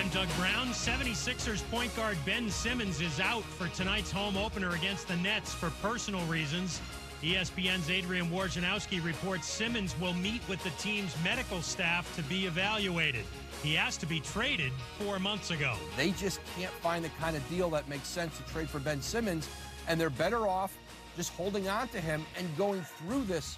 I'm Doug Brown. 76ers point guard Ben Simmons is out for tonight's home opener against the Nets for personal reasons. ESPN's Adrian Wojnarowski reports Simmons will meet with the team's medical staff to be evaluated. He asked to be traded 4 months ago. They just can't find the kind of deal that makes sense to trade for Ben Simmons, and they're better off just holding on to him and going through this,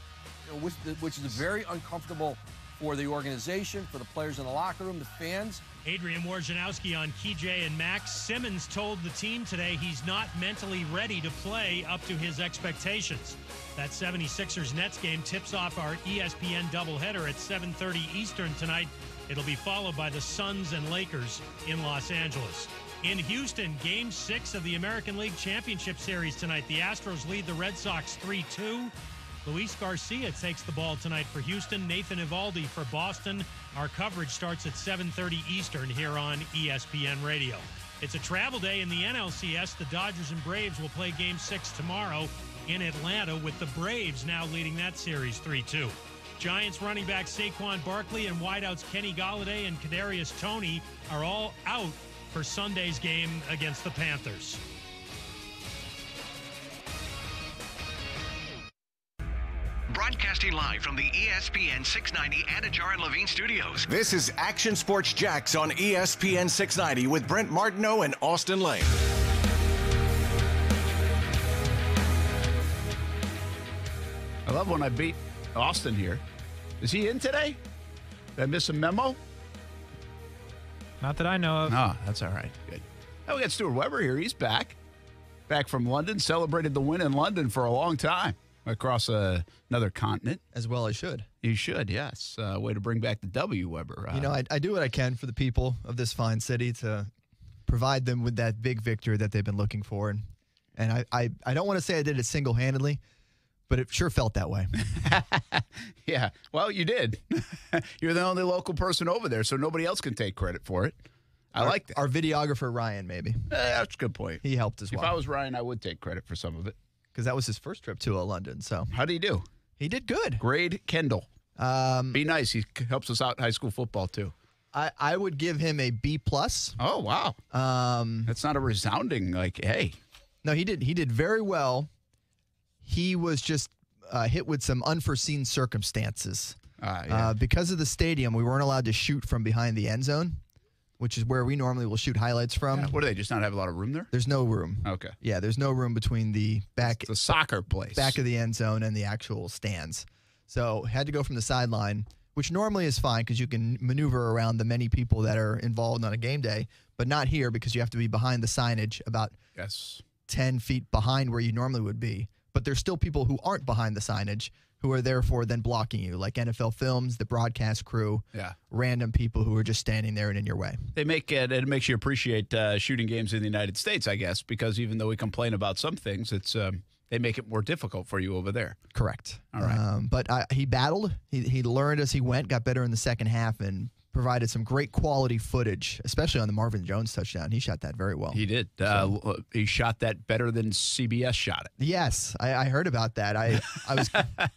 which is very uncomfortable for the organization, for the players in the locker room, the fans. Adrian Wojnarowski on KJ and Max. Simmons told the team today he's not mentally ready to play up to his expectations. That 76ers Nets game tips off our ESPN doubleheader at 7:30 Eastern tonight. It'll be followed by the Suns and Lakers in Los Angeles. In Houston, Game 6 of the American League Championship Series tonight. The Astros lead the Red Sox 3-2. Luis Garcia takes the ball tonight for Houston. Nathan Eovaldi for Boston. Our coverage starts at 7:30 Eastern here on ESPN Radio. It's a travel day in the NLCS. The Dodgers and Braves will play Game 6 tomorrow in Atlanta, with the Braves now leading that series 3-2. Giants running back Saquon Barkley and wideouts Kenny Golladay and Kadarius Toney are all out for Sunday's game against the Panthers. Broadcasting live from the ESPN 690 Anajar and Levine studios. This is Action Sports Jacks on ESPN 690 with Brent Martineau and Austin Lane. I love when I beat Austin here. Is he in today? Did I miss a memo? Not that I know of. No, that's all right. Good. Oh, we got Stuart Webber here. He's back. Back from London. Celebrated the win in London for a long time. Across another continent. As well I should. You should, yes. Way to bring back the W, Webber. I do what I can for the people of this fine city to provide them with that big victory that they've been looking for. And I don't want to say I did it single-handedly, but it sure felt that way. Yeah, well, you did. You're the only local person over there, so nobody else can take credit for it. I like that. Our videographer, Ryan, maybe. That's a good point. He helped as well. If I was Ryan, I would take credit for some of it. Because that was his first trip to London. So how did he do? He did good. Grade Kendall. Be nice. He helps us out in high school football, too. I would give him a B+. Oh, wow. That's not a resounding, hey. No, he did very well. He was just hit with some unforeseen circumstances. Yeah. Because of the stadium, we weren't allowed to shoot from behind the end zone, which is where we normally will shoot highlights from. Yeah, what do they just not have a lot of room there? There's no room. Okay. Yeah, there's no room between the back. It's a soccer place. Back of the end zone and the actual stands. So had to go from the sideline, which normally is fine because you can maneuver around the many people that are involved on a game day, but not here because you have to be behind the signage about 10 feet behind where you normally would be. But there's still people who aren't behind the signage who are therefore then blocking you, like NFL Films, the broadcast crew, random people who are just standing there and in your way. It makes you appreciate shooting games in the United States, I guess, because even though we complain about some things, it's they make it more difficult for you over there. Correct. All right. But he battled. He learned as he went, got better in the second half, and provided some great quality footage, especially on the Marvin Jones touchdown. He shot that very well. He did. He shot that better than CBS shot it. Yes, I heard about that. I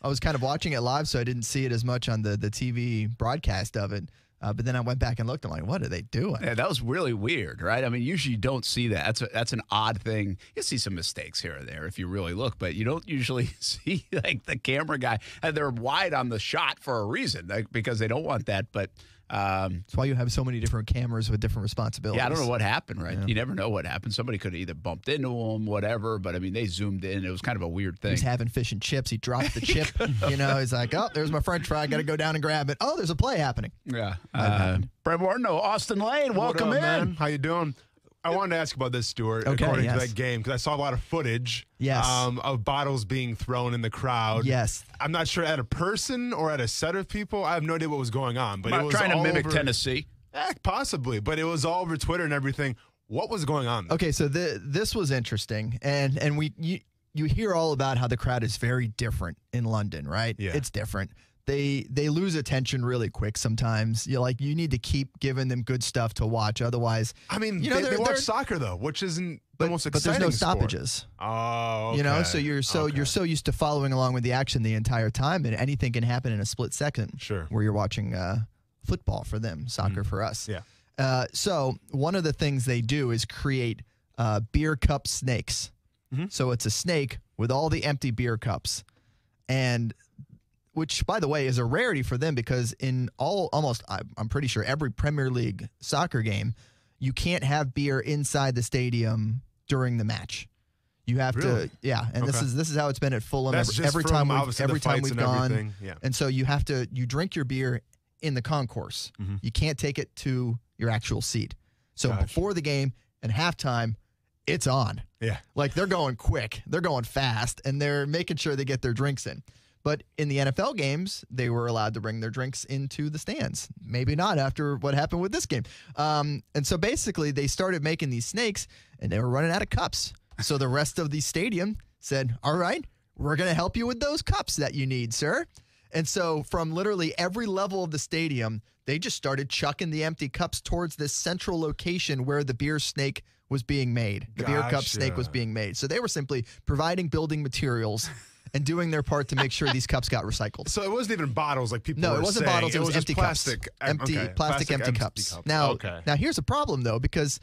was kind of watching it live, so I didn't see it as much on the TV broadcast of it. But then I went back and looked. I'm like, what are they doing? Yeah, that was really weird, right? I mean, usually you don't see that. That's an odd thing. You see some mistakes here or there if you really look, but you don't usually see the camera guy. And they're wide on the shot for a reason, because they don't want that. But that's why you have so many different cameras with different responsibilities. Yeah, I don't know what happened, right? Yeah. You never know what happened. Somebody could have either bumped into him, whatever, but I mean, they zoomed in. It was kind of a weird thing. He's having fish and chips. He dropped the chip. He's like, oh, there's my french fry. I got to go down and grab it. Oh, there's a play happening. Yeah. Brent Martineau, Austin Lane, welcome in. Man? How you doing? I wanted to ask about this, Stuart, according to that game, because I saw a lot of footage of bottles being thrown in the crowd. Yes. I'm not sure at a person or at a set of people. I have no idea what was going on. But it was trying to mimic over, Tennessee. Possibly, but it was all over Twitter and everything. What was going on there? Okay, so this was interesting, and you hear all about how the crowd is very different in London, right? Yeah. It's different. They lose attention really quick sometimes. You need to keep giving them good stuff to watch. Otherwise, I mean, they watch soccer though, which isn't the most exciting. But there's no sport. stoppages. Oh, okay. So you're so used to following along with the action the entire time, and anything can happen in a split second. Sure. Where you're watching football for them, soccer for us. Yeah. So one of the things they do is create beer cup snakes. Mm-hmm. So it's a snake with all the empty beer cups, and which, by the way, is a rarity for them because in I'm pretty sure every Premier League soccer game, you can't have beer inside the stadium during the match. You have to, and this is how it's been at Fulham every time we've gone. Yeah. And so you drink your beer in the concourse. Mm-hmm. You can't take it to your actual seat. So before the game and halftime, it's on. Yeah. Like they're going quick, they're going fast, and they're making sure they get their drinks in. But in the NFL games, they were allowed to bring their drinks into the stands. Maybe not after what happened with this game. And so basically they started making these snakes, and they were running out of cups. So the rest of the stadium said, all right, we're going to help you with those cups that you need, sir. And so from literally every level of the stadium, they just started chucking the empty cups towards this central location where the beer snake was being made. The beer cup snake was being made. So they were simply providing building materials and doing their part to make sure these cups got recycled. So it wasn't even bottles like people were saying. No, it wasn't bottles. It was empty plastic, cups. Plastic empty cups. Now here's a problem, though, because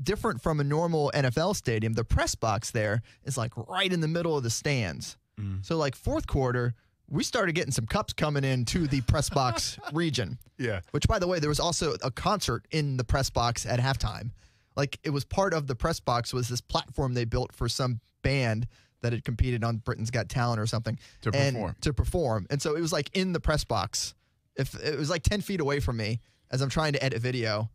different from a normal NFL stadium, the press box there is like right in the middle of the stands. Mm. So like fourth quarter, we started getting some cups coming into the press box region. Yeah. Which, by the way, there was also a concert in the press box at halftime. Like it was part of the press box was this platform they built for some band that had competed on Britain's Got Talent or something. To perform. And so it was like in the press box. If it was like 10 feet away from me as I'm trying to edit video.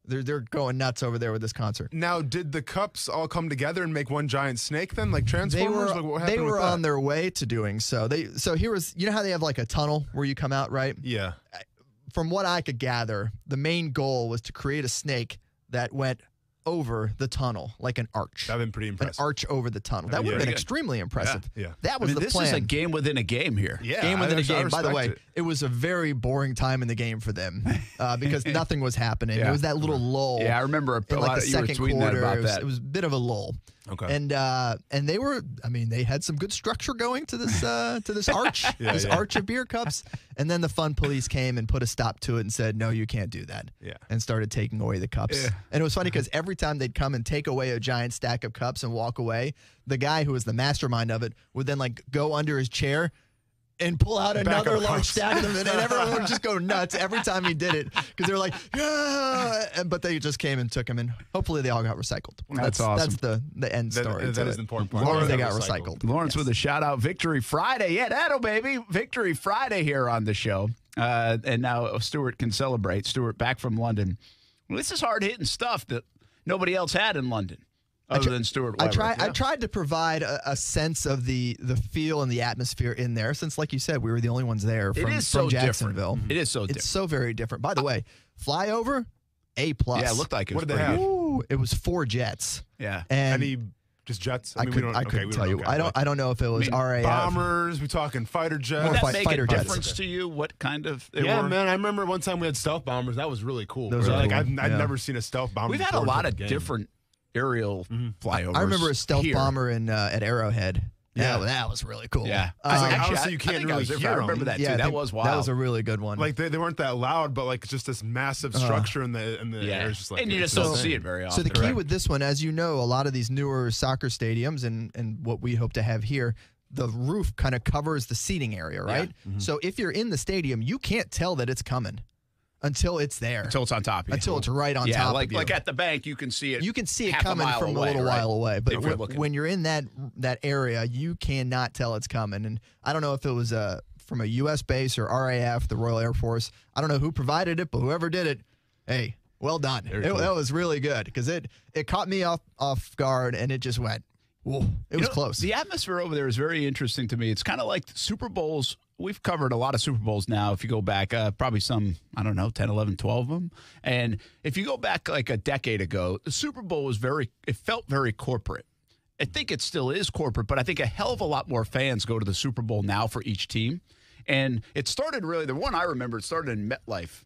They're going nuts over there with this concert. Now, did the cups all come together and make one giant snake then, like Transformers? They were on their way to doing so. So here was, you know how they have like a tunnel where you come out, right? Yeah. From what I could gather, the main goal was to create a snake that went over the tunnel, like an arch. That would have been pretty impressive. An arch over the tunnel. That would have been extremely impressive. Yeah. That was the plan. This is a game within a game here. Yeah, game within a game. By the way, it was a very boring time in the game for them because nothing was happening. It was that little lull. Yeah, I remember in like the second quarter. It was a bit of a lull. Okay. And they were, I mean, they had some good structure going to this arch, arch of beer cups. And then the fun police came and put a stop to it and said, no, you can't do that. Yeah. And started taking away the cups. Yeah. And it was funny because every time they'd come and take away a giant stack of cups and walk away, the guy who was the mastermind of it would then like go under his chair and pull out another large stack of them, and everyone would just go nuts every time he did it because they were like, yeah, but they just came and took them, and hopefully they all got recycled. That's awesome. That's the end story. That is the important part. Lawrence, they got recycled. Lawrence with a shout out, Victory Friday. Yeah, that'll baby, Victory Friday here on the show, and now Stuart can celebrate. Stuart back from London. Well, this is hard hitting stuff that nobody else had in London. Other than Stuart Webber. I tried to provide a sense of the feel and the atmosphere in there since, like you said, we were the only ones there from Jacksonville. It is so different. It's so very different. By the way, flyover, A+. Yeah, it looked like it was What did they have? Ooh, it was 4 jets. Yeah. And Any just jets? I couldn't tell you. I don't know if it was RAF. Bombers, we talking fighter jets. Would that make fighter a jets. difference to you? What kind of they Yeah, were? man, I remember one time we had stealth bombers. That was really cool. Those are cool. I've never seen a stealth bomber. We've had a lot of different aerial flyovers. I remember a stealth here. bomber in at Arrowhead. Yeah, that was really cool. Yeah. Obviously you can't really hear I remember that too. Yeah, that was wild. That was a really good one. Like they weren't that loud, but like just this massive structure in the air. Just like, and you just don't see it very often. So the key with this one, as you know, a lot of these newer soccer stadiums and what we hope to have here, the roof kind of covers the seating area, right? Yeah. Mm-hmm. So if you're in the stadium, you can't tell that it's coming until it's there. Until it's on top of you. Until it's right on top of you. Like at the bank, you can see it. You can see it coming from a little while away. But when you're in that area, you cannot tell it's coming. And I don't know if it was from a U.S. base or RAF, the Royal Air Force. I don't know who provided it, but whoever did it, hey, well done. That was really good because it caught me off guard and it just went, whoa. It was close. The atmosphere over there is very interesting to me. It's kind of like the Super Bowls. We've covered a lot of Super Bowls now. If you go back, probably some, 10, 11, 12 of them. And if you go back like a decade ago, the Super Bowl was it felt very corporate. I think it still is corporate, but I think a hell of a lot more fans go to the Super Bowl now for each team. And it started really, the one I remember, it started in MetLife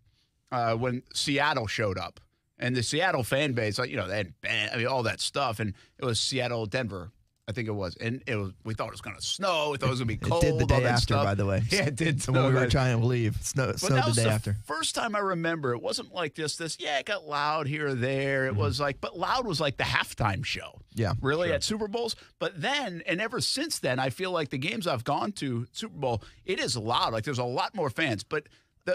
when Seattle showed up. And the Seattle fan base, they had all that stuff. And it was Seattle, Denver. I think it was. And we thought it was going to snow. We thought it was going to be cold. It did the day after, stuff. by the way. Yeah, it did. When we were trying to leave, snowed the day after. First time I remember, it wasn't like this. It got loud here or there. It was like, but loud was like the halftime show. Yeah. Really, at Super Bowls. But then, and ever since then, I feel like the games I've gone to, Super Bowl, it is loud. Like there's a lot more fans. But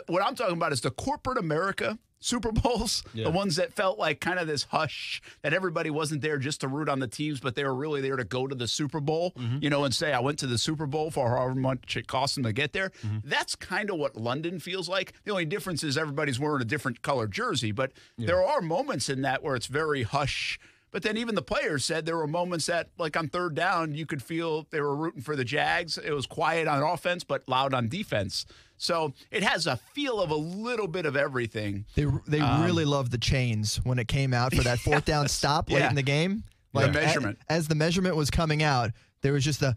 what I'm talking about is the corporate America Super Bowls, the ones that felt like kind of this hush, that everybody wasn't there just to root on the teams, but they were really there to go to the Super Bowl, and say, I went to the Super Bowl for however much it cost them to get there. That's kind of what London feels like. The only difference is everybody's wearing a different colored jersey, but there are moments in that where it's very hush. But then even the players said there were moments that, like on third down, you could feel they were rooting for the Jags. It was quiet on offense, but loud on defense. So it has a feel of a little bit of everything. They really loved the chains when it came out for that fourth down stop late in the game. Like the measurement. As the measurement was coming out, there was just a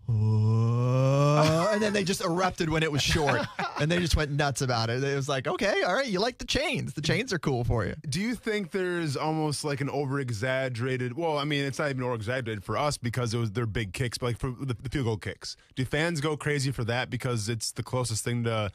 and then they just erupted when it was short, and they just went nuts about it. It was like, okay, all right, you like the chains. The chains are cool for you. Do you think there's almost like an over-exaggerated, well, I mean, it's not even over-exaggerated for us because they're big kicks, but like for the field goal kicks. Do fans go crazy for that because it's the closest thing to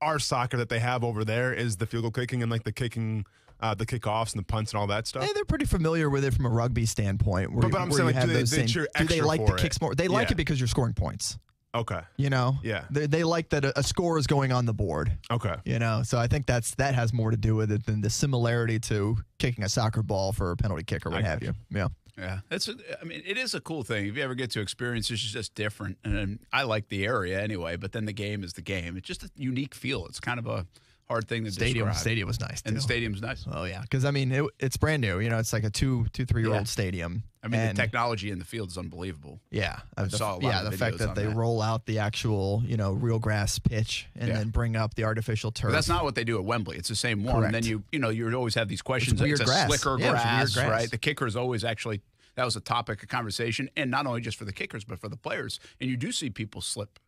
our soccer that they have over there is the field goal kicking and like the kicking, the kickoffs and the punts and all that stuff? Hey, they're pretty familiar with it from a rugby standpoint. But I'm saying, like, do they like the kicks more? They like it because you're scoring points. Okay. Yeah. They like that a score is going on the board. Okay. So I think that has more to do with it than the similarity to kicking a soccer ball for a penalty kick or what have you. Yeah. Yeah, it is a cool thing. If you ever get to experience it, it's just different. And I like the area anyway, but then the game is the game. It's just a unique feel. It's kind of a hard thing to describe. Stadium was nice, too. And the stadium's nice. Oh, yeah, because, it's brand new. It's like a 3-year-old stadium. The technology in the field is unbelievable. Yeah. I saw a lot of the fact that they roll out the actual, real grass pitch and then bring up the artificial turf. But that's not what they do at Wembley. It's the same one. Correct. And then you always have these questions. It's weird grass. Slicker grass, right? The kicker is always actually, that was a topic of conversation, and not only just for the kickers, but for the players. And you do see people slip,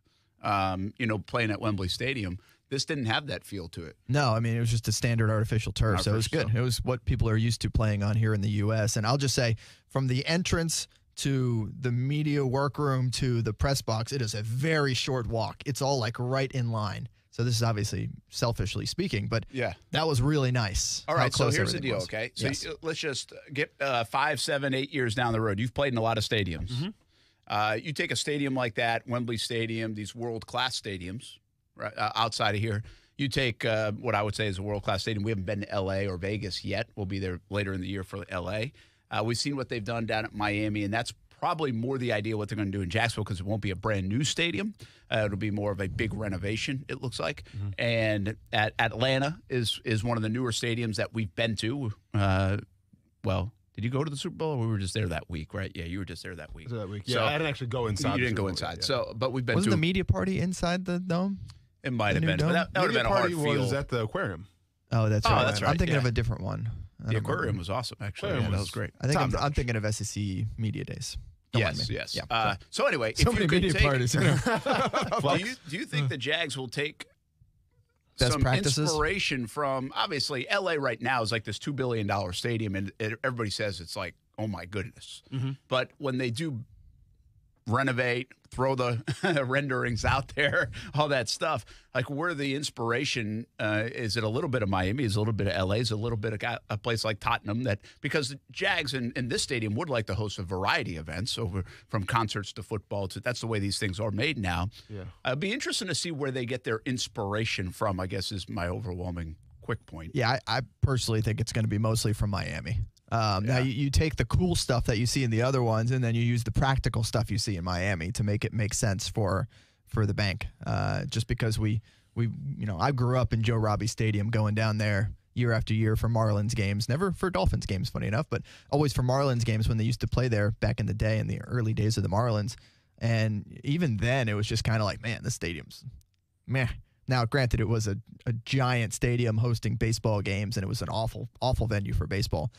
playing at Wembley Stadium. This didn't have that feel to it. No, it was just a standard artificial turf, so it was good. It was what people are used to playing on here in the U.S. And I'll just say, from the entrance to the media workroom to the press box, it is a very short walk. It's all like right in line. So this is obviously selfishly speaking, but that was really nice. All right, so here's the deal, okay? So let's just get 5, 7, 8 years down the road. You've played in a lot of stadiums. You take a stadium like that, Wembley Stadium, these world-class stadiums, right, outside of here. You take what I would say is a world-class stadium. We haven't been to L.A. or Vegas yet. We'll be there later in the year for L.A. We've seen what they've done down at Miami, and that's probably more the idea of what they're going to do in Jacksonville because it won't be a brand-new stadium. It'll be more of a big renovation, it looks like. And at Atlanta is one of the newer stadiums that we've been to. Did you go to the Super Bowl? Or we were just there that week, right? Yeah, you were just there that week. Yeah, I didn't actually go inside. You didn't go inside. So, but we've been Wasn't the media party inside the dome? It might have been. But that would have been a hard feel. Was at the aquarium. Oh, that's right. That's right. I'm thinking of a different one. The aquarium was awesome, actually. Yeah, that was great. I think I'm thinking of SEC Media Days. Yes. Yeah. So anyway, so many media parties. Do you think the Jags will take best some practices? Inspiration from, obviously, L.A. right now is like this $2 billion stadium, and everybody says it's like, oh, my goodness. But when they do renovate, throw the renderings out there, all that stuff, like where the inspiration, is it a little bit of Miami, is it a little bit of L.A., is it a little bit of a place like Tottenham, that because the Jags in this stadium would like to host a variety of events, from concerts to football to, that's the way these things are made now. It'd be interesting to see where they get their inspiration from, I guess, is my overwhelming quick point. Yeah, I personally think it's going to be mostly from Miami. Now, you take the cool stuff that you see in the other ones, and then you use the practical stuff you see in Miami to make it make sense for the bank. Just because I grew up in Joe Robbie Stadium, going down there year after year for Marlins games, never for Dolphins games, funny enough, but always for Marlins games when they used to play there back in the day, in the early days of the Marlins. And even then, it was just kind of like, man, this stadium's meh. Now, granted, it was a giant stadium hosting baseball games, and it was an awful, awful venue for baseball.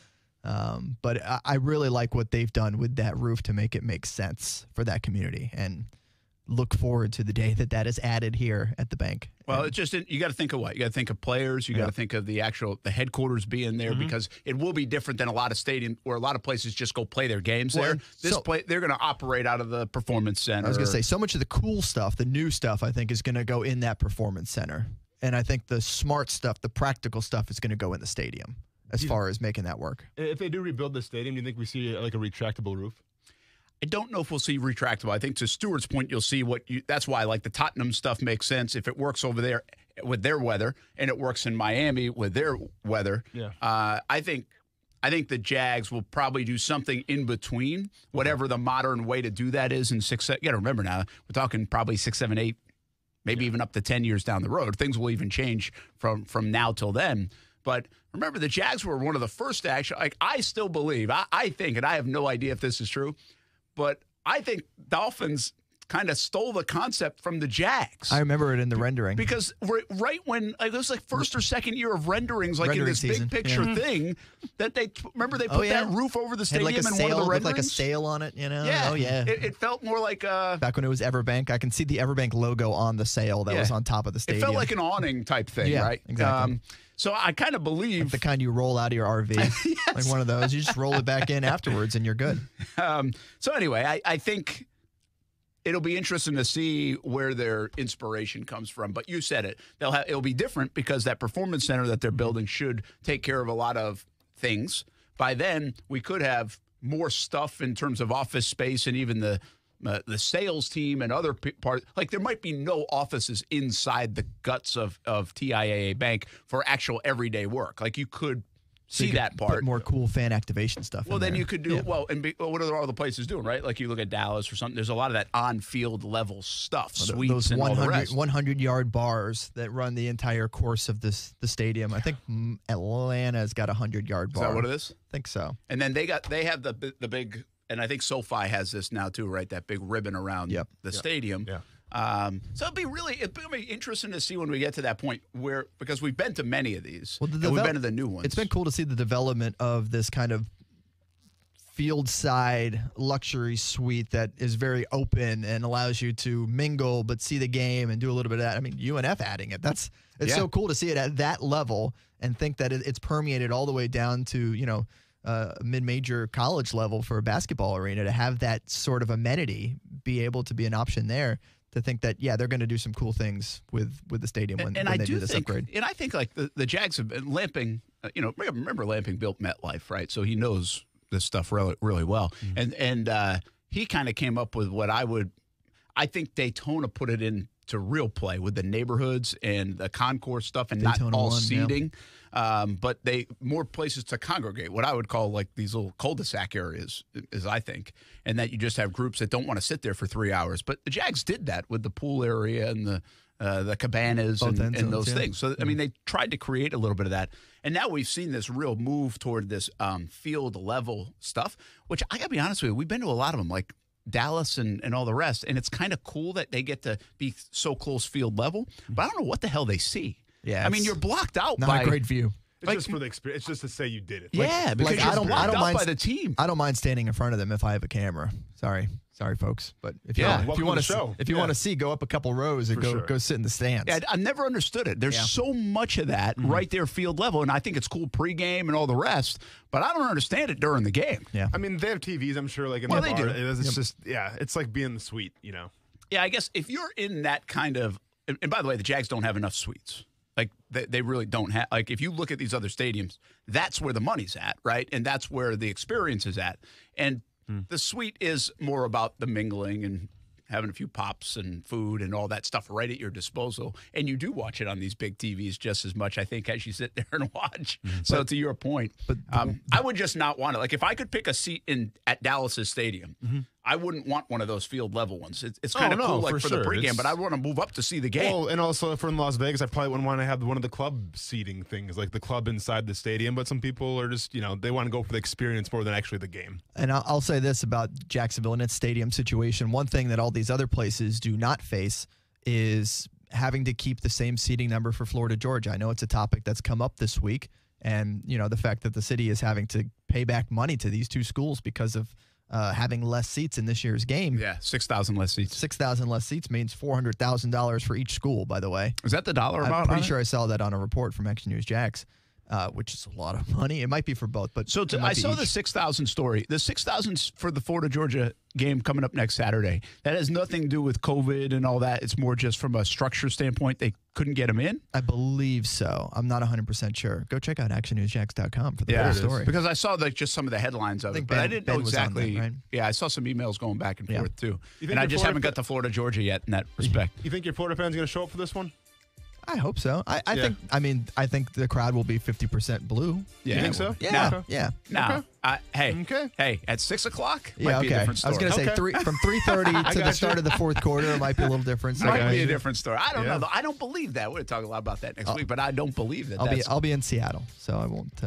But I really like what they've done with that roof to make it make sense for that community. And look forward to the day that is added here at the bank. Well, it's just you got to think of what? You got to think of players. You got to think of the headquarters being there because it will be different than a lot of stadiums or a lot of places just go play their games there. They're going to operate out of the performance center. I was going to say, so much of the cool stuff, the new stuff, I think is going to go in that performance center. And I think the smart stuff, the practical stuff is going to go in the stadium as far as making that work. If they do rebuild the stadium, do you think we see like a retractable roof? I don't know if we'll see retractable. I think to Stuart's point, you'll see that's why like the Tottenham stuff makes sense. If it works over there with their weather and it works in Miami with their weather, I think the Jags will probably do something in between, whatever the modern way to do that is in 6, you got to remember now, we're talking probably 6, 7, 8, maybe even up to 10 years down the road. Things will even change from now till then. But remember, the Jags were one of the first to actually, like, I still believe, I think, and I have no idea if this is true, but I think Dolphins kind of stole the concept from the Jags. I remember it in the rendering. Because right when it was like first or second year of renderings, like rendering in this season. Big picture thing, that they put that roof over the stadium and one of the renderings. Like a sail on it, you know? Yeah. Oh, yeah. It felt more like back when it was Everbank. I can see the Everbank logo on the sail that was on top of the stadium. It felt like an awning type thing, right? Exactly. So I kind of believe like the kind you roll out of your RV, like one of those. You just roll it back in afterwards, and you're good. So anyway, I think it'll be interesting to see where their inspiration comes from. But you said it; it'll be different because that performance center that they're building should take care of a lot of things. By then, we could have more stuff in terms of office space and even the sales team and other parts. Like there might be no offices inside the guts of TIAA Bank for actual everyday work. Like you could see that part. Put more cool fan activation stuff. Well, then you could do what are all the places doing, right? Like you look at Dallas or something. There's a lot of that on-field level stuff, suites those and all the rest. 100-yard bars that run the entire course of the stadium. I think Atlanta's got a 100-yard bar. Is that what it is? I think so. And then they have the big. And I think SoFi has this now too, right? That big ribbon around the stadium. Yeah. So it'll be interesting to see when we get to that point because we've been to many of these. Well, we've been to the new ones. It's been cool to see the development of this kind of field side luxury suite that is very open and allows you to mingle but see the game and do a little bit of that. I mean, UNF adding it. It's so cool to see it at that level and think that it's permeated all the way down to, mid-major college level for a basketball arena to have that sort of amenity be able to be an option there, to think that, they're going to do some cool things with the stadium when they do this upgrade. And I think like the Jags have been Lamping, remember Lamping built MetLife, right? So he knows this stuff really, really well. Mm-hmm. And he kind of came up with what I think Daytona put it into real play with the neighborhoods and the concourse stuff and Daytona not all seating. Yeah. But more places to congregate, what I would call like these little cul-de-sac areas, is I think, and that you just have groups that don't want to sit there for 3 hours. But the Jags did that with the pool area and the cabanas and those things. So, I mean, they tried to create a little bit of that. And now we've seen this real move toward this field level stuff, which I got to be honest with you, we've been to a lot of them, like Dallas and all the rest. And it's kind of cool that they get to be so close field level. But I don't know what the hell they see. Yeah, I mean, you're blocked out by a great view. It's just for the experience. It's just to say you did it. Because you're blocked out by the team. I don't mind standing in front of them if I have a camera. Sorry, folks. But if you want to see, go up a couple rows and go sit in the stands. Yeah, I never understood it. There's so much of that right there field level, and I think it's cool pregame and all the rest. But I don't understand it during the game. Yeah, I mean they have TVs. I'm sure, like in the bar. Do. It's just it's like being in the suite. Yeah, I guess if you're in that kind of, and by the way, the Jags don't have enough suites. Like, they really don't have, like, if you look at these other stadiums, that's where the money's at, right? And that's where the experience is at. And the suite is more about the mingling and having a few pops and food and all that stuff right at your disposal. And you do watch it on these big TVs just as much, I think, as you sit there and watch. So to your point, I would just not want it. Like, if I could pick a seat at Dallas's stadium, I wouldn't want one of those field level ones. It's kind of cool, like for the pregame, but I want to move up to see the game. Well, and also if we're in Las Vegas, I probably wouldn't want to have one of the club seating things, like the club inside the stadium. But some people are just, they want to go for the experience more than actually the game. And I'll say this about Jacksonville and its stadium situation. One thing that all these other places do not face is having to keep the same seating number for Florida Georgia. I know it's a topic that's come up this week. And, the fact that the city is having to pay back money to these two schools because of having less seats in this year's game. Yeah, 6,000 less seats. 6,000 less seats means $400,000 for each school, by the way. Is that the dollar amount? I'm pretty sure I saw that on a report from Action News Jax, which is a lot of money. It might be for both, but I saw the 6,000 story. The 6,000 for the Florida-Georgia game coming up next Saturday. That has nothing to do with COVID and all that. It's more just from a structure standpoint. They couldn't get them in? I believe so. I'm not 100% sure. Go check out actionnewsjax.com for the full story. Because I saw just some of the headlines of it, but I didn't know exactly. That, right? Yeah, I saw some emails going back and forth, too. And I just Florida haven't got to Florida-Georgia yet in that respect. You think your Florida fans are going to show up for this one? I hope so. I think the crowd will be 50% blue. Yeah. You think so? Yeah. Yeah. Now, hey, at 6 o'clock, yeah, might be a different story. I was going to say from 3:30 to the start of the fourth quarter, it might be a little different. So might be a different story. I don't know. I don't believe that. We're talking a lot about that next week, but I don't believe that. I'll be in Seattle, so I won't.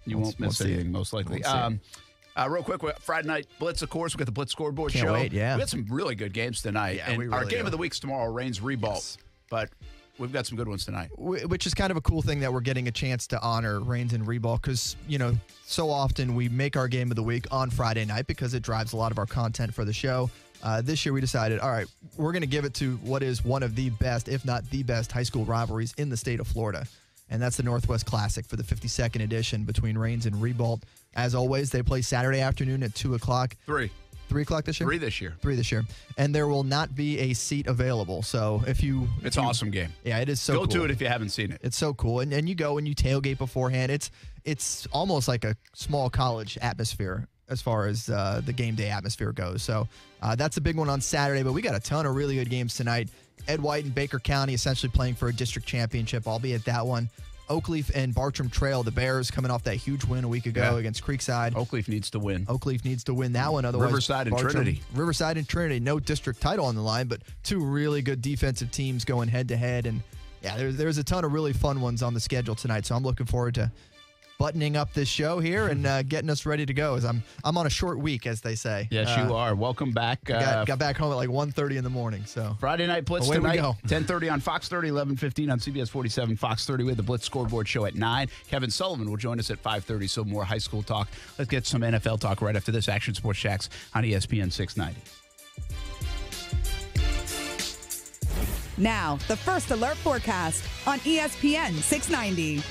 You won't miss anything, most likely. Real quick, Friday night Blitz, of course. We got the Blitz scoreboard show. Wait, yeah. We got some really good games tonight. Yeah, and our game of the week's tomorrow, Reigns-Ribault. But we've got some good ones tonight. Which is kind of a cool thing that we're getting a chance to honor Reigns and Ribault because, so often we make our game of the week on Friday night because it drives a lot of our content for the show. This year we decided, all right, we're going to give it to what is one of the best, if not the best, high school rivalries in the state of Florida. And that's the Northwest Classic for the 52nd edition between Reigns and Ribault. As always, they play Saturday afternoon at 2 o'clock. 3 o'clock this year? 3 this year. 3 this year. And there will not be a seat available. So it's an awesome game. Yeah, it is so cool. Go to it if you haven't seen it. It's so cool. And you go and you tailgate beforehand. It's almost like a small college atmosphere as far as the game day atmosphere goes. So that's a big one on Saturday. But we got a ton of really good games tonight. Ed White and Baker County essentially playing for a district championship, albeit that one. Oakleaf and Bartram Trail, the Bears coming off that huge win a week ago against Creekside. Oakleaf needs to win. Oakleaf needs to win that one. Otherwise, Riverside and Trinity. Riverside and Trinity. No district title on the line, but two really good defensive teams going head-to-head. And, there's a ton of really fun ones on the schedule tonight, so I'm looking forward to buttoning up this show here and getting us ready to go. As I'm on a short week, as they say. Yes, you are. Welcome back. Got back home at like 1:30 in the morning. So Friday Night Blitz tonight, 10:30 on Fox 30, 11:15 on CBS 47, Fox 30. We have the Blitz scoreboard show at 9. Kevin Sullivan will join us at 5:30. So more high school talk. Let's get some NFL talk right after this. Action Sports Shacks on ESPN 690. Now, the First Alert forecast on ESPN 690.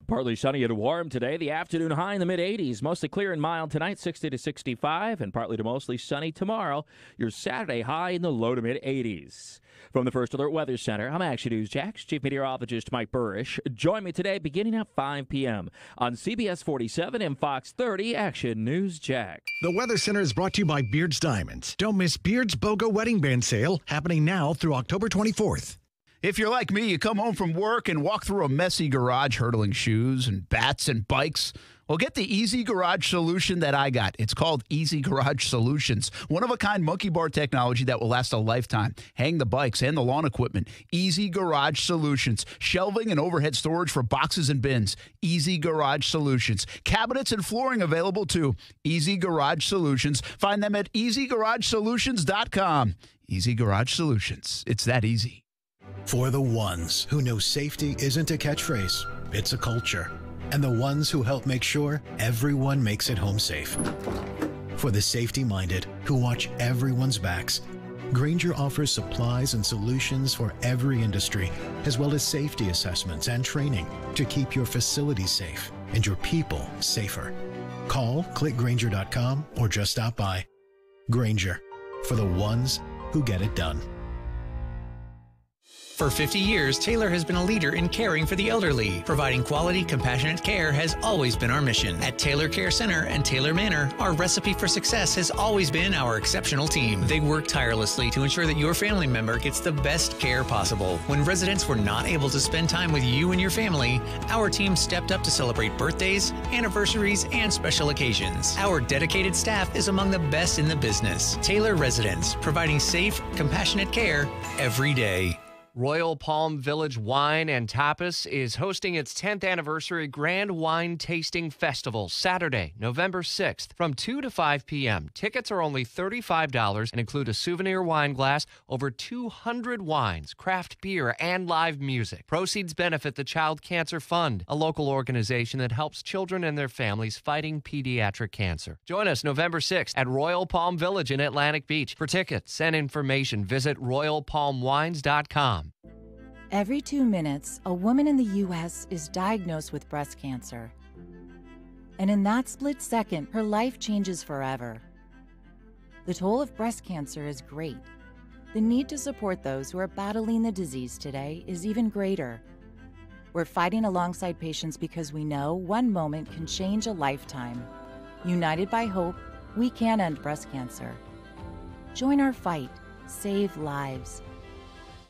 Partly sunny and warm today. The afternoon high in the mid-80s. Mostly clear and mild tonight, 60 to 65, and partly to mostly sunny tomorrow. Your Saturday high in the low to mid-80s. From the First Alert Weather Center, I'm Action News Jax Chief Meteorologist Mike Burrish. Join me today beginning at 5 p.m. on CBS 47 and Fox 30 Action News Jax. The Weather Center is brought to you by Beard's Diamonds. Don't miss Beard's BOGO Wedding Band Sale happening now through October 24th. If you're like me, you come home from work and walk through a messy garage hurdling shoes and bats and bikes. Well, get the easy garage solution that I got. It's called Easy Garage Solutions. One-of-a-kind monkey bar technology that will last a lifetime. Hang the bikes and the lawn equipment. Easy Garage Solutions. Shelving and overhead storage for boxes and bins. Easy Garage Solutions. Cabinets and flooring available too. Easy Garage Solutions. Find them at easygaragesolutions.com. Easy Garage Solutions. It's that easy. For the ones who know safety isn't a catchphrase, it's a culture. And the ones who help make sure everyone makes it home safe. For the safety-minded who watch everyone's backs, Grainger offers supplies and solutions for every industry, as well as safety assessments and training to keep your facilities safe and your people safer. Call, click Grainger.com, or just stop by. Grainger, for the ones who get it done. For 50 years, Taylor has been a leader in caring for the elderly. Providing quality, compassionate care has always been our mission. At Taylor Care Center and Taylor Manor, our recipe for success has always been our exceptional team. They work tirelessly to ensure that your family member gets the best care possible. When residents were not able to spend time with you and your family, our team stepped up to celebrate birthdays, anniversaries, and special occasions. Our dedicated staff is among the best in the business. Taylor Residents, providing safe, compassionate care every day. Royal Palm Village Wine and Tapas is hosting its 10th anniversary Grand Wine Tasting Festival Saturday, November 6th from 2 to 5 p.m. Tickets are only $35 and include a souvenir wine glass, over 200 wines, craft beer, and live music. Proceeds benefit the Child Cancer Fund, a local organization that helps children and their families fighting pediatric cancer. Join us November 6th at Royal Palm Village in Atlantic Beach. For tickets and information, visit royalpalmwines.com. Every 2 minutes, a woman in the U.S. is diagnosed with breast cancer. And in that split second, her life changes forever. The toll of breast cancer is great. The need to support those who are battling the disease today is even greater. We're fighting alongside patients because we know one moment can change a lifetime. United by hope, we can end breast cancer. Join our fight. Save lives.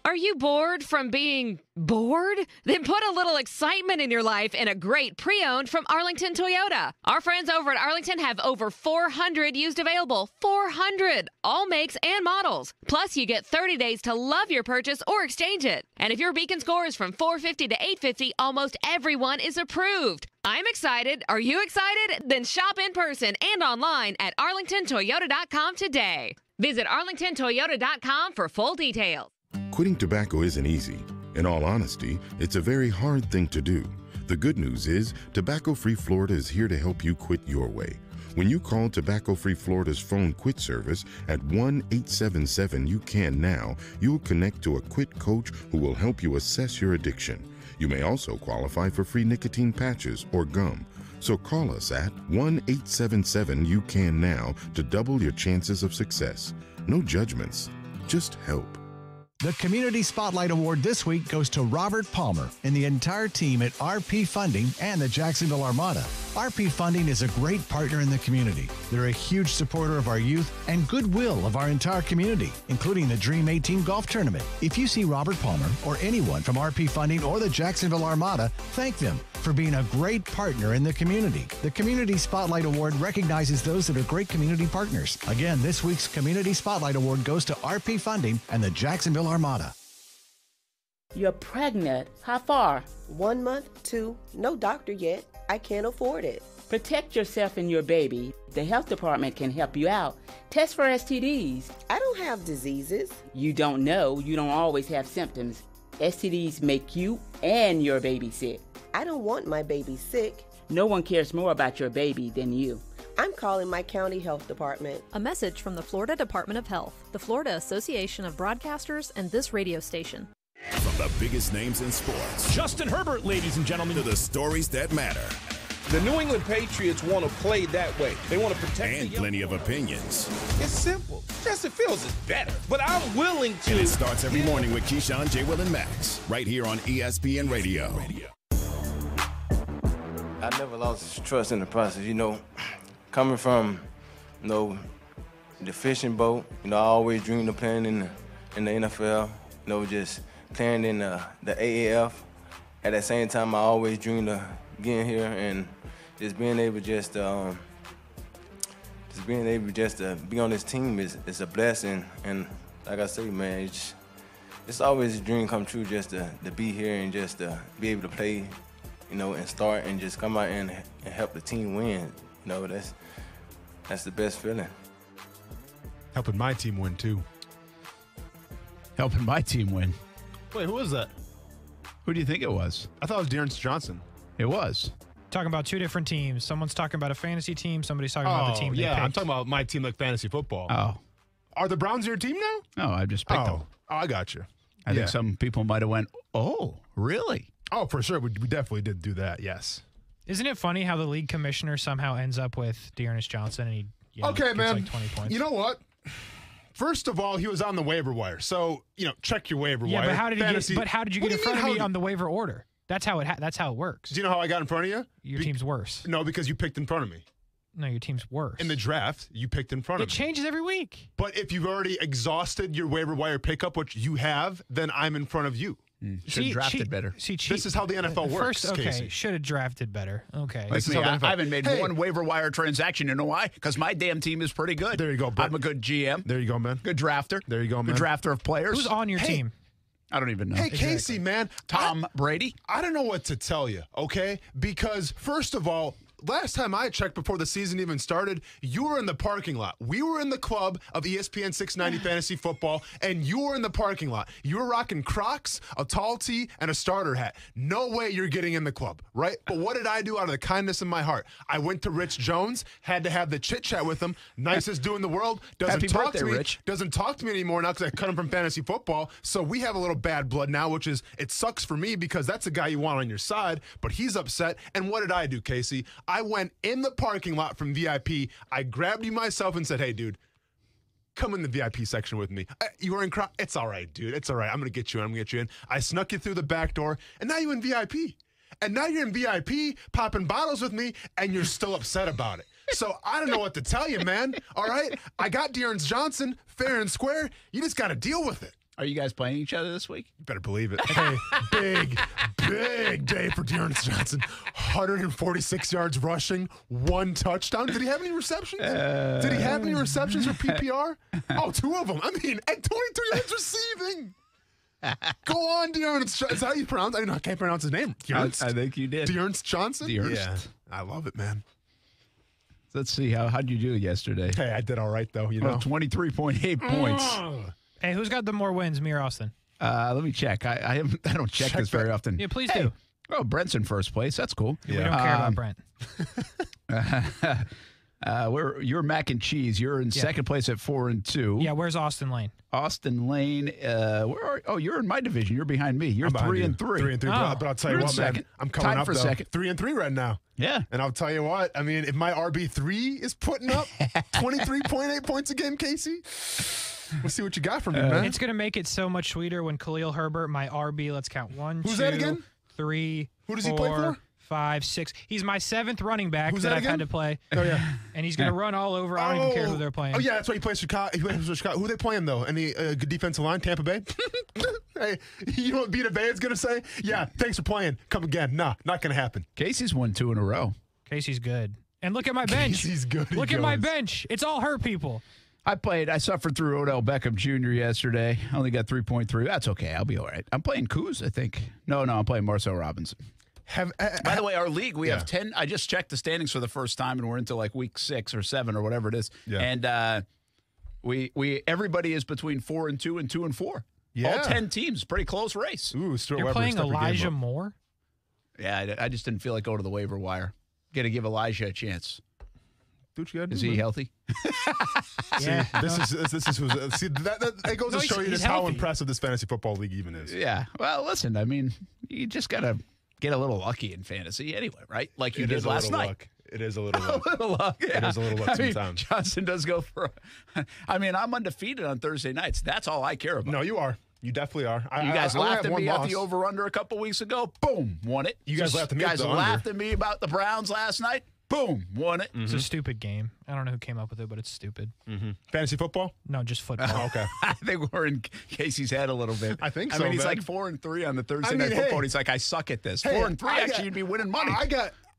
Are you bored from being bored? Then put a little excitement in your life in a great pre-owned from Arlington Toyota. Our friends over at Arlington have over 400 used available. 400! All makes and models. Plus, you get 30 days to love your purchase or exchange it. And if your Beacon score is from 450 to 850, almost everyone is approved. I'm excited. Are you excited? Then shop in person and online at arlingtontoyota.com today. Visit arlingtontoyota.com for full details. Quitting tobacco isn't easy. In all honesty, it's a very hard thing to do. The good news is, Tobacco-Free Florida is here to help you quit your way. When you call Tobacco-Free Florida's phone quit service at 1-877-YOU-CAN-NOW, you'll connect to a quit coach who will help you assess your addiction. You may also qualify for free nicotine patches or gum. So call us at 1-877-YOU-CAN-NOW to double your chances of success. No judgments, just help. The Community Spotlight Award this week goes to Robert Palmer and the entire team at RP Funding and the Jacksonville Armada. RP Funding is a great partner in the community. They're a huge supporter of our youth and goodwill of our entire community, including the Dream 18 Golf Tournament. If you see Robert Palmer or anyone from RP Funding or the Jacksonville Armada, thank them for being a great partner in the community. The Community Spotlight Award recognizes those that are great community partners. Again, this week's Community Spotlight Award goes to RP Funding and the Jacksonville Armada. You're pregnant. How far? 1 month, 2. No doctor yet. I can't afford it. Protect yourself and your baby. The health department can help you out. Test for STDs. I don't have diseases. You don't know. You don't always have symptoms. STDs make you and your baby sick. I don't want my baby sick. No one cares more about your baby than you. I'm calling my county health department. A message from the Florida Department of Health, the Florida Association of Broadcasters, and this radio station. From the biggest names in sports, Justin Herbert, ladies and gentlemen, to the stories that matter. The New England Patriots want to play that way. They want to protect and plenty of opinions. It's simple. Justin Fields is better, but I'm willing to. And it starts every morning with Keyshawn, J. Will, and Max, right here on ESPN Radio. I never lost trust in the process. You know, coming from, the fishing boat, I always dreamed of playing in the NFL, just playing in the AAF. At that same time, I always dreamed of getting here and just being able to be on this team is a blessing. And like I say, man, it's always a dream come true just to be here and just to be able to play, and start and just come out and help the team win. That's the best feeling. Helping my team win, too. Helping my team win. Wait, who was that? Who do you think it was? I thought it was Darren Johnson. It was. Talking about two different teams. Someone's talking about a fantasy team. Somebody's talking about the team they picked. I'm talking about my team like fantasy football. Oh. Are the Browns your team now? No, I just picked them. Oh, I got you. I think some people might have went, oh, really? Oh, for sure. We definitely did do that, yes. Isn't it funny how the league commissioner somehow ends up with Dearness Johnson and he okay, gets man. like 20 points? You know what? First of all, he was on the waiver wire. So, check your waiver wire. Yeah, but how did you get in front of me on the waiver order? That's how it works. Do you know how I got in front of you? Your team's worse. No, because you picked in front of me. No, your team's worse. In the draft, you picked in front of me. It changes every week. But if you've already exhausted your waiver wire pickup, which you have, then I'm in front of you. Should have drafted better. This is how the NFL works, Casey. Should have drafted better. Okay. Like me, I haven't made one waiver wire transaction. You know why? Because my damn team is pretty good. There you go, Brett. I'm a good GM. There you go, man. Good drafter. There you go, man. Good drafter of players. Who's on your team? I don't even know. Hey, Casey, man. Tom Brady? I don't know what to tell you, okay? Because, first of all, last time I checked before the season even started, you were in the parking lot. We were in the club of ESPN 690 Fantasy Football, and you were in the parking lot. You were rocking Crocs, a tall tee, and a starter hat. No way you're getting in the club, right? But what did I do out of the kindness of my heart? I went to Rich Jones, had to have the chit-chat with him. Nicest dude in the world. Happy Talk birthday, to me. Rich. Doesn't talk to me anymore now because I cut him from fantasy football. So we have a little bad blood now, which is, it sucks for me because that's a guy you want on your side, but he's upset. And what did I do, Casey? I went in the parking lot from VIP. I grabbed you myself and said, hey, dude, come in the VIP section with me. You were in crowd. It's all right, dude. It's all right. I'm going to get you in. I'm going to get you in. I snuck you through the back door, and now you're in VIP. And now you're in VIP, popping bottles with me, and you're still upset about it. So I don't know what to tell you, man. All right? I got Darren Johnson, fair and square. You just got to deal with it. Are you guys playing each other this week? You better believe it. Hey, big day for Darren Johnson. 146 yards rushing, 1 touchdown. Did he have any receptions? Did he have any receptions for PPR? Oh, 2 of them. I mean, at 22 yards receiving. Go on, Darren. Is that how you pronounce it? I can't pronounce his name. I think you did. Darren Johnson? Yeah. I love it, man. Let's see. How'd you do yesterday? Hey, I did all right, though. You know, 23.8 points. Hey, who's got the more wins, me or Austin? Let me check. I don't check this very often. Yeah, please do. Oh, Brent's in first place. That's cool. Yeah. We don't care about Brent. You're mac and cheese. You're in second place at 4-2. Yeah, where's Austin Lane? Austin Lane. You're in my division. You're behind me. You're 3-3. 3-3. But I'll tell you what, man. I'm coming Tied up for though. second. 3-3 right now. Yeah. And I'll tell you what. I mean, if my RB3 is putting up 23.8 points a game, Casey, we'll see what you got from me, man. It's going to make it so much sweeter when Khalil Herbert, my RB, let's count 1, Who's 2, that again? 3, Who does 4, he play for? 5, 6. He's my 7th running back Who's that that I've again? had to play. Oh, yeah. And he's going to run all over. I don't even care who they're playing. Oh, yeah, that's why he plays Chicago. He plays for Chicago. Who are they playing, though? Any good defensive line? Tampa Bay? Hey, you know what Vita Bay is going to say? Yeah, thanks for playing. Come again. Nah, not going to happen. Casey's won 2 in a row. Casey's good. And look at my bench. Casey's good. Look at my bench. It's all hurt people. I suffered through Odell Beckham Jr. yesterday. I only got 3.3. That's okay. I'll be all right. I'm playing Kuz, I think. No, I'm playing Marcel Robinson. By the way, our league, we have 10. I just checked the standings for the first time, and we're into like week 6 or 7 or whatever it is. Yeah. And everybody is between 4-2 and 2-4. Yeah. All 10 teams. Pretty close race. Ooh, Stuart You're Webber, playing step your game Elijah up. Moore? Yeah, I just didn't feel like going to the waiver wire. Got to give Elijah a chance. Do what you gotta do, Is he man. healthy? See, this is that goes to show you just how impressive this fantasy football league even is. Yeah. Well, listen, I mean, you just got to get a little lucky in fantasy anyway, right? Like you did last night. Luck. It is a little luck. A little luck. Yeah. It is a little luck sometimes. Johnson does go for. I mean, I'm undefeated on Thursday nights. That's all I care about. No, you are. You definitely are. You guys laughed at me at loss. the over-under a couple weeks ago. Boom, won it. You guys laughed at me at the under. laughed at me about the Browns last night. Boom, won it. It's a stupid game. I don't know who came up with it, but it's stupid. Fantasy football? No, just football. Oh, okay. I think we're in Casey's head a little bit. I think I so, mean, he's man. like 4-3 on the Thursday night football. He's like, I suck at this. 4-3, actually, you'd be winning money.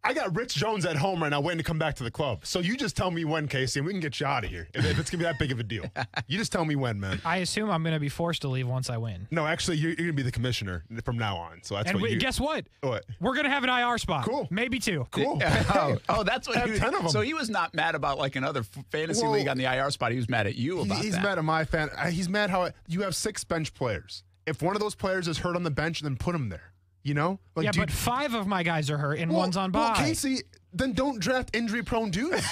I got Rich Jones at home right now waiting to come back to the club. So you just tell me when, Casey, and we can get you out of here. If it's going to be that big of a deal. You just tell me when, man. I assume I'm going to be forced to leave once I win. No, actually, you're going to be the commissioner from now on. So that's Guess what? What? We're going to have an IR spot. Cool. Maybe 2. Cool. That's what I have 10 of them. So he was not mad about like another fantasy league on the IR spot. He was mad at you about He's that. mad at my fan. He's mad how you have 6 bench players. If one of those players is hurt on the bench, then put him there. You know? Like, but 5 of my guys are hurt and one's on bye. Well, Casey, then don't draft injury-prone dudes.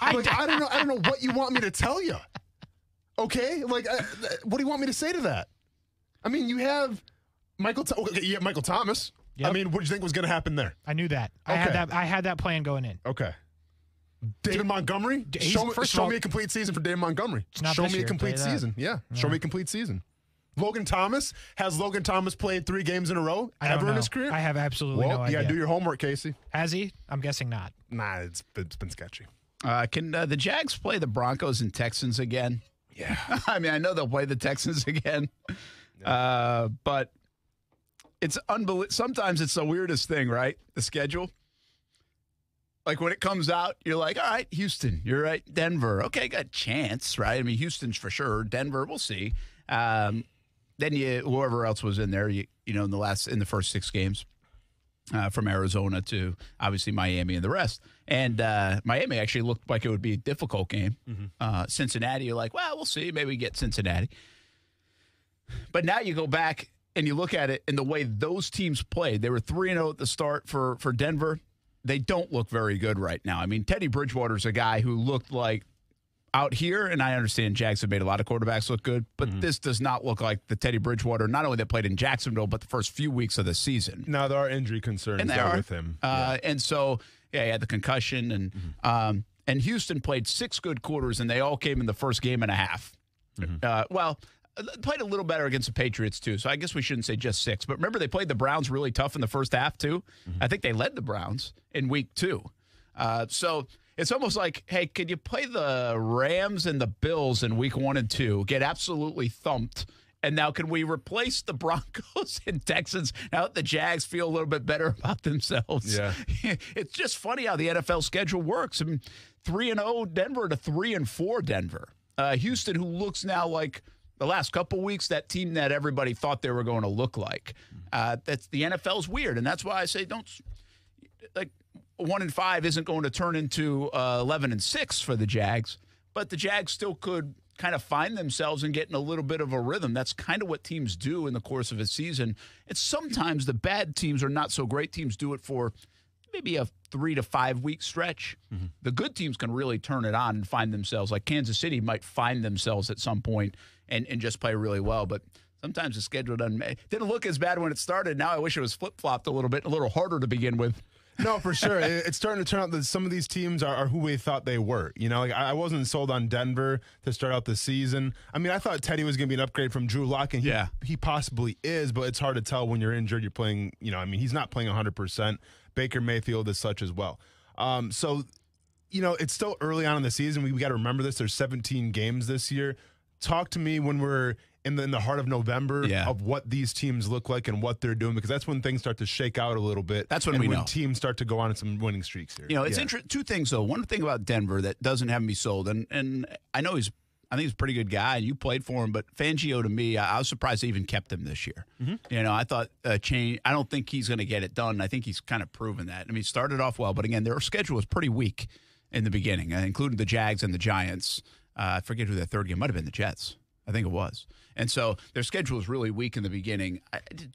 I don't know what you want me to tell you. Okay? Like, what do you want me to say to that? I mean, you have Michael Thomas. Yep. I mean, what did you think was going to happen there? I knew that. Okay. I had that plan going in. Okay. David Montgomery? Show me a complete season for David Montgomery. Show me a complete season. Yeah. Show me a complete season. Logan Thomas? Has Logan Thomas played 3 games in a row ever in his career? I have absolutely no idea. You got to do your homework, Casey. Has he? I'm guessing not. Nah, it's been sketchy. Can the Jags play the Broncos and Texans again? Yeah. I mean, I know they'll play the Texans again. But it's unbelievable. Sometimes it's the weirdest thing, right? The schedule. Like when it comes out, you're like, all right, Houston, you're right. Denver. Okay, got a chance, right? I mean, Houston's for sure. Denver, we'll see. then whoever else was in there, in the first 6 games, from Arizona to obviously Miami and the rest. And Miami actually looked like it would be a difficult game. Cincinnati, you're like, well, we'll see. Maybe we get Cincinnati. But now you go back and you look at it in the way those teams played. They were 3-0 at the start for Denver. They don't look very good right now. I mean, Teddy Bridgewater's a guy who looked like out here, and I understand Jags have made a lot of quarterbacks look good, but this does not look like the Teddy Bridgewater, not only that played in Jacksonville, but the first few weeks of the season. Now, there are injury concerns with him. And so, he had the concussion, and Houston played 6 good quarters, and they all came in the first game and a half. Played a little better against the Patriots, too, so I guess we shouldn't say just 6. But remember, they played the Browns really tough in the first half, too. I think they led the Browns in week 2. So it's almost like, hey, could you play the Rams and the Bills in week 1 and 2, get absolutely thumped, and now can we replace the Broncos and Texans now that the Jags feel a little bit better about themselves? Yeah. It's just funny how the NFL schedule works. I mean, 3-0 Denver to 3-4 Denver. Houston, who looks now like the last couple weeks, that team that everybody thought they were going to look like. That's the NFL's weird, and that's why I say 1-5 isn't going to turn into 11-6 for the Jags, but the Jags still could kind of find themselves and get in a little bit of a rhythm. That's kind of what teams do in the course of a season. And sometimes the bad teams or not so great teams do it for maybe a 3 to 5 week stretch. The good teams can really turn it on and find themselves, like Kansas City might find themselves at some point and just play really well. But sometimes the schedule didn't look as bad when it started. Now I wish it was flip-flopped a little bit, a little harder to begin with. No, for sure. It's starting to turn out that some of these teams are who we thought they were. I wasn't sold on Denver to start out the season. I mean, I thought Teddy was going to be an upgrade from Drew Lock, and he possibly is, but it's hard to tell when you're injured. You're playing, he's not playing 100%. Baker Mayfield is such as well. So, it's still early on in the season. We got to remember this. There's 17 games this year. Talk to me when we're in the heart of November of what these teams look like and what they're doing, because that's when things start to shake out a little bit. That's when know. Teams start to go on some winning streaks here. It's interesting. 2 things, though. One thing about Denver that doesn't have me sold, and I know I think he's a pretty good guy, and you played for him, but Fangio, to me, I was surprised they even kept him this year. I thought change. I don't think he's going to get it done. I think he's kind of proven that. I mean, he started off well, but again, their schedule was pretty weak in the beginning, including the Jags and the Giants. I forget who that third game might have been. The Jets, I think it was. And so their schedule was really weak in the beginning,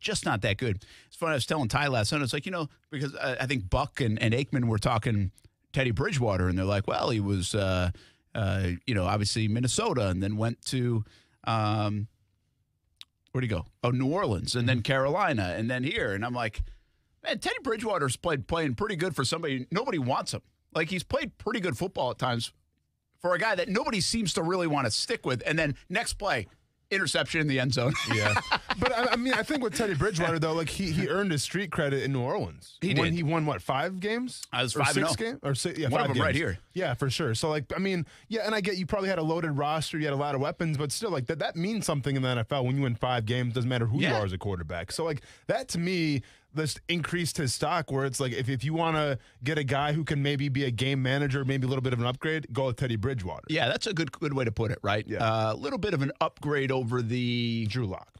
just not that good. It's funny, I was telling Ty last night, it's like, because I think Buck and Aikman were talking Teddy Bridgewater, and they're like, well, he was, obviously Minnesota, and then went to, where'd he go? Oh, New Orleans, and then Carolina, and then here. And I'm like, man, Teddy Bridgewater's playing pretty good for somebody. Nobody wants him. Like, he's played pretty good football at times for a guy that nobody seems to really want to stick with. And then next play, interception in the end zone. But I mean, I think with Teddy Bridgewater, though, like he earned his street credit in New Orleans. He did. He won, what, 5 games? I was 5-6 games? Or 6, one 5 of them games. right here. Yeah, for sure. So, and I get you probably had a loaded roster, you had a lot of weapons, but still, that means something in the NFL when you win 5 games. Doesn't matter who you are as a quarterback. So, that to me, just increased his stock, where it's like, if you want to get a guy who can maybe be a game manager, maybe a little bit of an upgrade, go with Teddy Bridgewater. Yeah, that's a good way to put it, right? A little bit of an upgrade over the Drew Lock,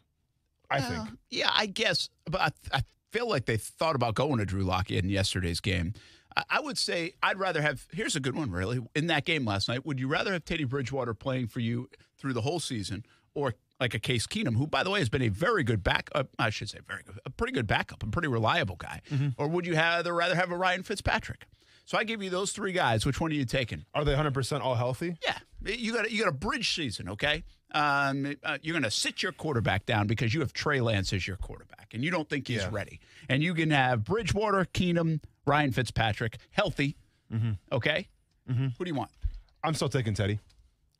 I think. Yeah, I guess. But I feel like they thought about going to Drew Lock in yesterday's game. I would say I'd rather have – here's a good one, really. In that game last night, would you rather have Teddy Bridgewater playing for you through the whole season, or like a Case Keenum, who, by the way, has been a very good backup – I should say very good – a pretty good backup, a pretty reliable guy. Or would you rather have a Ryan Fitzpatrick? So I give you those 3 guys. Which one are you taking? Are they 100% all healthy? Yeah. You got a bridge season, okay? You're going to sit your quarterback down because you have Trey Lance as your quarterback, and you don't think he's ready. And you can have Bridgewater, Keenum, Ryan Fitzpatrick, healthy, okay? Who do you want? I'm still taking Teddy.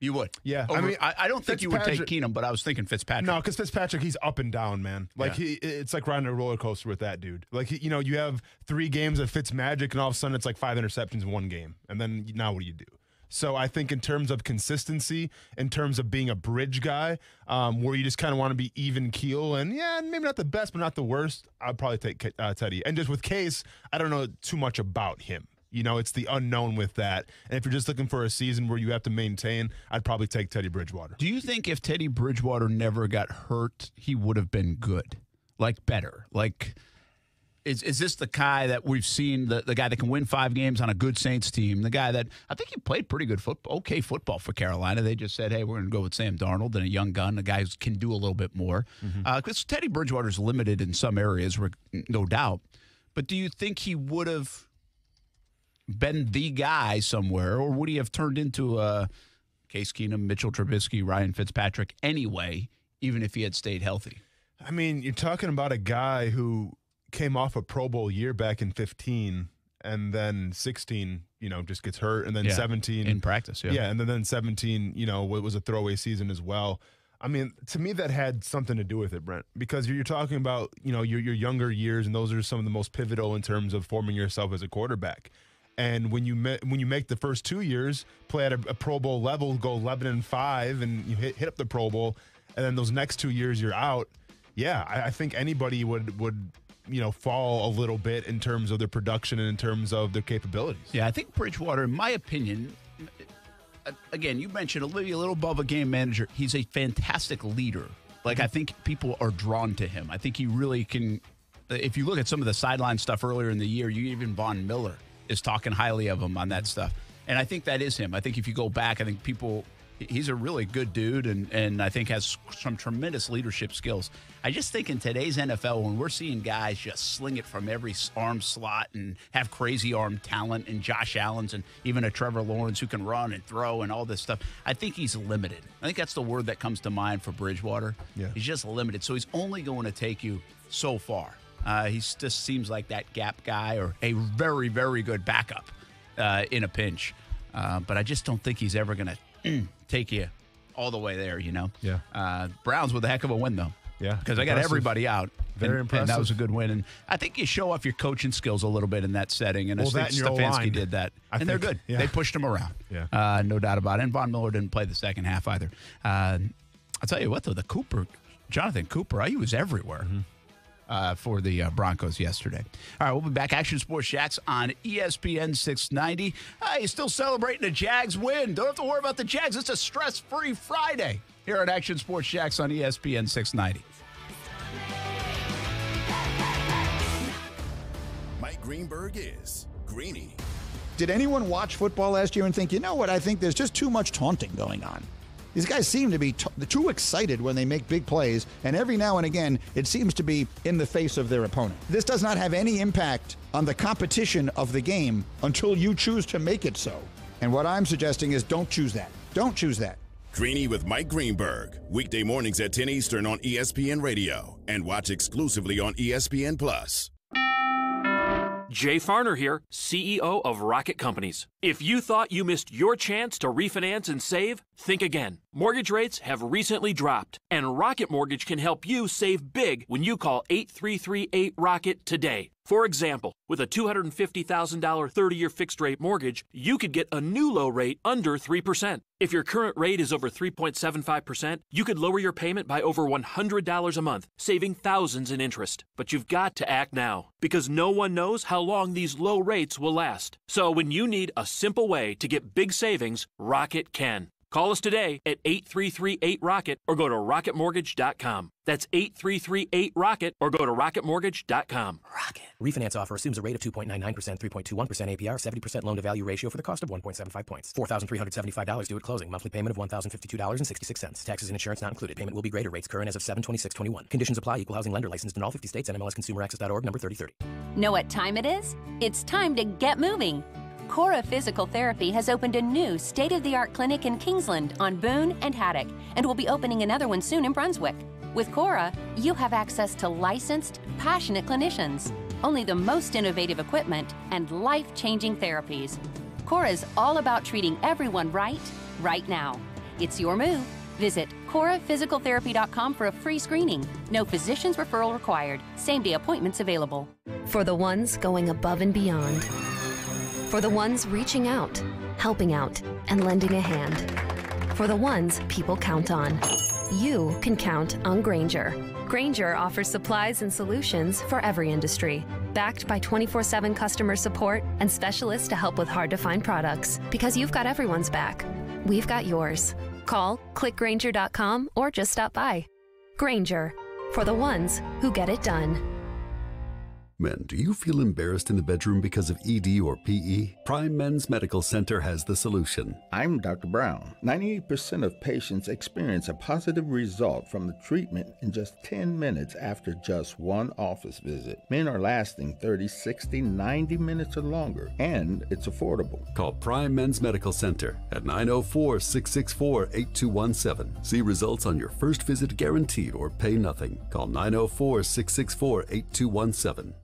You would? Yeah. I don't think you would take Keenum, but I was thinking Fitzpatrick. No, because Fitzpatrick, he's up and down, man. It's like riding a roller coaster with that dude. You have 3 games of Fitzmagic, and all of a sudden it's like 5 interceptions in one game. And then now what do you do? So I think in terms of consistency, in terms of being a bridge guy, where you just kind of want to be even keel, and maybe not the best, but not the worst, I'd probably take Teddy. And just with Case, I don't know too much about him. You know, it's the unknown with that. And if you're just looking for a season where you have to maintain, I'd probably take Teddy Bridgewater. Do you think if Teddy Bridgewater never got hurt, he would have been good? Like better? Like, is this the guy that we've seen, the guy that can win 5 games on a good Saints team, the guy that I think he played pretty good okay football for Carolina. They just said, hey, we're going to go with Sam Darnold and a young gun, a guy who can do a little bit more. Because Teddy Bridgewater's limited in some areas, no doubt. But do you think he would have been the guy somewhere, or would he have turned into Case Keenum, Mitchell Trubisky, Ryan Fitzpatrick anyway, even if he had stayed healthy? I mean, you're talking about a guy who came off a Pro Bowl year back in 15, and then 16, just gets hurt, and then 17 in practice, and then 17, was a throwaway season as well. I mean, to me, that had something to do with it, Brent, because you're talking about your younger years, and those are some of the most pivotal in terms of forming yourself as a quarterback. And when you make the first 2 years, play at a Pro Bowl level, go 11-5, and you hit up the Pro Bowl, and then those next 2 years you're out. Yeah, I think anybody would fall a little bit in terms of their production and in terms of their capabilities. Yeah, I think Bridgewater, in my opinion, again, you mentioned a little above a game manager. He's a fantastic leader. Like, I think people are drawn to him. I think he really can. If you look at some of the sideline stuff earlier in the year, even Von Miller is talking highly of him on that stuff. And I think that is him. I think if you go back, I think he's a really good dude and I think has some tremendous leadership skills. I just think in today's NFL, when we're seeing guys just sling it from every arm slot and have crazy arm talent, and Josh Allen's and even a Trevor Lawrence who can run and throw and all this stuff, I think he's limited. I think that's the word that comes to mind for Bridgewater. Yeah. He's just limited. So he's only going to take you so far. He just seems like that gap guy or a very, very good backup in a pinch. But I just don't think he's ever going to take you all the way there, Yeah. Browns with a heck of a win, though. Yeah. Because I got everybody out. Very impressive. And that was a good win. And I think you show off your coaching skills a little bit in that setting. And I think Stefanski did that. They're good. Yeah. They pushed him around. Yeah. No doubt about it. And Von Miller didn't play the second half either. I'll tell you what, though, Jonathan Cooper, he was everywhere. For the Broncos yesterday. All right, we'll be back. Action Sports Shacks on ESPN 690. You're still celebrating a Jags win. Don't have to worry about the Jags. It's a stress-free Friday here at Action Sports Shacks on ESPN 690. Mike Greenberg is Greeny. Did anyone watch football last year and think, you know what, I think there's just too much taunting going on? These guys seem to be too excited when they make big plays, and every now and again, it seems to be in the face of their opponent. This does not have any impact on the competition of the game until you choose to make it so. And what I'm suggesting is don't choose that. Don't choose that. Greeny with Mike Greenberg. Weekday mornings at 10 Eastern on ESPN Radio. And watch exclusively on ESPN+. Jay Farner here, CEO of Rocket Companies. If you thought you missed your chance to refinance and save, think again. Mortgage rates have recently dropped, and Rocket Mortgage can help you save big when you call 8338-ROCKET today. For example, with a $250,000 30-year fixed-rate mortgage, you could get a new low rate under 3%. If your current rate is over 3.75%, you could lower your payment by over $100 a month, saving thousands in interest. But you've got to act now, because no one knows how long these low rates will last. So when you need a simple way to get big savings, Rocket can. Call us today at 8338-ROCKET or go to rocketmortgage.com. That's 8338-ROCKET or go to rocketmortgage.com. Rocket. Refinance offer assumes a rate of 2.99%, 3.21% APR, 70% loan-to-value ratio for the cost of 1.75 points. $4,375 due at closing. Monthly payment of $1,052.66. Taxes and insurance not included. Payment will be greater. Rates current as of 7/26/21. Conditions apply. Equal housing lender licensed in all 50 states. NMLSconsumeraccess.org number 3030. Know what time it is? It's time to get moving. Cora Physical Therapy has opened a new state-of-the-art clinic in Kingsland on Boone and Haddock, and will be opening another one soon in Brunswick. With Cora, you have access to licensed, passionate clinicians, only the most innovative equipment, and life-changing therapies. Cora is all about treating everyone right now. It's your move. Visit coraphysicaltherapy.com for a free screening. No physician's referral required. Same-day appointments available. For the ones going above and beyond. For the ones reaching out, helping out, and lending a hand. For the ones people count on. You can count on Grainger. Grainger offers supplies and solutions for every industry. backed by 24/7 customer support and specialists to help with hard-to-find products. Because you've got everyone's back. We've got yours. Call, click Grainger.com, or just stop by. Grainger, for the ones who get it done. Men, do you feel embarrassed in the bedroom because of ED or PE? Prime Men's Medical Center has the solution. I'm Dr. Brown. 98% of patients experience a positive result from the treatment in just 10 minutes after just one office visit. Men are lasting 30, 60, 90 minutes or longer, and it's affordable. Call Prime Men's Medical Center at 904-664-8217. See results on your first visit guaranteed or pay nothing. Call 904-664-8217.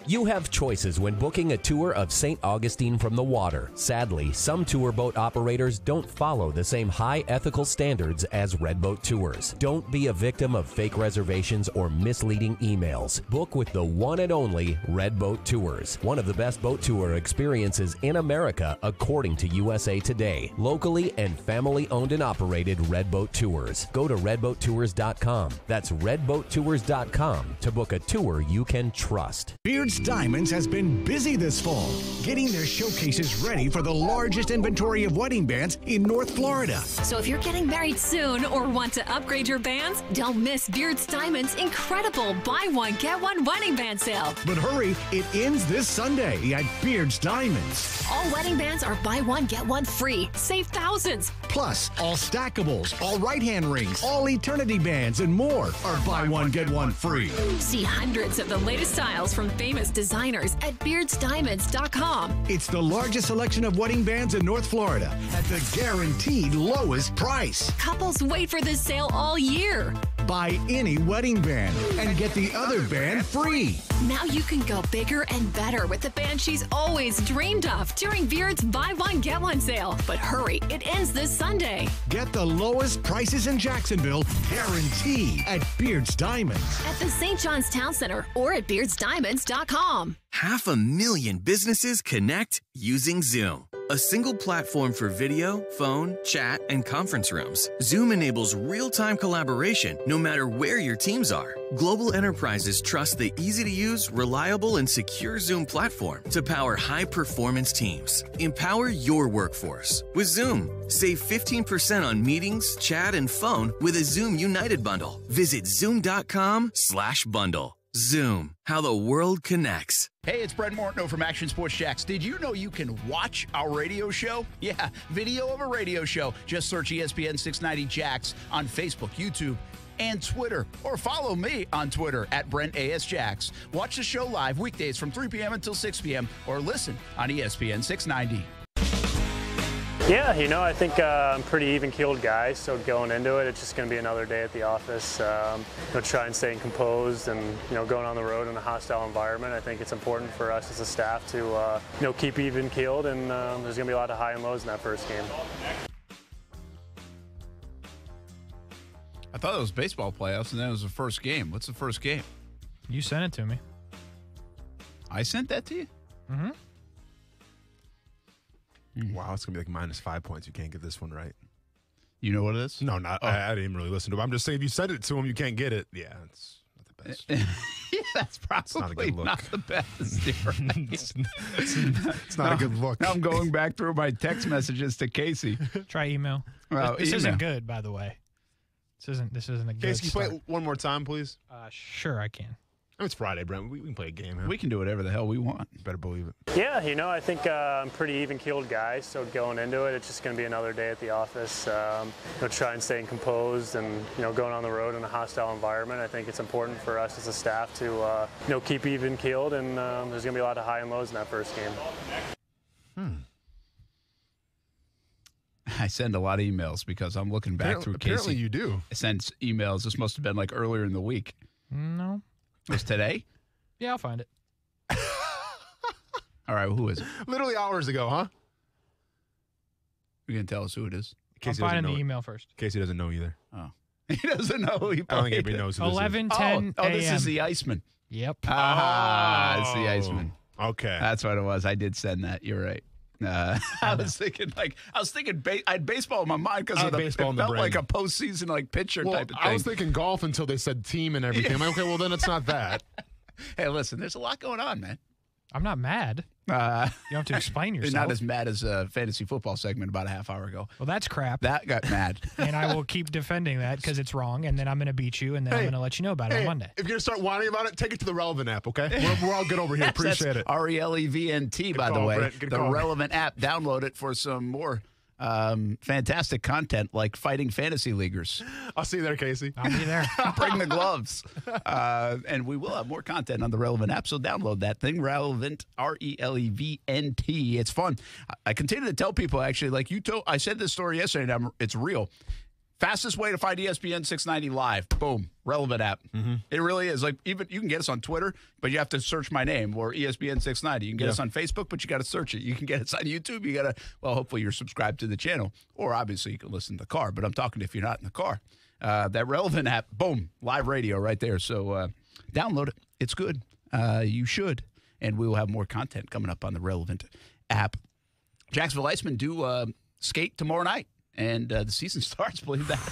You have choices when booking a tour of St. Augustine from the water. Sadly, some tour boat operators don't follow the same high ethical standards as Red Boat Tours. Don't be a victim of fake reservations or misleading emails. Book with the one and only Red Boat Tours, one of the best boat tour experiences in America according to USA Today. Locally and family owned and operated Red Boat Tours. Go to redboattours.com. That's redboattours.com to book a tour you can trust. Beard's Diamonds has been busy this fall, getting their showcases ready for the largest inventory of wedding bands in North Florida. So if you're getting married soon or want to upgrade your bands, don't miss Beard's Diamonds' incredible buy one, get one wedding band sale. But hurry, it ends this Sunday at Beard's Diamonds. All wedding bands are buy one, get one free. Save thousands. Plus, all stackables, all right-hand rings, all eternity bands, and more are buy one, get one free. See hundreds of the latest styles from famous designers at beardsdiamonds.com. It's the largest selection of wedding bands in North Florida at the guaranteed lowest price. Couples wait for this sale all year. Buy any wedding band and get the other band free. Now you can go bigger and better with the band she's always dreamed of during Beard's Buy One, Get One sale. But hurry, it ends this Sunday. Get the lowest prices in Jacksonville, guaranteed, at Beard's Diamonds. At the St. John's Town Center or at beardsdiamonds.com. 500,000 businesses connect using Zoom. A single platform for video, phone, chat, and conference rooms. Zoom enables real-time collaboration no matter where your teams are. Global enterprises trust the easy-to-use, reliable, and secure Zoom platform to power high-performance teams. Empower your workforce with Zoom. Save 15% on meetings, chat, and phone with a Zoom United bundle. Visit zoom.com/bundle. Zoom, how the world connects. Hey, it's Brett Mortno from Action Sports Jacks. Did you know you can watch our radio show? Yeah, video of a radio show. Just search ESPN 690 Jacks on Facebook, YouTube, and Twitter. Or follow me on Twitter at Brent A.S. Jacks. Watch the show live weekdays from 3 p.m. until 6 p.m. or listen on ESPN 690. Yeah, I think I'm a pretty even-keeled guy, so going into it, it's just going to be another day at the office. Try and stay composed and, going on the road in a hostile environment. I think it's important for us as a staff to, keep even-keeled, and there's going to be a lot of high and lows in that first game. I thought it was baseball playoffs, and then it was the first game. What's the first game? You sent it to me. I sent that to you? Mm-hmm. Wow, it's going to be like -5 points. You can't get this one right. You know what it is? No, not. I didn't even really listen to it. I'm just saying if you send it to him, you can't get it. Yeah, it's not the best. Yeah, that's probably not a good look. Not the best. It's not a good look. Now I'm going back through my text messages to Casey. Try email. Well, this isn't good, by the way. This isn't a good Casey, can you start. play it one more time, please? Sure, I can. It's Friday, Brent. We can play a game. Huh? We can do whatever the hell we want. You better believe it. Yeah, I think I'm a pretty even-keeled guy, so going into it, it's just going to be another day at the office. Try and stay composed and, going on the road in a hostile environment. I think it's important for us as a staff to, keep even-keeled, and there's going to be a lot of high and lows in that first game. I send a lot of emails because I'm looking back through Casey. Apparently you do. I send emails. This must have been like earlier in the week. No. It was today? Yeah, I'll find it. All right, well, who is it? Literally hours ago, huh? You can tell us who it is. Casey I'm finding the email first. Casey doesn't know either. Oh. He doesn't know who he played. I don't think anybody knows who this is. 11:10 Oh, this is the Iceman. Yep. It's the Iceman. Okay. That's what it was. I did send that. You're right. I was thinking I had baseball in my mind because it felt like a postseason pitcher type of thing. I was thinking golf until they said team and everything. I'm like, okay, well then it's not that. Hey, listen, there's a lot going on, man. I'm not mad. You don't have to explain yourself. You're not as mad as a fantasy football segment about a half hour ago. Well, that's crap. That got mad. And I will keep defending that because it's wrong, and then I'm going to beat you, and then I'm going to let you know about it on Monday. If you're going to start whining about it, take it to the Relevant app, okay? We're all good over here. Appreciate it. RELEVNT, by the way. The Relevant app. Download it for some more fantastic content like fighting fantasy leaguers. I'll see you there, Casey. I'll be there. Bring the gloves. And we will have more content on the Relevant app, so download that thing. Relevant, RELEVNT. It's fun. I continue to tell people, actually, like you told, I said this story yesterday, and it's real. Fastest way to find ESPN 690 live. Boom. Relevant app. It really is. Like, even you can get us on Twitter, but you have to search my name, or ESPN 690. You can get us on Facebook, but you got to search it. You can get us on YouTube. You got to, well, hopefully you're subscribed to the channel, or obviously you can listen in the car, but I'm talking if you're not in the car. That Relevant app, boom, live radio right there. So download it. It's good. You should. And we will have more content coming up on the Relevant app. Jacksonville Icemen do skate tomorrow night. And the season starts, believe that.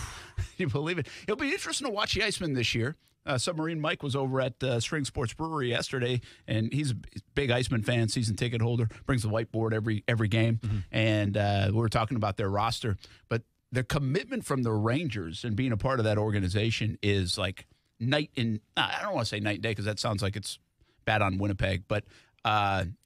You believe it. It'll be interesting to watch the Icemen this year. Submarine Mike was over at String Sports Brewery yesterday, and he's a big Iceman fan, season ticket holder, brings the whiteboard every game. And we were talking about their roster. But the commitment from the Rangers and being a part of that organization is like night and I don't want to say night and day because that sounds like it's bad on Winnipeg, but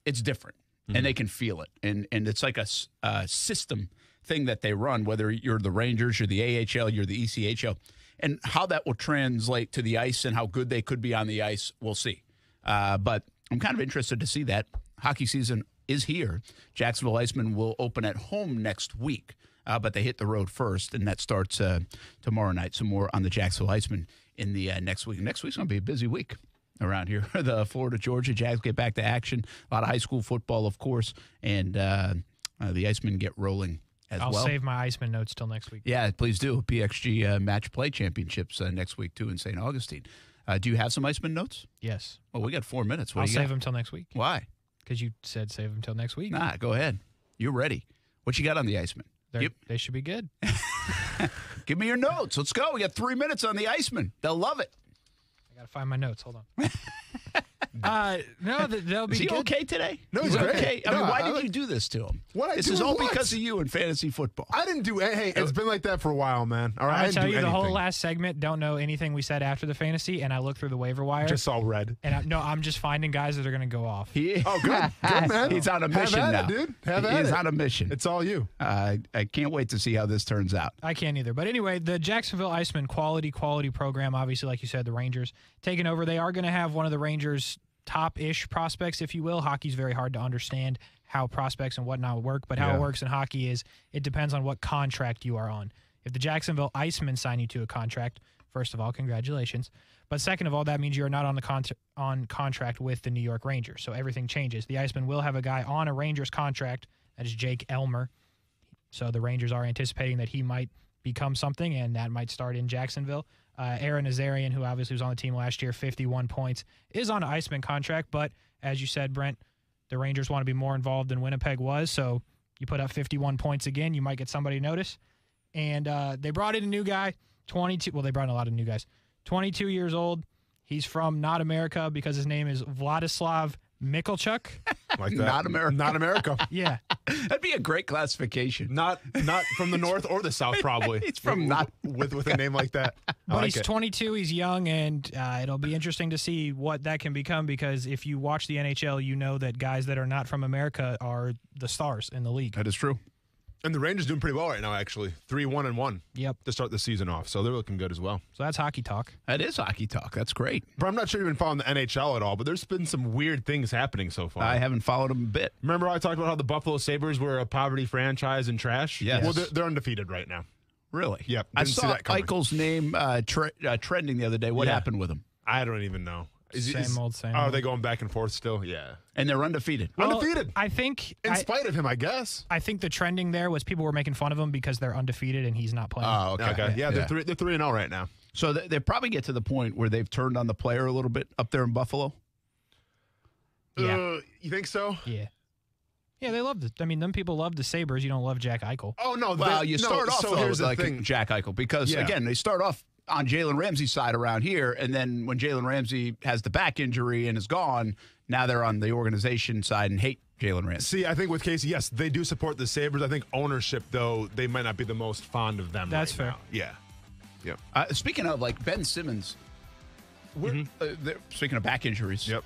it's different. And they can feel it. And it's like a system thing that they run, whether you're the Rangers, you're the AHL, you're the ECHL, and how that will translate to the ice and how good they could be on the ice, we'll see. But I'm kind of interested to see that. Hockey season is here. Jacksonville Icemen will open at home next week, but they hit the road first, and that starts tomorrow night. Some more on the Jacksonville Icemen in the next week. Next week's going to be a busy week around here. The Florida-Georgia Jags get back to action. A lot of high school football, of course, and the Icemen get rolling I'll save my Iceman notes till next week. Yeah, please do. PXG Match Play Championships next week, too, in St. Augustine. Do you have some Iceman notes? Yes. Well, we got 4 minutes. I'll save them till next week. Why? Because you said save them till next week. Nah, go ahead. You're ready. What you got on the Iceman? They should be good. Give me your notes. Let's go. We got 3 minutes on the Iceman. They'll love it. I got to find my notes. Hold on. No, they'll be Is he good. okay today? No, he's great. Okay. I mean, why did you do this to him? This is all because of you in fantasy football. I didn't do it. Hey, it's been like that for a while, man. All right, I tell you, the whole last segment, don't know anything we said after the fantasy, and I looked through the waiver wire. Just saw red. And I'm just finding guys that are going to go off. Oh, good. Good, man. He's on a mission Have at now. it, dude. Have at He's it. on a mission. It's all you. I can't wait to see how this turns out. I can't either. But anyway, the Jacksonville Icemen quality program, obviously, like you said, the Rangers taking over. They are going to have one of the Rangers' top-ish prospects, if you will. Hockey's very hard to understand how prospects and whatnot work, but how it works in hockey is it depends on what contract you are on. If the Jacksonville Icemen sign you to a contract, first of all, congratulations. But second of all, that means you're not on contract with the New York Rangers, so everything changes. The Icemen will have a guy on a Rangers contract, that is Jake Elmer. So the Rangers are anticipating that he might become something, and that might start in Jacksonville. Aaron Nazarian, who obviously was on the team last year, 51 points, is on an Iceman contract. But as you said, Brent, the Rangers want to be more involved than Winnipeg was. So you put up 51 points again, you might get somebody to notice. And they brought in a new guy, 22. Well, they brought in a lot of new guys. 22 years old. He's from not America because his name is Vladislav Mikulchuk. Like that. Not America. Not America. Yeah. That'd be a great classification. Not from the north or the south, probably. It's from not with a name like that. But he's 22, he's young, and it'll be interesting to see what that can become because if you watch the NHL, you know that guys that are not from America are the stars in the league. That is true. And the Rangers doing pretty well right now, actually. 3-1-1. Yep. To start the season off, so they're looking good as well. So that's hockey talk. That is hockey talk. That's great. But I'm not sure you've been following the NHL at all, but there's been some weird things happening so far. I haven't followed them a bit. Remember I talked about how the Buffalo Sabres were a poverty franchise and trash? Yes. Well, they're undefeated right now. Really? Yep. I saw Eichel's name trending the other day. What happened with him? I don't even know. Same old. Are they going back and forth still? Yeah. And they're undefeated. Well, undefeated. I think in spite of him, I guess. I think the trending there was people were making fun of him because they're undefeated and he's not playing. Oh, okay. Yeah, they're 3-0 right now. So they probably get to the point where they've turned on the player a little bit up there in Buffalo. Yeah. You think so? Yeah. Yeah, they love I mean, them people love the Sabres. You don't love Jack Eichel. Oh, no. Well, you start off, though, like Jack Eichel because, again, they start off on Jalen Ramsey's side around here. And then when Jalen Ramsey has the back injury and is gone, now they're on the organization side and hate Jalen Ramsey. See, I think with Casey, yes, they do support the Sabres. I think ownership, though, they might not be the most fond of them. That's fair. Now. Yeah. Yep. Speaking of, like, Ben Simmons, speaking of back injuries. Yep.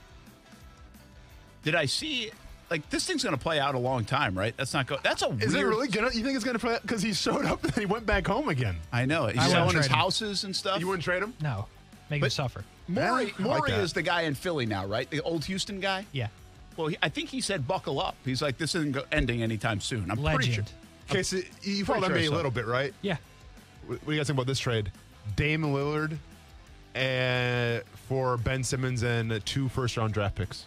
Did I see, like, this thing's going to play out a long time, right? That's not that's a weird. Is it really going to? You think it's going to play out? Because he showed up and then he went back home again. I know. He's selling his houses and stuff. You wouldn't trade him? No. Make him suffer. Morey is the guy in Philly now, right? The old Houston guy? Yeah. Well, I think he said buckle up. He's like, this isn't ending anytime soon. I'm pretty sure. Okay, so you followed NBA a little bit, right? Yeah. What do you guys think about this trade? Dame Lillard for Ben Simmons and 2 first-round draft picks.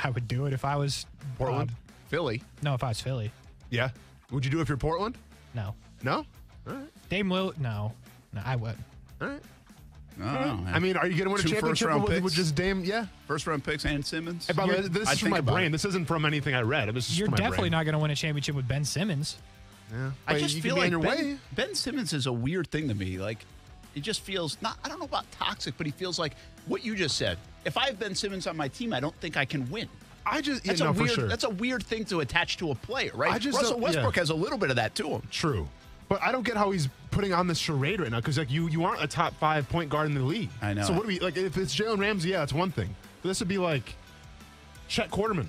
I would do it if I was Portland. Philly. No, if I was Philly. Yeah. Would you do it if you're Portland? No. No? All right. Dame Lillard? No, I wouldn't. All right. No, I mean, are you going to win a championship with just Dame? Yeah. First-round picks and Simmons. Hey, by the way, this is from my brain. This isn't from anything I read. You're definitely not going to win a championship with Ben Simmons. Yeah. I just feel like Ben Simmons is a weird thing to me. Like, it just feels I don't know about toxic, but he feels like what you just said. If I have Ben Simmons on my team, I don't think I can win. That's a weird thing to attach to a player, right? Russell Westbrook has a little bit of that to him. True. But I don't get how he's putting on this charade right now because like you aren't a top 5 point guard in the league. I know. So what do we like? If it's Jalen Ramsey, yeah, it's one thing. But this would be like Chet Quarterman.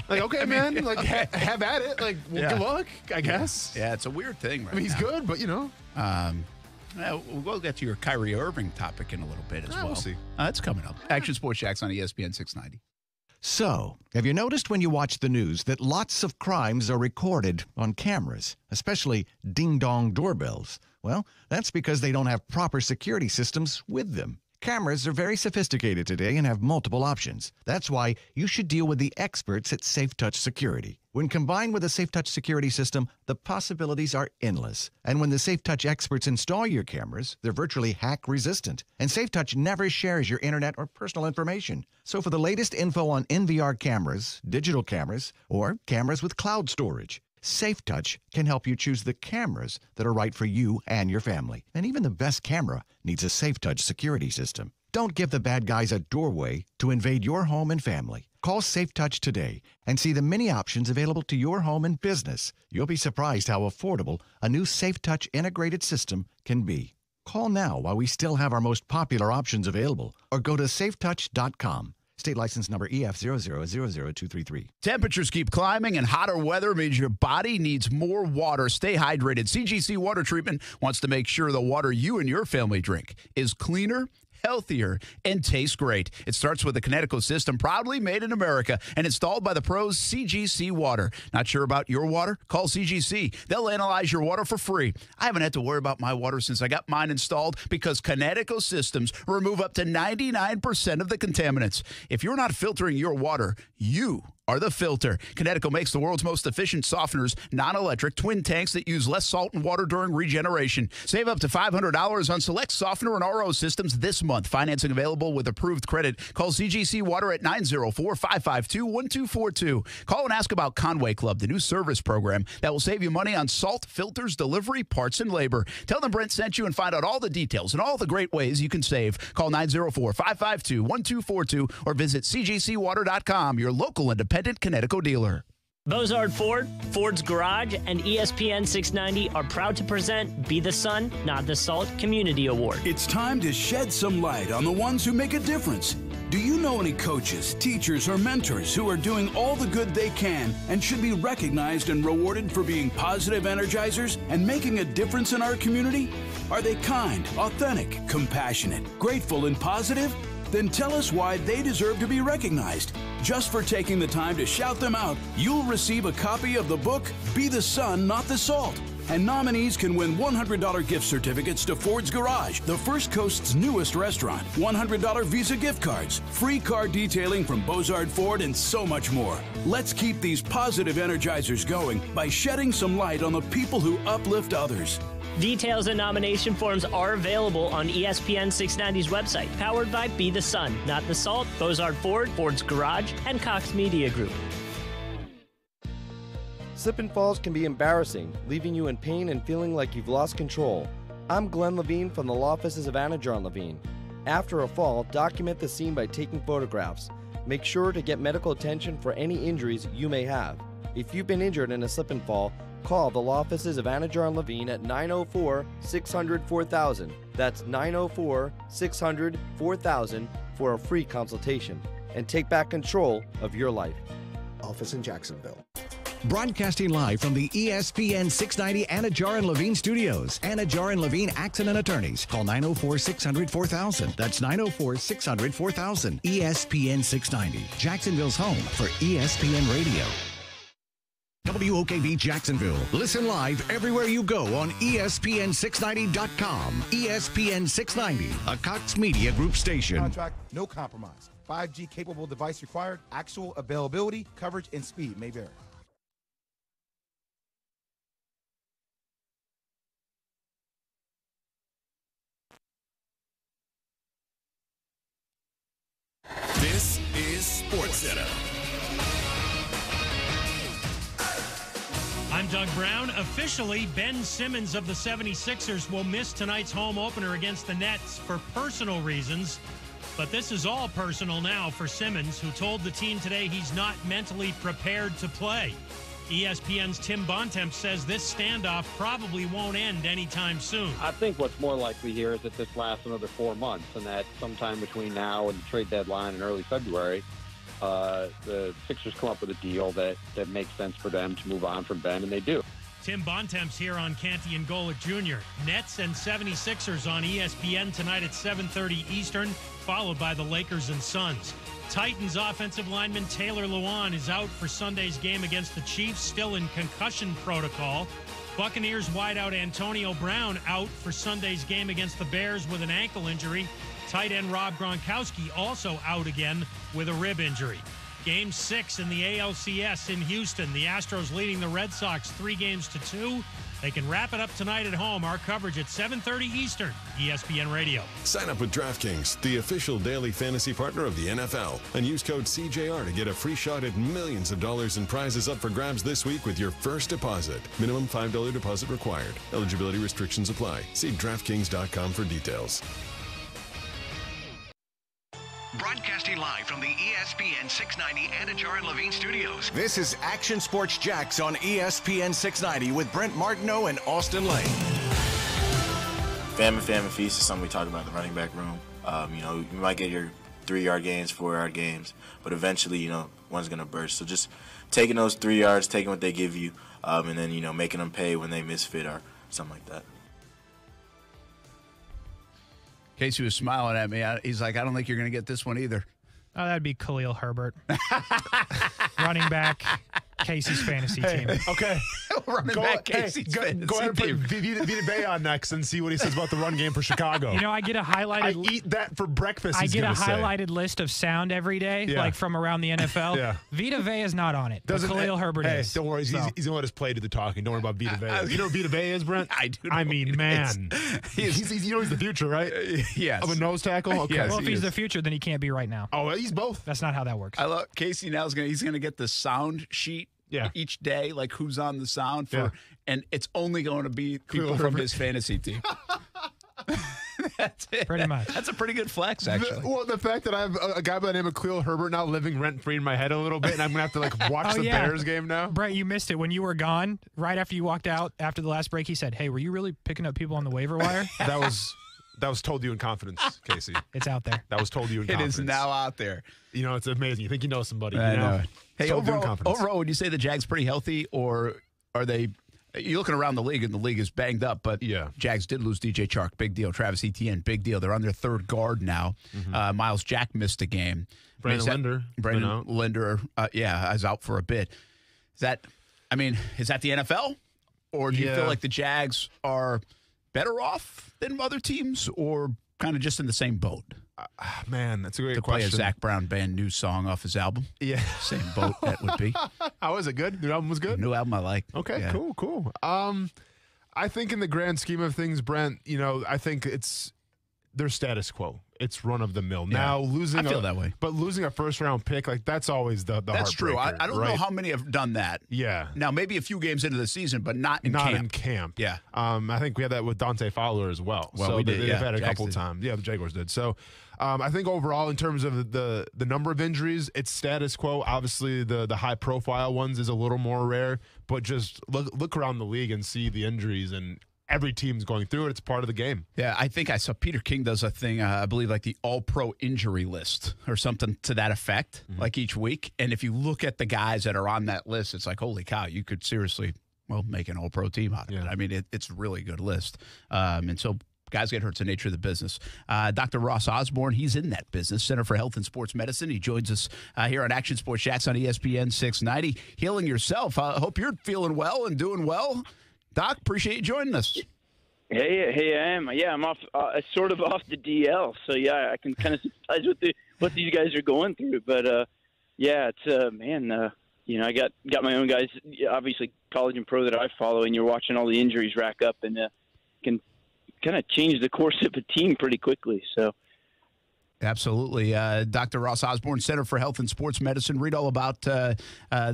Like, okay, man, like have at it. Like, good luck, I guess. Yeah, it's a weird thing, right? I mean, he's good, but we'll get to your Kyrie Irving topic in a little bit as well. We'll see. That's coming up. Action Sports Jacks on ESPN 690. So, have you noticed when you watch the news that lots of crimes are recorded on cameras, especially ding-dong doorbells? Well, that's because they don't have proper security systems with them. Cameras are very sophisticated today and have multiple options. That's why you should deal with the experts at SafeTouch Security. When combined with a SafeTouch security system, the possibilities are endless. And when the SafeTouch experts install your cameras, they're virtually hack-resistant. And SafeTouch never shares your internet or personal information. So for the latest info on NVR cameras, digital cameras, or cameras with cloud storage, SafeTouch can help you choose the cameras that are right for you and your family. And even the best camera needs a SafeTouch security system. Don't give the bad guys a doorway to invade your home and family. Call SafeTouch today and see the many options available to your home and business. You'll be surprised how affordable a new SafeTouch integrated system can be. Call now while we still have our most popular options available, or go to safetouch.com. State license number EF0000233. Temperatures keep climbing, and hotter weather means your body needs more water. Stay hydrated. CGC Water Treatment wants to make sure the water you and your family drink is cleaner, healthier, and tastes great. It starts with the Connecticut system, proudly made in America and installed by the pros CGC Water. Not sure about your water? Call CGC. They'll analyze your water for free. I haven't had to worry about my water since I got mine installed because Connecticut systems remove up to 99% of the contaminants. If you're not filtering your water, you are the filter. Connecticut makes the world's most efficient softeners, non-electric twin tanks that use less salt and water during regeneration. Save up to $500 on select softener and RO systems this month. Financing available with approved credit. Call CGC Water at 904-552-1242. Call and ask about Conway Club, the new service program that will save you money on salt, filters, delivery, parts, and labor. Tell them Brent sent you and find out all the details and all the great ways you can save. Call 904-552-1242 or visit cgcwater.com, your local independent Connecticut dealer. Bozard Ford, Ford's Garage, and ESPN 690 are proud to present Be the Sun, Not the Salt Community Award. It's time to shed some light on the ones who make a difference. Do you know any coaches, teachers, or mentors who are doing all the good they can and should be recognized and rewarded for being positive energizers and making a difference in our community? Are they kind, authentic, compassionate, grateful, and positive? Then tell us why they deserve to be recognized. Just for taking the time to shout them out, you'll receive a copy of the book, Be the Sun, Not the Salt. And nominees can win $100 gift certificates to Ford's Garage, the First Coast's newest restaurant, $100 Visa gift cards, free car detailing from Bozard Ford, and so much more. Let's keep these positive energizers going by shedding some light on the people who uplift others. Details and nomination forms are available on ESPN 690's website, powered by Be the Sun, Not the Salt, Bozard Ford, Ford's Garage, and Cox Media Group. Slip and falls can be embarrassing, leaving you in pain and feeling like you've lost control. I'm Glenn Levine from the law offices of Anna John Levine. After a fall, document the scene by taking photographs. Make sure to get medical attention for any injuries you may have. If you've been injured in a slip and fall, call the law offices of Anna John Levine at 904-600-4000. That's 904-600-4000 for a free consultation. And take back control of your life. Office in Jacksonville. Broadcasting live from the ESPN 690 Anna Jar and Levine studios. Anna Jar and Levine Accident Attorneys. Call 904-600-4000. That's 904-600-4000. ESPN 690, Jacksonville's home for ESPN Radio. WOKV Jacksonville. Listen live everywhere you go on ESPN690.com. ESPN 690, a Cox Media Group station. Contract, no compromise. 5G capable device required. Actual availability, coverage, and speed may vary. This is SportsCenter. I'm Doug Brown. Officially, Ben Simmons of the 76ers will miss tonight's home opener against the Nets for personal reasons. But this is all personal now for Simmons, who told the team today he's not mentally prepared to play. ESPN's Tim Bontemps says this standoff probably won't end anytime soon. I think what's more likely here is that this lasts another 4 months, and that sometime between now and the trade deadline in early February, the Sixers come up with a deal that makes sense for them to move on from Ben, and they do. Tim Bontemps here on Canty and Golick Jr. Nets and 76ers on ESPN tonight at 7:30 Eastern, followed by the Lakers and Suns. Titans offensive lineman Taylor Lewan is out for Sunday's game against the Chiefs, still in concussion protocol. Buccaneers wideout Antonio Brown out for Sunday's game against the Bears with an ankle injury. Tight end Rob Gronkowski also out again with a rib injury. Game 6 in the ALCS in Houston. The Astros leading the Red Sox 3-2. They can wrap it up tonight at home. Our coverage at 7:30 Eastern, ESPN Radio. Sign up with DraftKings, the official daily fantasy partner of the NFL, and use code CJR to get a free shot at millions of dollars in prizes up for grabs this week with your first deposit. Minimum $5 deposit required. Eligibility restrictions apply. See DraftKings.com for details. Broadcasting live from the ESPN 690 Anna Jar and Levine studios. This is Action Sports Jacks on ESPN 690 with Brent Martineau and Austin Lane. Famine feast is something we talk about in the running back room. You might get your 3-yard gains, 4-yard games, but eventually, one's going to burst. So just taking those 3 yards, taking what they give you, and then, making them pay when they misfit or something like that. Casey was smiling at me. He's like, I don't think you're going to get this one either. Oh, that'd be Khalil Herbert. Running back, Casey's fantasy team. Okay. Running back, Casey's fantasy go ahead and put team. Vita Bay on next and see what he says about the run game for Chicago. I get a highlighted... I eat that for breakfast, I get a highlighted list of sound every day, like from around the NFL. Yeah. Vita Vea is not on it, but Khalil Herbert is. Don't worry. He's going to let us play to the talking. Don't worry about Vita Vea. You know what Vita Vea is, Brent? I do. I mean, man. He's the future, right? Yes. Of a nose tackle? Okay. Yes, well, if he's the future, then he can't be right now. Oh, he's both. That's not how that works. I love Casey now he's going to get the sound sheet each day, like who's on the sound for, and it's only going to be people from his fantasy team. That's it. Pretty much. That's a pretty good flex, actually. The fact that I have a guy by the name of Khalil Herbert now living rent-free in my head a little bit, and I'm going to have to watch the Bears game now. Brett, you missed it. When you were gone, right after you walked out after the last break, he said, hey, were you really picking up people on the waiver wire? That was told you in confidence, Casey. It's out there. That was told you in confidence. It is now out there. It's amazing. You think you know somebody. I know. Hey, overall, would you say the Jags pretty healthy, or are they – you're looking around the league, and the league is banged up, but Jags did lose DJ Chark. Big deal. Travis Etienne, big deal. They're on their third guard now. Mm-hmm. Miles Jack missed a game. Brandon Linder, is out for a bit. Is that the NFL? Or do you feel like the Jags are better off than other teams, or kind of just in the same boat? Man, that's a great To question. play a Zach Brown Band new song off his album. Yeah. Same boat that would be. How was it? Good? New album was good? New album I like. Okay, yeah. cool. I think in the grand scheme of things, Brent, I think it's their status quo. it's run of the mill. Now losing, I feel that way. But losing a first round pick, like that's always the That's true. I don't right? know how many have done that. Yeah. Now maybe a few games into the season, but not in camp. Yeah. I think we had that with Dante Fowler as well. Well, so we did. They've had a couple Jackson. times. Yeah, the Jaguars did. So I think overall, in terms of the number of injuries, it's status quo. Obviously, the high profile ones is a little more rare, but just look around the league and see the injuries, and every team's going through it. It's part of the game. Yeah, I think I saw Peter King does a thing, I believe, like the all-pro injury list or something to that effect, like each week. And if you look at the guys that are on that list, it's like, holy cow, you could seriously, make an all-pro team out of it. I mean, it's a really good list. And so guys get hurt. It's the nature of the business. Dr. Ross Osborne, he's in that business, Center for Health and Sports Medicine. He joins us here on Action Sports Jacks on ESPN 690. Healing yourself. I hope you're feeling well and doing well. Doc, appreciate you joining us. Hey, I am. Yeah, I'm off, sort of off the DL. So yeah, I can kind of sympathize with what these guys are going through. But yeah, it's I got my own guys, obviously college and pro that I follow, and you're watching all the injuries rack up, and can kind of change the course of a team pretty quickly. So. Absolutely. Dr. Ross Osborne, Center for Health and Sports Medicine. Read all about the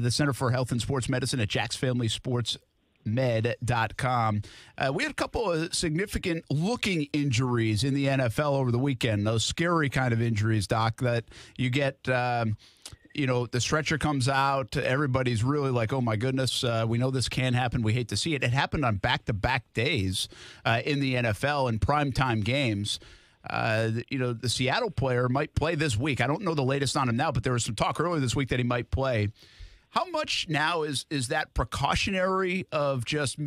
Center for Health and Sports Medicine at jacksfamilysportsmed.com. We had a couple of significant looking injuries in the NFL over the weekend, those scary kind of injuries, Doc, that you get the stretcher comes out. Everybody's really like, oh, my goodness, we know this can happen. We hate to see it. It happened on back-to-back days in the NFL in primetime games. The Seattle player might play this week. I don't know the latest on him now, but there was some talk earlier this week that he might play. How much now is that precautionary of just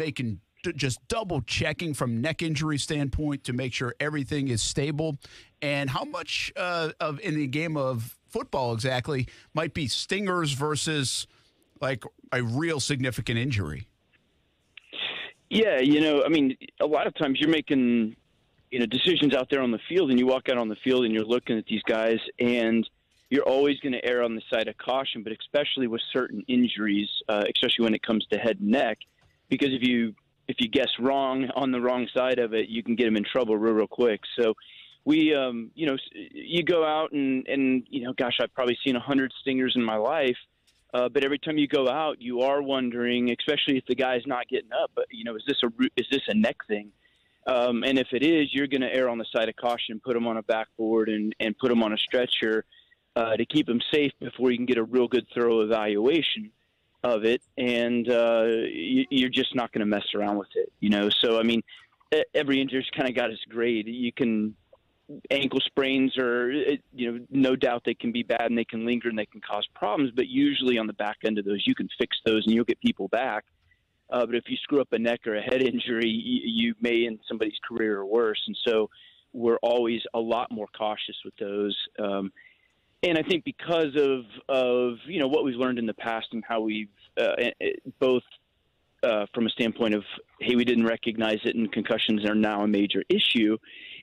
double checking from neck injury standpoint to make sure everything is stable? And how much of in the game of football exactly might be stingers versus like a real significant injury? Yeah, a lot of times you're making decisions out there on the field, and you walk out on the field and you're looking at these guys, and you're always going to err on the side of caution, but especially with certain injuries, especially when it comes to head and neck, because if you guess wrong on the wrong side of it, you can get them in trouble real quick. So we, you go out and gosh, I've probably seen 100 stingers in my life, but every time you go out, you are wondering, especially if the guy's not getting up, but is this a neck thing? And if it is, you're going to err on the side of caution, put them on a backboard and put them on a stretcher to keep them safe before you can get a real good, thorough evaluation of it. And you're just not going to mess around with it, So, every injury's kind of got its grade. You can ankle sprains are, no doubt they can be bad and they can linger and they can cause problems. But usually on the back end of those, you can fix those and you'll get people back. But if you screw up a neck or a head injury, you may end somebody's career or worse. And so we're always a lot more cautious with those. And I think because of what we've learned in the past and how we've both from a standpoint of, hey, we didn't recognize it and concussions are now a major issue.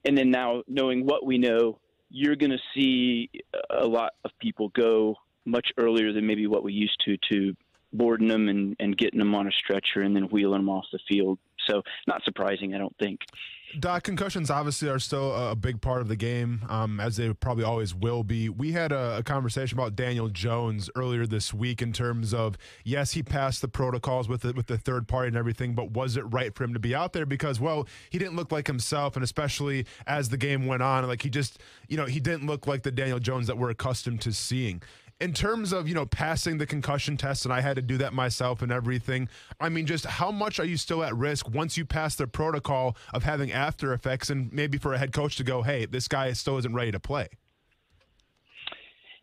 And then now knowing what we know, you're going to see a lot of people go much earlier than maybe what we used to boarding them and getting them on a stretcher and then wheeling them off the field. So not surprising, I don't think. Doc, concussions obviously are still a big part of the game, as they probably always will be. We had a conversation about Daniel Jones earlier this week in terms of, yes, he passed the protocols with the third party and everything, but was it right for him to be out there? Because, well, he didn't look like himself, and especially as the game went on, like he just, he didn't look like the Daniel Jones that we're accustomed to seeing. In terms of, passing the concussion test, and I had to do that myself and everything, just how much are you still at risk once you pass the protocol of having after effects and maybe for a head coach to go, hey, this guy still isn't ready to play?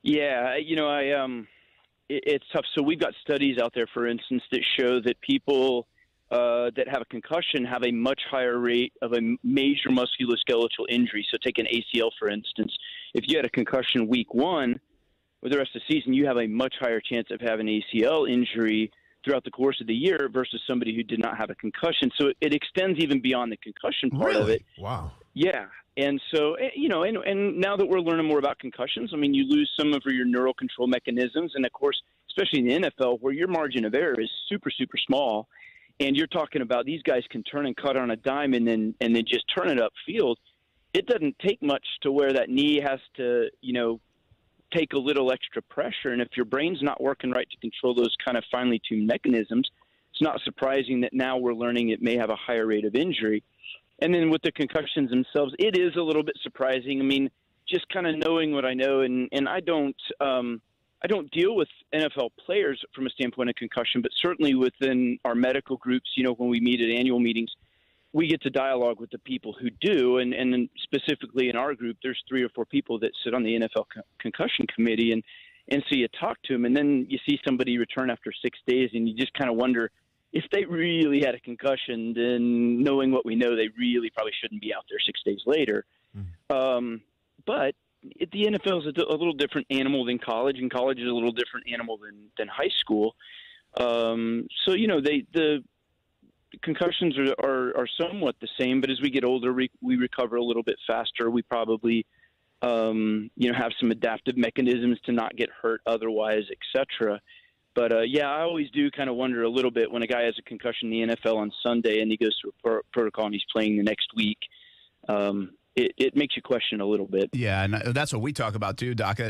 Yeah, it's tough. So we've got studies out there, for instance, that show that people that have a concussion have a much higher rate of a major musculoskeletal injury. So take an ACL, for instance. If you had a concussion week 1, with the rest of the season, you have a much higher chance of having an ACL injury throughout the course of the year versus somebody who did not have a concussion. So it extends even beyond the concussion part of it. Wow. Yeah. And so, and now that we're learning more about concussions, you lose some of your neural control mechanisms. And, of course, especially in the NFL where your margin of error is super, super small, and you're talking about these guys can turn and cut on a dime and then just turn it upfield. it doesn't take much to where that knee has to, take a little extra pressure. And if your brain's not working right to control those kind of finely tuned mechanisms, it's not surprising that now we're learning it may have a higher rate of injury. And then with the concussions themselves, it is a little bit surprising. I mean, just kind of knowing what I know, and I don't deal with NFL players from a standpoint of concussion, but certainly within our medical groups, when we meet at annual meetings, we get to dialogue with the people who do, and then specifically in our group, there's 3 or 4 people that sit on the NFL concussion committee, and so you talk to them, and then you see somebody return after 6 days, and you just kind of wonder if they really had a concussion. Then knowing what we know, they really probably shouldn't be out there 6 days later. But the NFL is a little different animal than college, and college is a little different animal than high school. So the concussions are somewhat the same, but as we get older, we recover a little bit faster. We probably, have some adaptive mechanisms to not get hurt otherwise, etc. But, I always do kind of wonder a little bit when a guy has a concussion in the NFL on Sunday and he goes through a protocol and he's playing the next week. It makes you question a little bit. Yeah, and that's what we talk about too, Doc.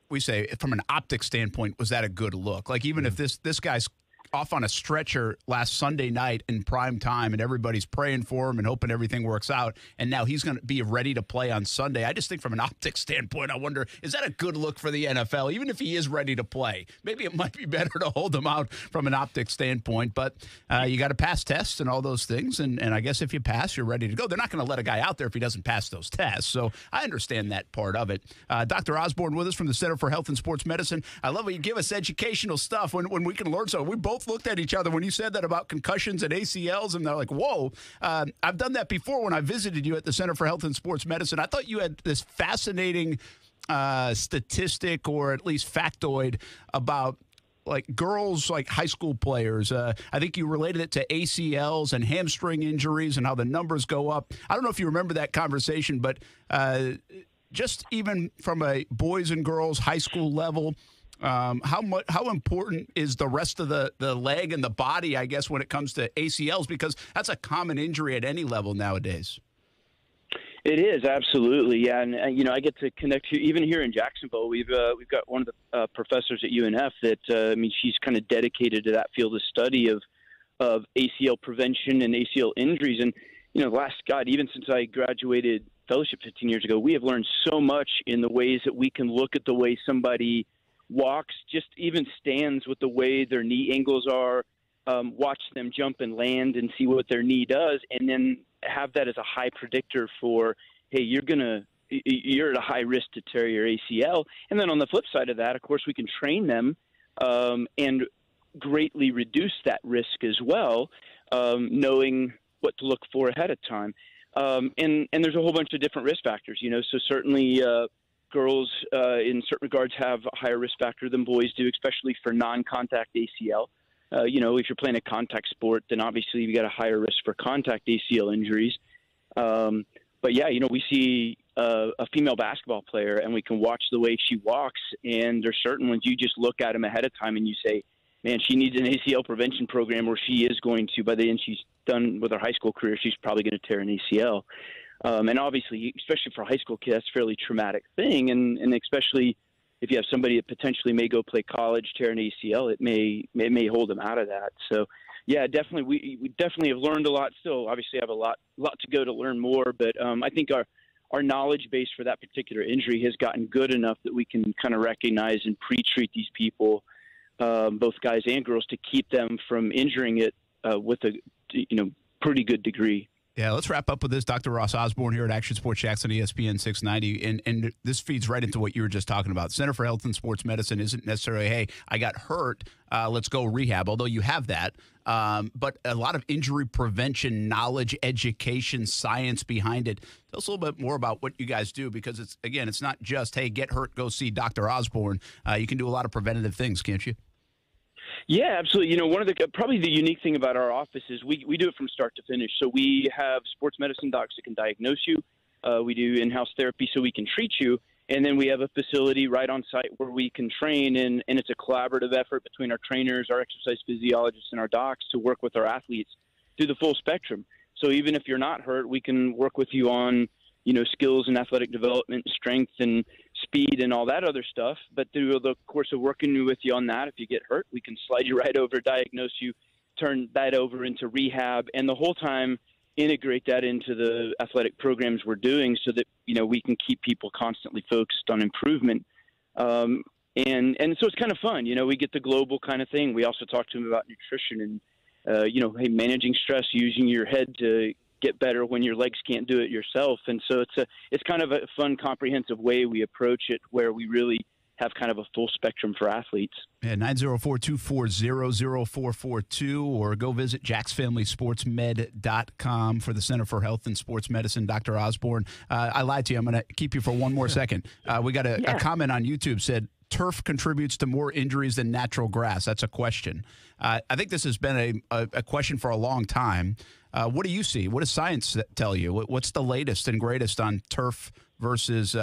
We say from an optics standpoint, was that a good look? Like even if this guy's off on a stretcher last Sunday night in prime time and everybody's praying for him and hoping everything works out, and now he's going to be ready to play on Sunday. I just think from an optics standpoint, I wonder, is that a good look for the NFL? Even if he is ready to play, maybe it might be better to hold him out from an optics standpoint, but you got to pass tests and all those things, and I guess if you pass, you're ready to go. They're not going to let a guy out there if he doesn't pass those tests, so I understand that part of it. Dr. Osborne with us from the Center for Health and Sports Medicine. I love when you give us educational stuff when we can learn something. We both looked at each other when you said that about concussions and ACLs, and they're like, whoa. I've done that before when I visited you at the Center for Health and Sports Medicine. I thought you had this fascinating statistic, or at least factoid, about like girls, like high school players. I think you related it to ACLs and hamstring injuries and how the numbers go up. I don't know if you remember that conversation, but just even from a boys and girls high school level, how important is the rest of the leg and the body, I guess, when it comes to ACLs, because that's a common injury at any level nowadays. It is, absolutely, yeah. And I get to connect you even here in Jacksonville. We've got one of the professors at UNF that she's kind of dedicated to that field of study of ACL prevention and ACL injuries. And even since I graduated fellowship 15 years ago, we have learned so much in the ways that we can look at the way somebody walks, just even stands, with the way their knee angles are, watch them jump and land and see what their knee does, and then have that as a high predictor for, hey, you're at a high risk to tear your ACL. And then on the flip side of that, of course, we can train them and greatly reduce that risk as well, knowing what to look for ahead of time. And there's a whole bunch of different risk factors, so certainly girls in certain regards have a higher risk factor than boys do, especially for non-contact ACL. If you're playing a contact sport, then obviously you got a higher risk for contact ACL injuries. But yeah, we see a female basketball player and we can watch the way she walks, and there's certain ones you just look at them ahead of time and you say, man, she needs an ACL prevention program, or she is going to, by the end she's done with her high school career, she's probably going to tear an ACL. And obviously, especially for a high school kid, that's a fairly traumatic thing. And especially if you have somebody that potentially may go play college, tear an ACL, it may hold them out of that. So, yeah, definitely, we definitely have learned a lot. Still, obviously, have a lot to go to learn more. But I think our knowledge base for that particular injury has gotten good enough that we can kind of recognize and pre-treat these people, both guys and girls, to keep them from injuring it with a pretty good degree. Yeah, let's wrap up with this. Dr. Ross Osborne here at Action Sports Jackson, ESPN 690. And this feeds right into what you were just talking about. Center for Health and Sports Medicine isn't necessarily, hey, I got hurt, let's go rehab, although you have that. But a lot of injury prevention, knowledge, education, science behind it. Tell us a little bit more about what you guys do, because it's not just, hey, get hurt, go see Dr. Osborne. You can do a lot of preventative things, can't you? Yeah, absolutely. One of probably the unique thing about our office is we do it from start to finish. So we have sports medicine docs that can diagnose you. We do in-house therapy so we can treat you. And then we have a facility right on site where we can train, and it's a collaborative effort between our trainers, our exercise physiologists, and our docs to work with our athletes through the full spectrum. So even if you're not hurt, we can work with you on, skills and athletic development, strength and speed and all that other stuff. But through the course of working with you on that, if you get hurt, we can slide you right over, diagnose you, turn that over into rehab, and the whole time integrate that into the athletic programs we're doing so that, we can keep people constantly focused on improvement. And so it's kind of fun. We get the global kind of thing. We also talk to them about nutrition and, hey, managing stress, using your head to get better when your legs can't do it yourself. And so it's kind of a fun, comprehensive way we approach it, where we really have kind of a full spectrum for athletes. Yeah, 904-240-0442, or go visit jacksfamilysportsmed.com for the Center for Health and Sports Medicine. Dr. Osborne, I lied to you. I'm going to keep you for one more second. We got a comment on YouTube said, turf contributes to more injuries than natural grass. That's a question. I think this has been a question for a long time. What do you see? What does science tell you? What's the latest and greatest on turf versus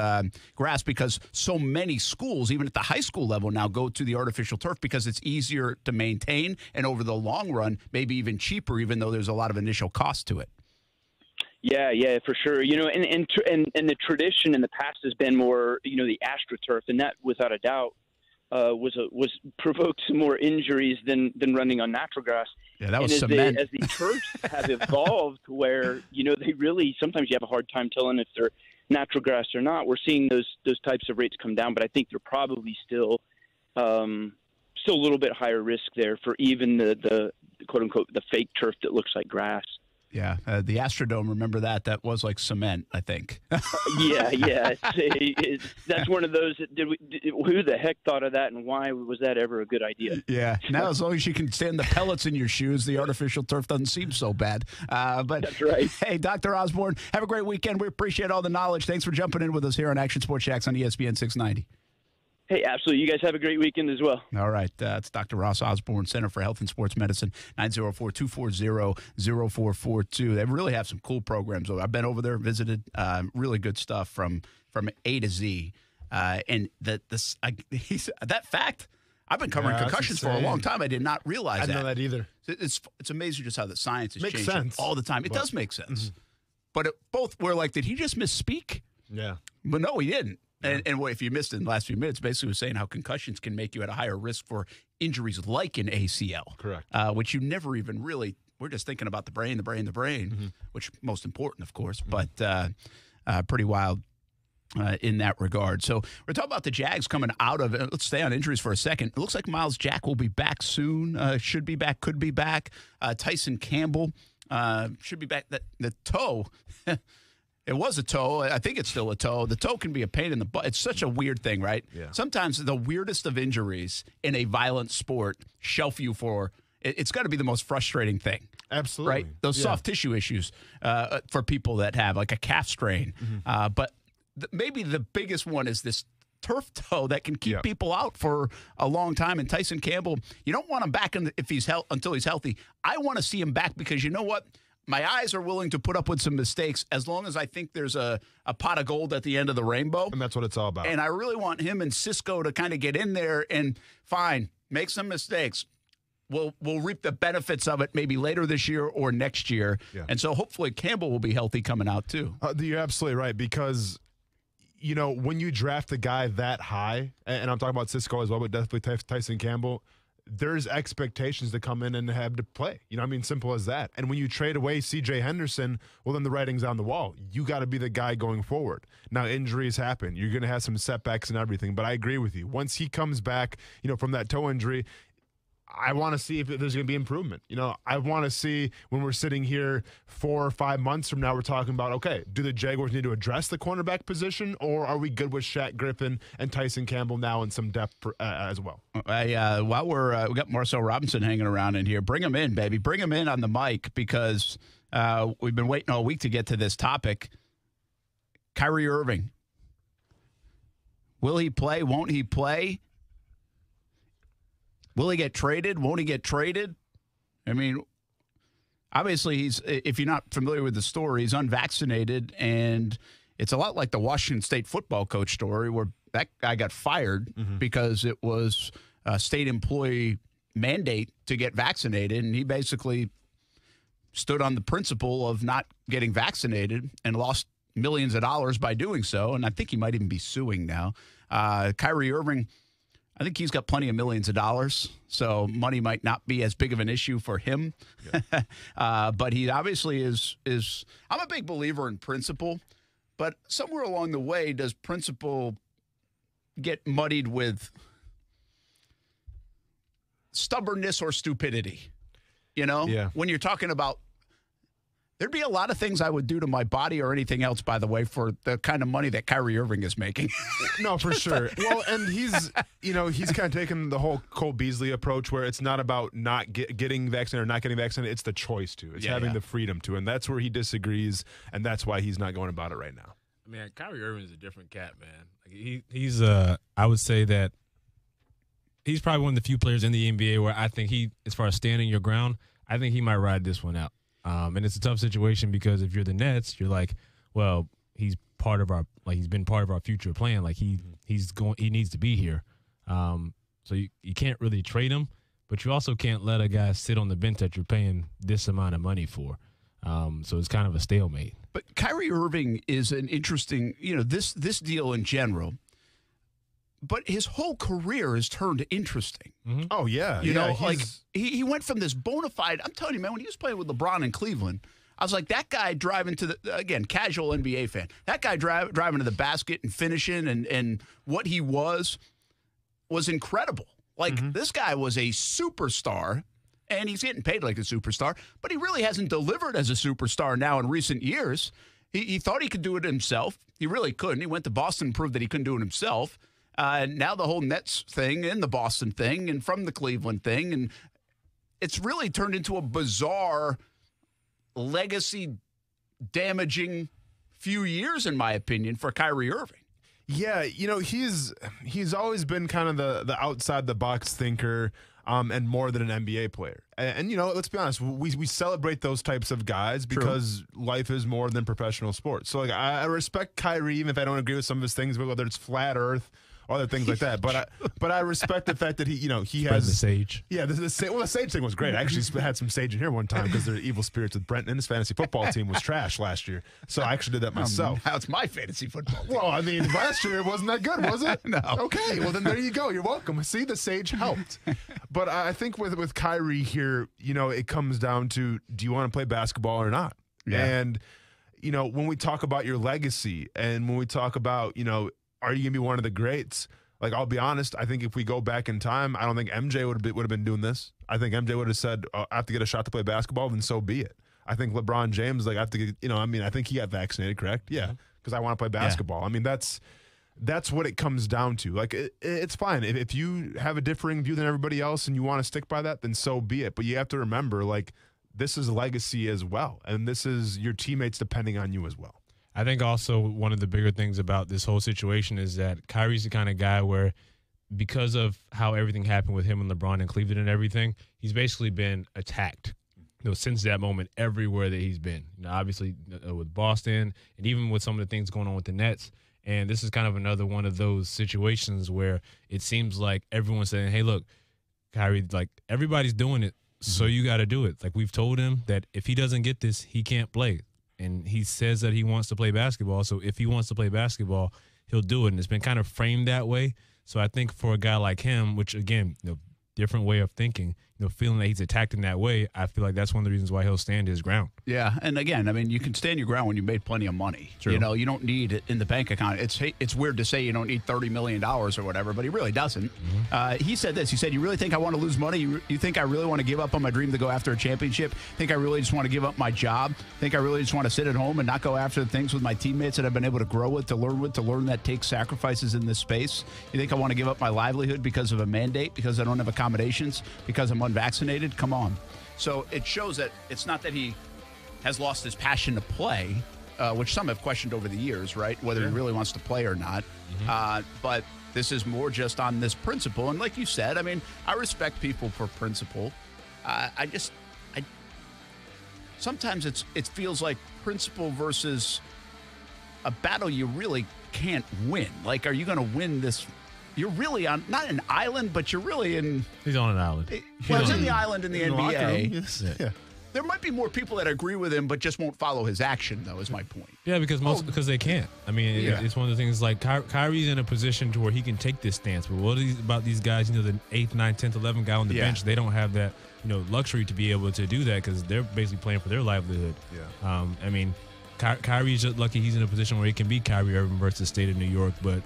grass? Because so many schools, even at the high school level now, go to the artificial turf because it's easier to maintain and over the long run, maybe even cheaper, even though there's a lot of initial cost to it. Yeah, for sure. And the tradition in the past has been more, the AstroTurf, and that without a doubt was provoked some more injuries than running on natural grass. Yeah, that was cement. As the turfs have evolved, where they really sometimes you have a hard time telling if they're natural grass or not. We're seeing those types of rates come down, but I think they're probably still a little bit higher risk there for even the quote unquote the fake turf that looks like grass. Yeah, the Astrodome, remember that? That was like cement, I think. Yeah. That's one of those. Who the heck thought of that, and why was that ever a good idea? Yeah. Now, as long as you can stand the pellets in your shoes, the artificial turf doesn't seem so bad. But that's right. Hey, Dr. Osborne, have a great weekend. We appreciate all the knowledge. Thanks for jumping in with us here on Action Sports Jacks on ESPN 690. Hey, absolutely. You guys have a great weekend as well. All right. It's Dr. Ross Osborne, Center for Health and Sports Medicine, 904-240-0442. They really have some cool programs. I've been over there, visited. Really good stuff from A to Z. And that fact, I've been covering concussions for a long time. I did not realize that. I didn't know that either. It's amazing just how the science is changing sense. all the time. It does make sense. Mm-hmm. But both were like, did he just misspeak? Yeah. But no, he didn't. And if you missed it in the last few minutes, basically was saying how concussions can make you at a higher risk for injuries like an ACL. Correct. Which you never even really, we're just thinking about the brain, mm-hmm. which most important, of course, but pretty wild in that regard. So we're talking about the Jags coming out of it. Let's stay on injuries for a second. It looks like Miles Jack will be back soon, should be back, could be back. Tyson Campbell should be back. The toe... It was a toe. I think it's still a toe. The toe can be a pain in the butt. It's such a weird thing, right? Yeah. Sometimes the weirdest of injuries in a violent sport shelf you for – it's got to be the most frustrating thing. Absolutely. Right? Those soft tissue issues for people that have like a calf strain. Mm-hmm. But maybe the biggest one is this turf toe that can keep people out for a long time. And Tyson Campbell, you don't want him back until he's healthy. I want to see him back because you know what? My eyes are willing to put up with some mistakes as long as I think there's a pot of gold at the end of the rainbow. And that's what it's all about. And I really want him and Cisco to kind of get in there and, fine, make some mistakes. We'll reap the benefits of it maybe later this year or next year. Yeah. And so hopefully Campbell will be healthy coming out too. You're absolutely right because, when you draft a guy that high, and I'm talking about Cisco as well, but definitely Tyson Campbell, there's expectations to come in and have to play. Simple as that. And when you trade away C.J. Henderson, well, then the writing's on the wall. You got to be the guy going forward. Now, injuries happen. You're going to have some setbacks and everything, but I agree with you. Once he comes back, from that toe injury, I want to see if there's going to be improvement. I want to see when we're sitting here 4 or 5 months from now, we're talking about, okay, do the Jaguars need to address the cornerback position, or are we good with Shaq Griffin and Tyson Campbell now and some depth as well? While we got Marcel Robinson hanging around in here, bring him in, baby. Bring him in on the mic because we've been waiting all week to get to this topic. Kyrie Irving. Will he play? Won't he play? Will he get traded? Won't he get traded? Obviously, if you're not familiar with the story, he's unvaccinated, and it's a lot like the Washington State football coach story where that guy got fired because it was a state employee mandate to get vaccinated, and he basically stood on the principle of not getting vaccinated and lost millions of dollars by doing so, and I think he might even be suing now. Kyrie Irving, I think he's got plenty of millions of dollars, so money might not be as big of an issue for him. Yeah. But he obviously is. I'm a big believer in principle, but somewhere along the way, does principle get muddied with stubbornness or stupidity? You know, when you're talking about, there'd be a lot of things I would do to my body or anything else, by the way, for the kind of money that Kyrie Irving is making. No, for sure. Well, and he's kind of taken the whole Cole Beasley approach where it's not about not getting vaccinated or not getting vaccinated. It's the choice to. It's having the freedom to. And that's where he disagrees, and that's why he's not going about it right now. Man, Kyrie Irving is a different cat, man. Like he's I would say that he's probably one of the few players in the NBA where I think he, as far as standing your ground, I think he might ride this one out. And it's a tough situation because if you're the Nets, you're like, well, he's part of our, like, he's been part of our future plan. Like he needs to be here. So you can't really trade him, but you also can't let a guy sit on the bench that you're paying this amount of money for. So it's kind of a stalemate. But Kyrie Irving is an interesting, this deal in general. But his whole career has turned interesting. Mm-hmm. Oh, yeah. Like he went from this bona fide, I'm telling you, man, when he was playing with LeBron in Cleveland, I was like, that guy driving to again, casual NBA fan, that guy driving to the basket and finishing and what he was incredible. Like, this guy was a superstar, and he's getting paid like a superstar, but he really hasn't delivered as a superstar now in recent years. He thought he could do it himself. He really couldn't. He went to Boston and proved that he couldn't do it himself. Now the whole Nets thing and the Boston thing and from the Cleveland thing, and it's really turned into a bizarre, legacy-damaging few years, in my opinion, for Kyrie Irving. Yeah, he's always been kind of the outside-the-box thinker and more than an NBA player. And let's be honest, we celebrate those types of guys because life is more than professional sports. So, like, I respect Kyrie, even if I don't agree with some of his things, whether it's flat Earth, other things like that, but I respect the fact that he has the sage. Yeah, the sage thing was great. I actually had some sage in here one time because they're evil spirits with Brent, and his fantasy football team was trash last year, so I actually did that myself. Now it's my fantasy football team. Well, I mean, last year it wasn't that good, was it? No. Okay, well then there you go. You're welcome. See, the sage helped. But I think with Kyrie here, it comes down to, do you want to play basketball or not? Yeah. And when we talk about your legacy, and when we talk about are you going to be one of the greats? Like, I'll be honest, I think if we go back in time, I don't think MJ would have been doing this. I think MJ would have said, I have to get a shot to play basketball, then so be it. I think LeBron James, I have to get, I think he got vaccinated, correct? Yeah, because I want to play basketball. Yeah. I mean, that's what it comes down to. Like, it's fine. If you have a differing view than everybody else and you want to stick by that, then so be it. But you have to remember, like, this is legacy as well, and this is your teammates depending on you as well. I think also one of the bigger things about this whole situation is that Kyrie's the kind of guy where, because of how everything happened with him and LeBron in Cleveland and everything, he's basically been attacked since that moment everywhere that he's been. Obviously with Boston and even with some of the things going on with the Nets. And this is kind of another one of those situations where it seems like everyone's saying, hey, look, Kyrie, like, everybody's doing it, so you got to do it. Like, we've told him that if he doesn't get this, he can't play. And he says that he wants to play basketball. So if he wants to play basketball, he'll do it. And it's been kind of framed that way. So I think for a guy like him, which, again, different way of thinking, feeling that he's attacked in that way, I feel like that's one of the reasons why he'll stand his ground. Yeah, and again, I mean, you can stand your ground when you made plenty of money. True. You don't need it in the bank account. It's weird to say you don't need $30 million or whatever, but he really doesn't. Mm-hmm. He said this. He said, you really think I want to lose money? You think I really want to give up on my dream to go after a championship? Think I really just want to give up my job? Think I really just want to sit at home and not go after the things with my teammates that I've been able to grow with, to learn that takes sacrifices in this space? You think I want to give up my livelihood because of a mandate, because I don't have accommodations, because I'm unvaccinated? Come on. So it shows that it's not that he has lost his passion to play, which some have questioned over the years, right? Whether he really wants to play or not. Mm-hmm. But this is more just on this principle. And like you said, I mean, I respect people for principle. Sometimes it feels like principle versus a battle you really can't win. Like, are you going to win this? You're really on, not an island, but you're really in. He's on an island. Well, he's in the island in the NBA. Yeah. There might be more people that agree with him, but just won't follow his action, though, is my point. Yeah, because they can't. I mean, it's one of the things like Kyrie's in a position to where he can take this stance. But what about these guys, the 8th, 9th, 10th, 11th guy on the bench? They don't have that, luxury to be able to do that because they're basically playing for their livelihood. Yeah. I mean, Kyrie's just lucky he's in a position where he can beat Kyrie Irving versus the state of New York, but,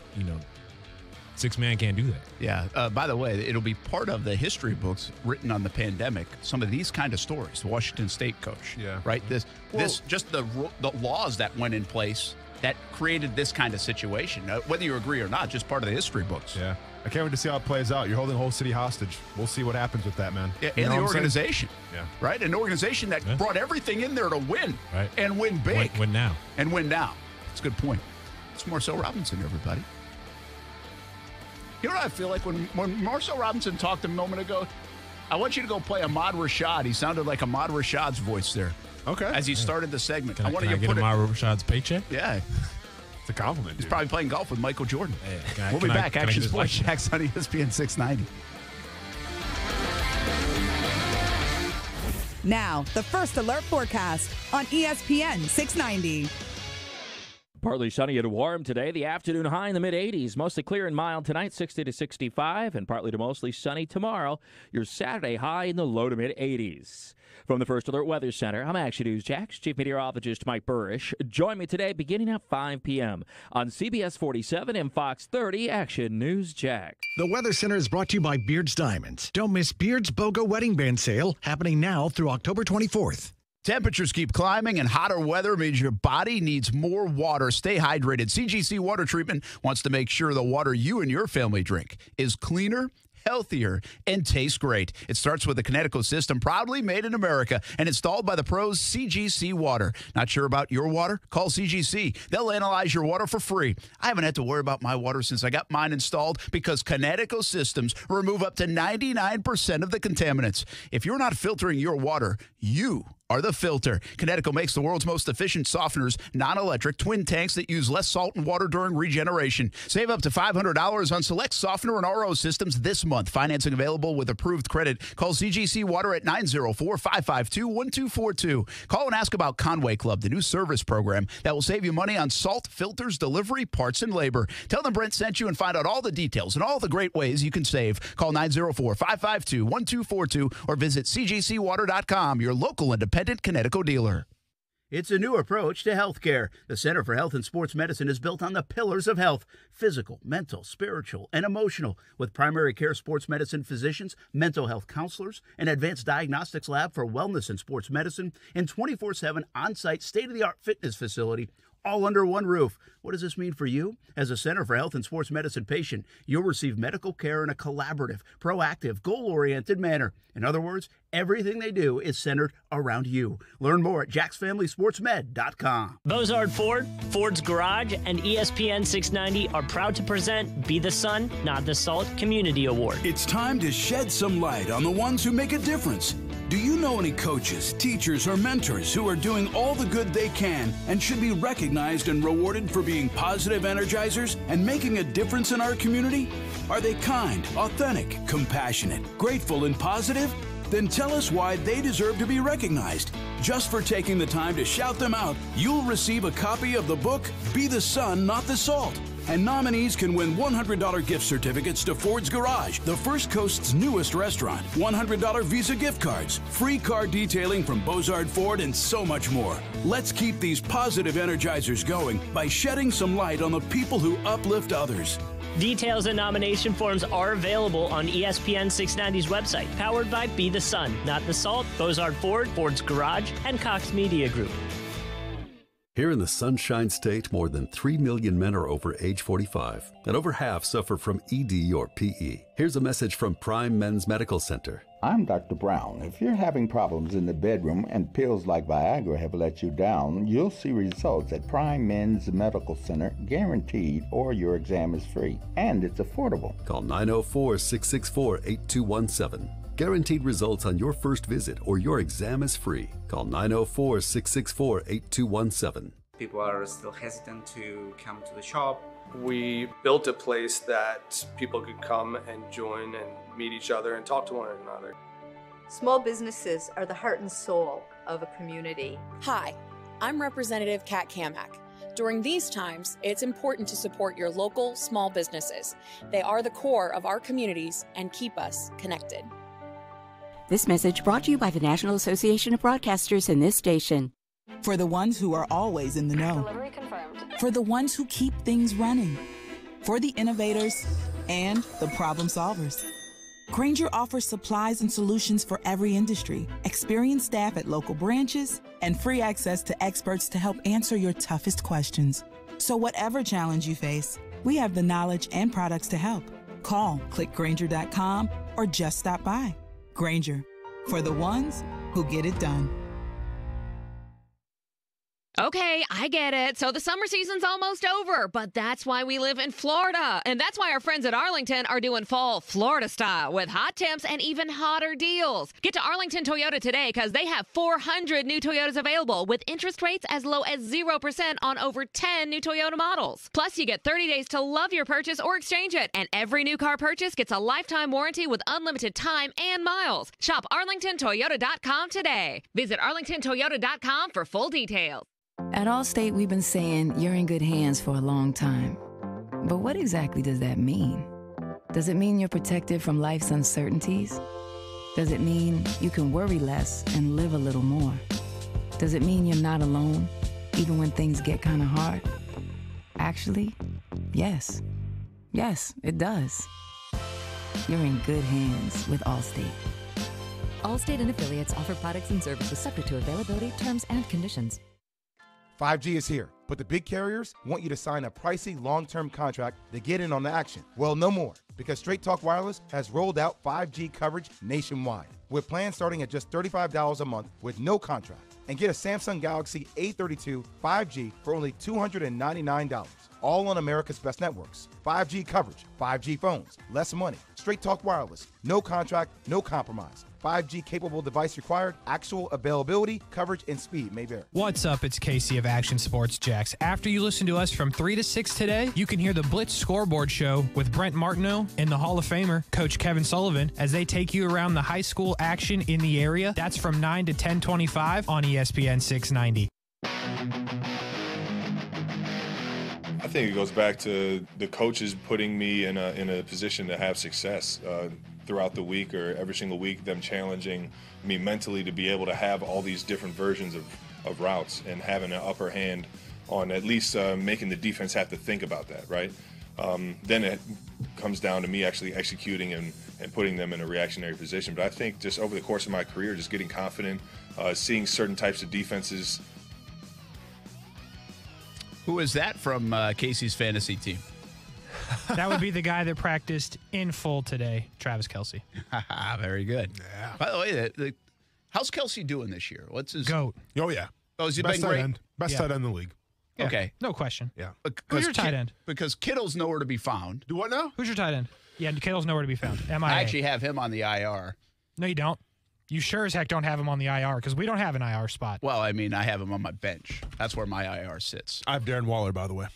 6-man can't do that. Yeah. By the way, it'll be part of the history books written on the pandemic. Some of these kind of stories. The Washington State coach. Yeah. Right. This just the laws that went in place that created this kind of situation. Whether you agree or not, just part of the history books. Yeah. I can't wait to see how it plays out. You're holding the whole city hostage. We'll see what happens with that, man. Yeah, and the organization. Yeah. Right. An organization that brought everything in there to win. Right. And win big. Win now. And win now. That's a good point. It's Marcel Robinson, everybody. You know what I feel like when Marcel Robinson talked a moment ago? I want you to go play Ahmad Rashad. He sounded like Ahmad Rashad's voice there. Okay. As he started the segment. Can I get Ahmad Rashad's paycheck? Yeah. It's a compliment. He's probably playing golf with Michael Jordan. We'll be back. Action Sports Jacks on ESPN 690. Now, the First Alert forecast on ESPN 690. Partly sunny and warm today. The afternoon high in the mid-80s. Mostly clear and mild tonight, 60 to 65. And partly to mostly sunny tomorrow. Your Saturday high in the low to mid-80s. From the First Alert Weather Center, I'm Action News Jax Chief Meteorologist Mike Burrish. Join me today beginning at 5 p.m. on CBS 47 and Fox 30 Action News Jax. The Weather Center is brought to you by Beards Diamonds. Don't miss Beards BOGO Wedding Band Sale happening now through October 24th. Temperatures keep climbing, and hotter weather means your body needs more water. Stay hydrated. CGC Water Treatment wants to make sure the water you and your family drink is cleaner, healthier, and tastes great. It starts with the Connecticut system, proudly made in America and installed by the pros CGC Water. Not sure about your water? Call CGC. They'll analyze your water for free. I haven't had to worry about my water since I got mine installed because Connecticut systems remove up to 99% of the contaminants. If you're not filtering your water, you are the filter. Connecticut makes the world's most efficient softeners, non-electric, twin tanks that use less salt and water during regeneration. Save up to $500 on select softener and RO systems this month. Financing available with approved credit. Call CGC Water at 904-552-1242. Call and ask about Conway Club, the new service program that will save you money on salt, filters, delivery, parts, and labor. Tell them Brent sent you and find out all the details and all the great ways you can save. Call 904-552-1242 or visit cgcwater.com, your local independent Connecticut dealer. It's a new approach to healthcare. The Center for Health and Sports Medicine is built on the pillars of health: physical, mental, spiritual, and emotional, with primary care sports medicine physicians, mental health counselors, an advanced diagnostics lab for wellness and sports medicine, and 24/7 on-site state-of-the-art fitness facility, all under one roof. What does this mean for you? As a Center for Health and Sports Medicine patient, you'll receive medical care in a collaborative, proactive, goal-oriented manner. In other words, everything they do is centered around you. Learn more at jacksfamilysportsmed.com. Bozard Ford, Ford's Garage, and ESPN 690 are proud to present Be the Sun, Not the Salt Community Award. It's time to shed some light on the ones who make a difference. Do you know any coaches, teachers, or mentors who are doing all the good they can and should be recognized and rewarded for being positive energizers and making a difference in our community? Are they kind, authentic, compassionate, grateful, and positive? Then tell us why they deserve to be recognized. Just for taking the time to shout them out, you'll receive a copy of the book, Be the Sun, Not the Salt. And nominees can win $100 gift certificates to Ford's Garage, the First Coast's newest restaurant, $100 Visa gift cards, free car detailing from Bozard Ford, and so much more. Let's keep these positive energizers going by shedding some light on the people who uplift others. Details and nomination forms are available on ESPN 690's website, powered by Be the Sun, Not the Salt, Bozard Ford, Ford's Garage, and Cox Media Group. Here in the Sunshine State, more than 3 million men are over age 45, and over half suffer from ED or PE. Here's a message from Prime Men's Medical Center. I'm Dr. Brown. If you're having problems in the bedroom and pills like Viagra have let you down, you'll see results at Prime Men's Medical Center, guaranteed, or your exam is free. And it's affordable. Call 904-664-8217. Guaranteed results on your first visit or your exam is free. Call 904-664-8217. People are still hesitant to come to the shop. We built a place that people could come and join and meet each other and talk to one another. Small businesses are the heart and soul of a community. Hi, I'm Representative Kat Kamak. During these times, it's important to support your local small businesses. They are the core of our communities and keep us connected. This message brought to you by the National Association of Broadcasters and this station. For the ones who are always in the know. Delivery confirmed. For the ones who keep things running. For the innovators and the problem solvers. Grainger offers supplies and solutions for every industry, experienced staff at local branches, and free access to experts to help answer your toughest questions. So whatever challenge you face, we have the knowledge and products to help. Call, click Grainger.com, or just stop by. Grainger, for the ones who get it done. Okay, I get it. So the summer season's almost over, but that's why we live in Florida. And that's why our friends at Arlington are doing fall Florida style with hot temps and even hotter deals. Get to Arlington Toyota today because they have 400 new Toyotas available with interest rates as low as 0% on over 10 new Toyota models. Plus, you get 30 days to love your purchase or exchange it. And every new car purchase gets a lifetime warranty with unlimited time and miles. Shop ArlingtonToyota.com today. Visit ArlingtonToyota.com for full details. At Allstate, we've been saying you're in good hands for a long time. But what exactly does that mean? Does it mean you're protected from life's uncertainties? Does it mean you can worry less and live a little more? Does it mean you're not alone, even when things get kind of hard? Actually, yes. Yes, it does. You're in good hands with Allstate. Allstate and affiliates offer products and services subject to availability, terms, and conditions. 5G is here, but the big carriers want you to sign a pricey long-term contract to get in on the action. Well, no more, because Straight Talk Wireless has rolled out 5G coverage nationwide, with plans starting at just $35 a month with no contract. And get a Samsung Galaxy A32 5G for only $299, all on America's best networks. 5G coverage, 5G phones, less money. Straight Talk Wireless, no contract, no compromise. 5G capable device required. Actual availability, coverage, and speed may vary. What's up? It's Casey of Action Sports Jacks. After you listen to us from 3 to 6 today, you can hear the Blitz Scoreboard Show with Brent Martineau and the Hall of Famer, Coach Kevin Sullivan, as they take you around the high school action in the area. That's from 9 to 10:25 on ESPN 690. I think it goes back to the coaches putting me in a position to have success throughout the week, or every single week, them challenging me mentally to be able to have all these different versions of routes and having an upper hand on at least making the defense have to think about that, right? Then it comes down to me actually executing and putting them in a reactionary position. But I think just over the course of my career, just getting confident, seeing certain types of defenses. Who is that from Casey's fantasy team? That would be the guy that practiced in full today, Travis Kelce. Very good. Yeah. By the way, how's Kelce doing this year? What's his GOAT? Oh yeah. Oh, has he best been great? End. Best tight end in the league. Yeah, okay, no question. Yeah. Who's your tight end? Because Kittle's nowhere to be found. Do what now? Who's your tight end? Yeah, Kittle's nowhere to be found. MIA. I actually have him on the IR. No, you don't. You sure as heck don't have him on the IR because we don't have an IR spot. Well, I mean, I have him on my bench. That's where my IR sits. I have Darren Waller, by the way.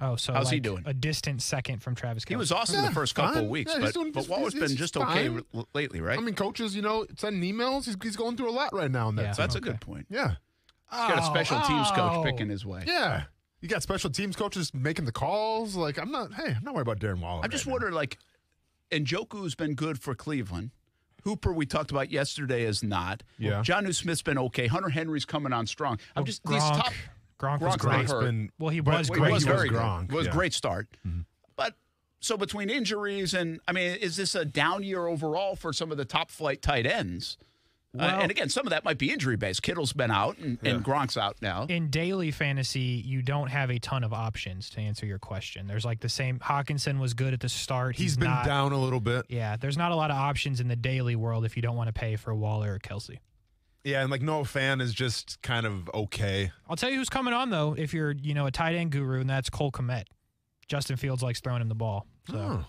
Oh, so how's he doing? A distant second from Travis Kelce. He was awesome the first couple of weeks, but Waller's been just okay lately, right? I mean, coaches, sending emails. He's going through a lot right now. Yeah, that's a good point. Yeah. He's got a special teams coach picking his way. Yeah. You got special teams coaches making the calls. Like, I'm not worried about Darren Waller. I'm just wondering, Njoku's been good for Cleveland. Hooper, we talked about yesterday, is not. Yeah. Jonnu Smith's been okay. Hunter Henry's coming on strong. I'm just Gronk, these top. Gronk was great. He was great. He was very Gronk, good. It was a yeah. great start. Mm-hmm. But so between injuries and, I mean, is this a down year overall for some of the top flight tight ends? Well, and again, some of that might be injury based. Kittle's been out and Gronk's out now. In daily fantasy, you don't have a ton of options to answer your question. There's like the same. Hawkinson was good at the start. He's been down a little bit. Yeah, there's not a lot of options in the daily world if you don't want to pay for Waller or Kelce. Yeah, and Noah Fan is just kind of okay. I'll tell you who's coming on though. If you're a tight end guru, and that's Cole Kmet. Justin Fields likes throwing him the ball. So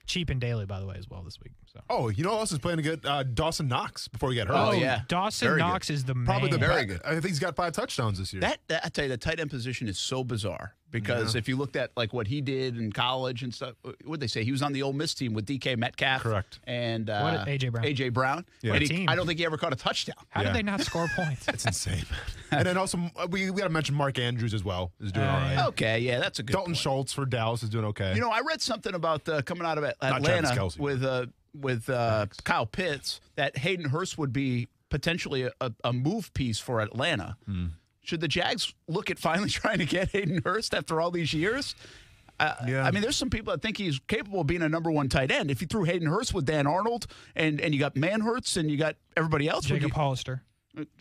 cheap and daily, by the way, as well this week. So. So. Oh, you know who else is playing good? Dawson Knox before he got hurt. Oh, yeah. Dawson Very Knox good. is the Probably man. very good. I think he's got 5 touchdowns this year. I tell you, the tight end position is so bizarre because if you looked at like what he did in college and stuff, what'd they say? He was on the Ole Miss team with DK Metcalf. Correct. And A.J. Brown. A.J. Brown. Yeah. And I don't think he ever caught a touchdown. How did they not score points? It's insane. And then also, we got to mention Mark Andrews as well. Is doing all right. Okay, yeah, that's a good Dalton point. Schultz for Dallas is doing okay. You know, I read something about coming out of Travis Atlanta Kelce. with Kyle Pitts that Hayden Hurst would be potentially a move piece for Atlanta. Should the Jags look at finally trying to get Hayden Hurst after all these years? I mean, there's some people that think he's capable of being a number 1 tight end. If you threw Hayden Hurst with Dan Arnold and you got Manhurts and you got everybody else. Jacob Hollister.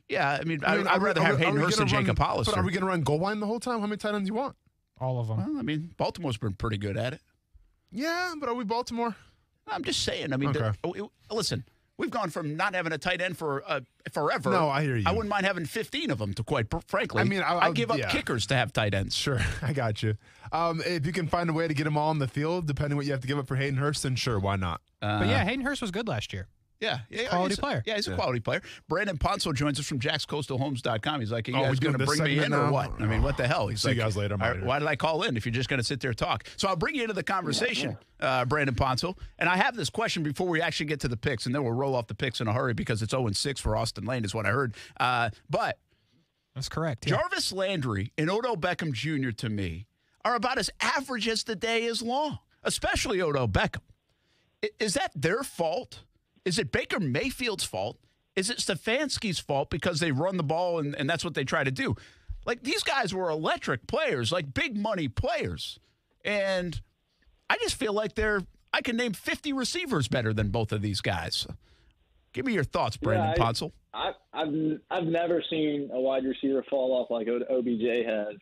Yeah, I mean I'd rather have Hayden Hurst than Jacob Hollister. But are we going to run goal line the whole time? How many tight ends do you want? All of them. Well, I mean, Baltimore's been pretty good at it. Yeah, but are we Baltimore? I'm just saying. I mean, listen, we've gone from not having a tight end for forever. No, I hear you. I wouldn't mind having 15 of them, to quite frankly. I mean, I'd give up kickers to have tight ends. Sure, I got you. If you can find a way to get them all on the field, depending what you have to give up for Hayden Hurst, then sure, why not? But yeah, Hayden Hurst was good last year. Yeah, quality player. Yeah, he's a quality player. Brandon Ponso joins us from JacksCoastalHomes.com. He's like, are you guys going to bring me in or what? I mean, what the hell? He's See like, you guys later. Why did I call in if you're just going to sit there and talk? So I'll bring you into the conversation, Brandon Ponso. And I have this question before we actually get to the picks, and then we'll roll off the picks in a hurry because it's 0-6 for Austin Lane is what I heard. But that's correct. Yeah. Jarvis Landry and Odell Beckham Jr. to me are about as average as the day is long, especially Odell Beckham. Is that their fault? Is it Baker Mayfield's fault? Is it Stefanski's fault because they run the ball and that's what they try to do? Like, these guys were electric players, like big money players. And I just feel like I can name 50 receivers better than both of these guys. Give me your thoughts, Brandon Ponsel. I've never seen a wide receiver fall off like OBJ has.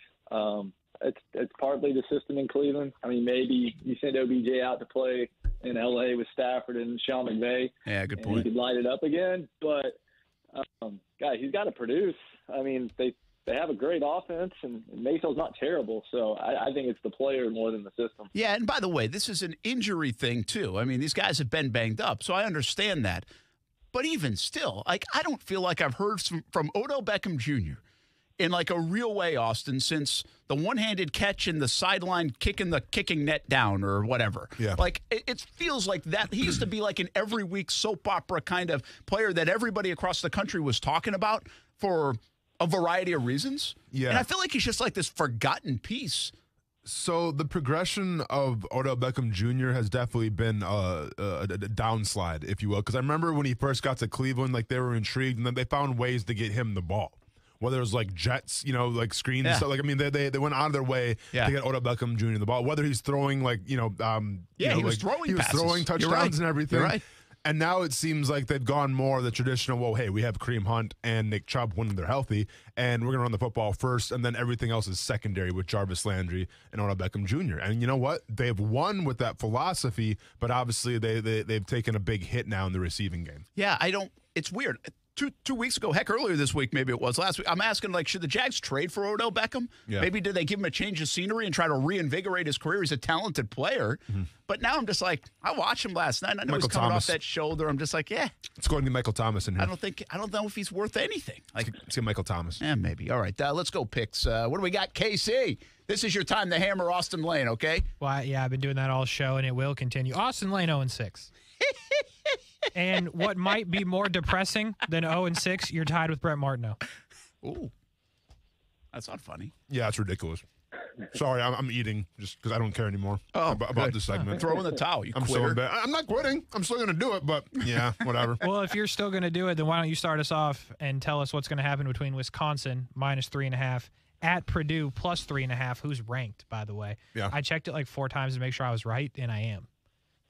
It's partly the system in Cleveland. I mean, maybe you send OBJ out to play in L.A. with Stafford and Sean McVay. Yeah, good point. He could light it up again. But, guys, he's got to produce. I mean, they have a great offense, and Mayfield's not terrible. So I think it's the player more than the system. Yeah, and by the way, this is an injury thing too. I mean, these guys have been banged up, so I understand that. But even still, like, I don't feel like I've heard from Odell Beckham Jr. in like a real way, Austin, since the one-handed catch in the sideline kicking the kicking net down or whatever. Yeah. Like, it feels like that. He used to be like an every week soap opera kind of player that everybody across the country was talking about for a variety of reasons. Yeah. And I feel like he's just like this forgotten piece. So the progression of Odell Beckham Jr. has definitely been a downslide, if you will. Because I remember when he first got to Cleveland, like, they were intrigued, and then they found ways to get him the ball. Whether it was like jets, like screens and stuff. Like, I mean, they went out of their way to get Odell Beckham Jr. the ball. Whether he's throwing he was throwing passes. Throwing touchdowns and everything. You're right. And now it seems like they've gone more of the traditional, well, hey, we have Kareem Hunt and Nick Chubb when they're healthy, and we're going to run the football first, and then everything else is secondary with Jarvis Landry and Odell Beckham Jr. And you know what? They've won with that philosophy, but obviously they've taken a big hit now in the receiving game. Yeah, it's weird. Two weeks ago, heck, earlier this week, maybe it was last week, I'm asking, like, should the Jags trade for Odell Beckham? Yeah. Maybe did they give him a change of scenery and try to reinvigorate his career? He's a talented player. Mm-hmm. But now I'm just like, I watched him last night. I know he's coming off that shoulder. I'm just like, yeah. Let's go and get Michael Thomas in here. I don't know if he's worth anything. Like, let's get Michael Thomas. Yeah, maybe. All right, let's go picks. What do we got, KC? This is your time to hammer Austin Lane, okay? Well, yeah, I've been doing that all show, and it will continue. Austin Lane 0-6. And what might be more depressing than 0-6, you're tied with Brett Martineau. Ooh. That's not funny. Yeah, it's ridiculous. Sorry, I'm eating just because I don't care anymore about this segment. Throw in the towel, you quitter. I'm not quitting. I'm still going to do it, but yeah, whatever. Well, if you're still going to do it, then why don't you start us off and tell us what's going to happen between Wisconsin -3.5 at Purdue +3.5, who's ranked, by the way. Yeah. I checked it like 4 times to make sure I was right, and I am.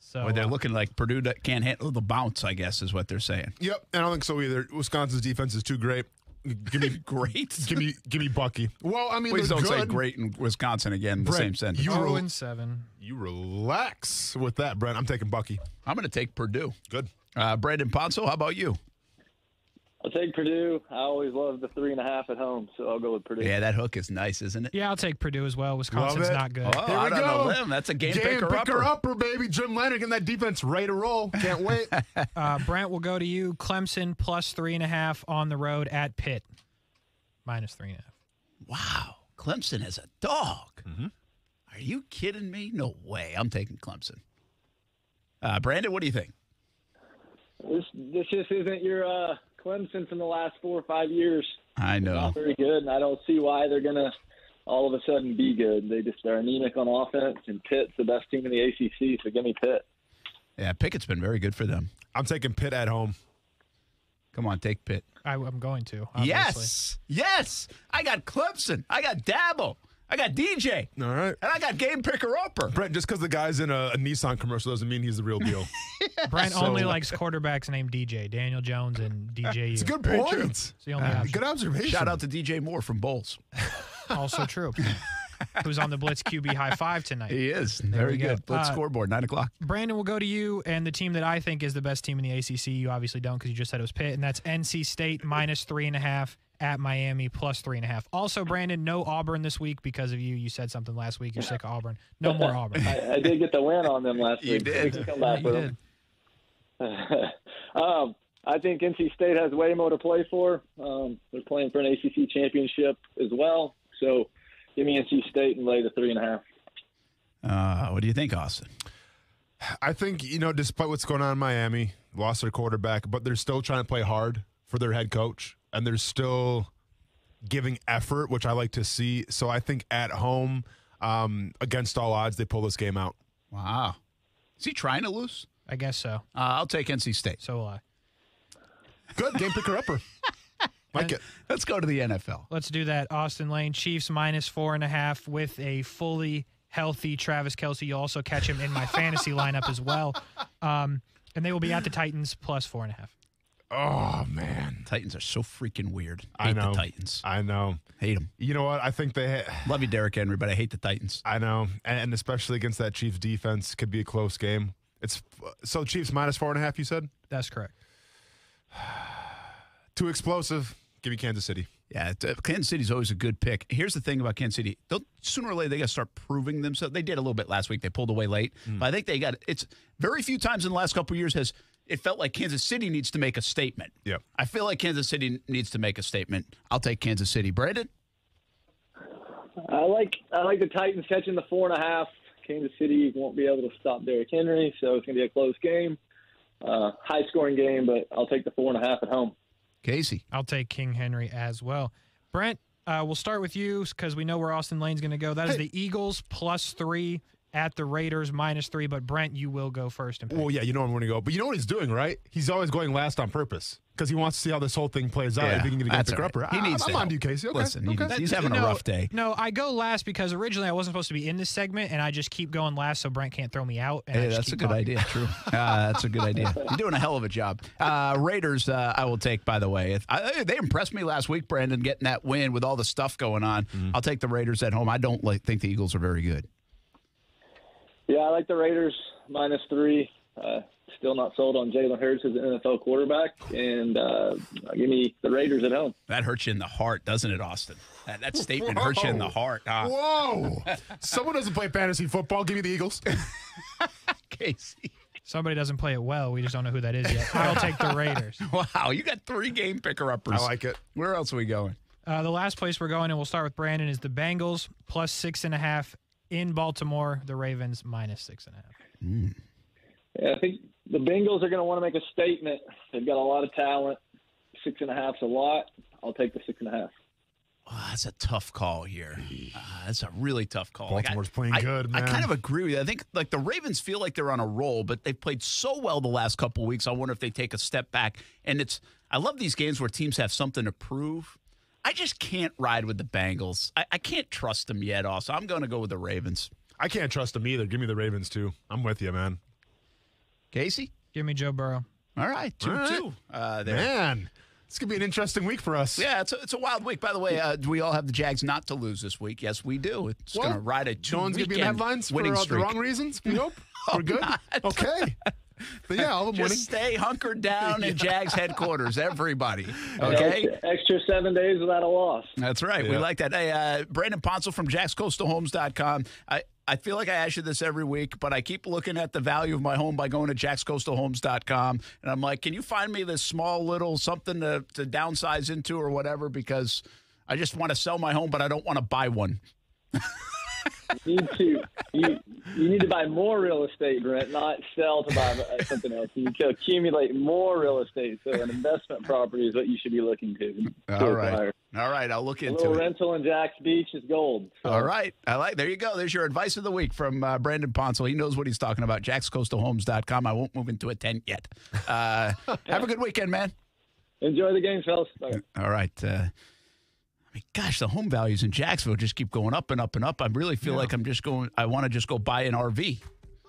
So they're looking like Purdue can't handle the bounce, I guess, is what they're saying. Yep, I don't think so either. Wisconsin's defense is too great. Give me great. Give me Bucky. Well, I mean, please don't good. say great in Wisconsin again in the same sentence. 0-7. You relax with that, Brent. I'm taking Bucky. I'm going to take Purdue. Good. Brandon Ponso, how about you? I'll take Purdue. I always love the 3.5 at home, so I'll go with Purdue. Yeah, that hook is nice, isn't it? Yeah, I'll take Purdue as well. Wisconsin's not good. Oh, Here we out on go. a limb. That's a game picker picker-upper. upper, baby. Jim Leonard getting that defense ready to roll. Can't wait. Brent, will go to you. Clemson plus 3.5 on the road at Pitt. Minus 3.5. Wow. Clemson as a dog. Mm-hmm. Are you kidding me? No way. I'm taking Clemson. Brandon, what do you think? This just isn't your Clemson from the last 4 or 5 years. I know. Not very good, and I don't see why they're going to all of a sudden be good. They're anemic on offense, and Pitt's the best team in the ACC, so give me Pitt. Yeah, Pickett's been very good for them. I'm taking Pitt at home. Come on, take Pitt. I'm going to. Obviously. Yes. I got Clemson. I got Dabo. I got DJ. All right. And I got game picker-upper. Brent, just because the guy's in a Nissan commercial doesn't mean he's the real deal. Brent only likes quarterbacks named DJ. Daniel Jones and DJU. It's a good point. It's the only option. Good observation. Shout out to DJ Moore from Bowles. Also true. Who's on the Blitz QB High Five tonight. He is. There Very we go. good. Blitz scoreboard, 9 o'clock. Brandon, will go to you and the team that I think is the best team in the ACC. You obviously don't because you just said it was Pitt, and that's NC State minus 3.5 at Miami plus 3.5. Also, Brandon, no Auburn this week because of you. You said something last week. You're sick of Auburn. No more Auburn. I did get the win on them last week. You did. We can come back with did. them. I think NC State has way more to play for. They're playing for an ACC championship as well. So give me NC State and lay the 3.5. What do you think, Austin? I think, despite what's going on in Miami, lost their quarterback, but they're still trying to play hard for their head coach, and they're still giving effort, which I like to see. So I think at home, against all odds, they pull this game out. Wow. Is he trying to lose? I guess so. I'll take NC State. So will I. Good. Game picker-upper. Like it. Let's go to the NFL. Let's do that. Austin Lane, Chiefs minus 4.5 with a fully healthy Travis Kelce. You'll also catch him in my fantasy lineup as well. And they will be at the Titans plus 4.5. Oh, man. Titans are so freaking weird. I know. The Titans. I know. Hate them. You know what? I think they love you, Derrick Henry, but I hate the Titans. I know. And especially against that Chiefs defense, could be a close game. So Chiefs minus 4.5, you said? That's correct. Too explosive. Give me Kansas City. Yeah, Kansas City's always a good pick. Here's the thing about Kansas City. Sooner or later, they got to start proving themselves. They did a little bit last week. They pulled away late. But I think it's very few times in the last couple of years has it felt like Kansas City needs to make a statement. Yeah. I feel like Kansas City needs to make a statement. I'll take Kansas City. Brandon? I like the Titans catching the 4.5. Kansas City won't be able to stop Derrick Henry, so it's going to be a close game. High-scoring game, but I'll take the 4.5 at home. Casey? I'll take King Henry as well. Brent, we'll start with you because we know where Austin Lane's going to go. That is the Eagles plus 3 at the Raiders minus 3. But, Brent, you will go first. Well, yeah, you know I'm going to go. But you know what he's doing, right? He's always going last on purpose because he wants to see how this whole thing plays out. Yeah, if he can get a picker upper. He needs to I'm on you, Casey. Okay. Listen, okay. he's having a rough day. No, I go last because originally I wasn't supposed to be in this segment, and I just keep going last so Brent can't throw me out. And Hey, that's a good idea. True. That's a good idea. You're doing a hell of a job. Raiders, I will take, by the way. They impressed me last week, Brandon, getting that win with all the stuff going on. I'll take the Raiders at home. I don't think the Eagles are very good. Yeah, I like the Raiders minus 3. Still not sold on Jalen Hurts as an NFL quarterback, and give me the Raiders at home. That hurts you in the heart, doesn't it, Austin? That statement hurts you in the heart. Whoa! Someone doesn't play fantasy football. Give me the Eagles. Casey. Somebody doesn't play it well. We just don't know who that is yet. I'll take the Raiders. Wow, you got 3 game picker-uppers. I like it. Where else are we going? The last place we're going, and we'll start with Brandon, is the Bengals plus 6.5 in Baltimore. The Ravens minus 6.5. Yeah, I think the Bengals are going to want to make a statement. They've got a lot of talent. 6.5's a lot. I'll take the 6.5. Oh, that's a tough call here. That's a really tough call. Baltimore's playing good, man. I kind of agree with you. I think the Ravens feel like they're on a roll, but they've played so well the last couple of weeks. I wonder if they take a step back. And I love these games where teams have something to prove. I just can't ride with the Bengals. I can't trust them yet, also. I'm going to go with the Ravens. I can't trust them either. Give me the Ravens, too. I'm with you, man. Casey? Give me Joe Burrow. All right, 2-2. There. Man, this could be an interesting week for us. Yeah, it's a wild week. By the way, do we all have the Jags not to lose this week? Yes, we do. It's going to ride a 2-weekend no one's going to be in headlines winning for streak. the wrong reasons? We hope. We're good? Okay. But yeah, all the morning. Just stay hunkered down in Jags headquarters, everybody. Okay? Extra 7 days without a loss. That's right. We like that. Hey, Brandon Ponsel from JacksCoastalHomes.com. I feel like I ask you this every week, but I keep looking at the value of my home by going to JacksCoastalHomes.com. And I'm like, can you find me this small little something to downsize into or whatever? Because I just want to sell my home, but I don't want to buy one. You need to buy more real estate, Brent, not sell to buy something else. You need to accumulate more real estate. So an investment property is what you should be looking to. All right. I'll look into it. A little rental in Jack's Beach is gold. So. All right. There you go. There's your advice of the week from Brandon Ponsel. He knows what he's talking about. JacksCoastalHomes.com. I won't move into a tent yet. Have a good weekend, man. Enjoy the game, fellas. Bye. All right. Gosh, the home values in Jacksonville just keep going up and up and up. I really feel like I want to just go buy an RV.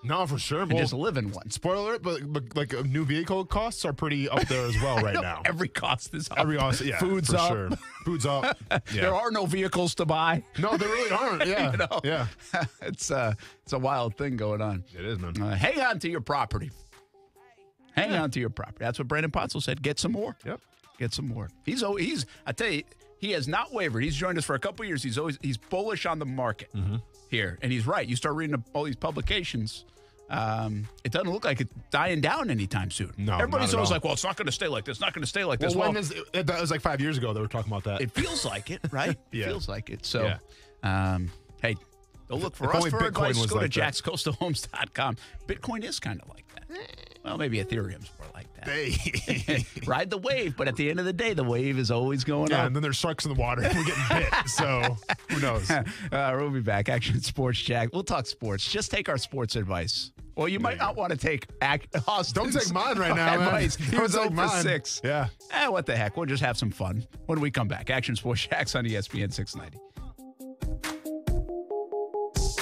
No, for sure. And just live in one. Spoiler alert, but like new vehicle costs are pretty up there as well right now. Every cost is up. Yeah, Food's for up. Sure. Food's up. Yeah. There are no vehicles to buy. No, there really aren't. Yeah. Yeah. It's a wild thing going on. It is, man. Hang on to your property. Hang on to your property. That's what Brandon Ponsel said. Get some more. Yep. Get some more. I tell you, he has not wavered. He's joined us for a couple of years. He's bullish on the market here. And he's right. You start reading all these publications, it doesn't look like it's dying down anytime soon. No, everybody's always like, well, it's not going to stay like this. It's not going to stay like this. Well, that was like 5 years ago they were talking about that. It feels like it, right? Yeah. It feels like it. So, hey, don't look for us for advice. Go to JacksCoastalHomes.com. Bitcoin is kind of like that. Well, maybe Ethereum's more like that. Hey. Ride the wave, but at the end of the day, the wave is always going up. And then there's sharks in the water and we're getting bit. So who knows? We'll be back. Action Sports Jack. We'll talk sports. Just take our sports advice. Well, you might not want to take Austin's Don't take mine right now, advice. man. He was Don't take 0 for mine. 6. Yeah. What the heck? We'll just have some fun when we come back. Action Sports Jacks on ESPN 690.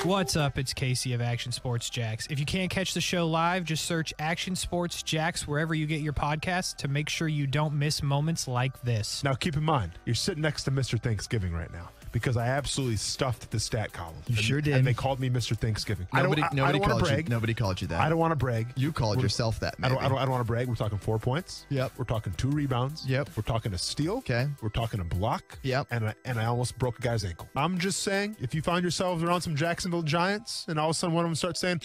What's up? It's Casey of Action Sports Jacks. If you can't catch the show live, just search Action Sports Jacks wherever you get your podcasts to make sure you don't miss moments like this. Now, keep in mind, you're sitting next to Mr. Thanksgiving right now because I absolutely stuffed the stat column. You sure did. And they called me Mr. Thanksgiving. Nobody called you. Nobody called you that. I don't want to brag. You called yourself that. Maybe. I don't want to brag. We're talking 4 points. Yep. We're talking 2 rebounds. Yep. We're talking a steal. Okay. We're talking a block. Yep. And I almost broke a guy's ankle. I'm just saying, if you find yourselves around some Jacksonville Giants and all of a sudden one of them starts saying,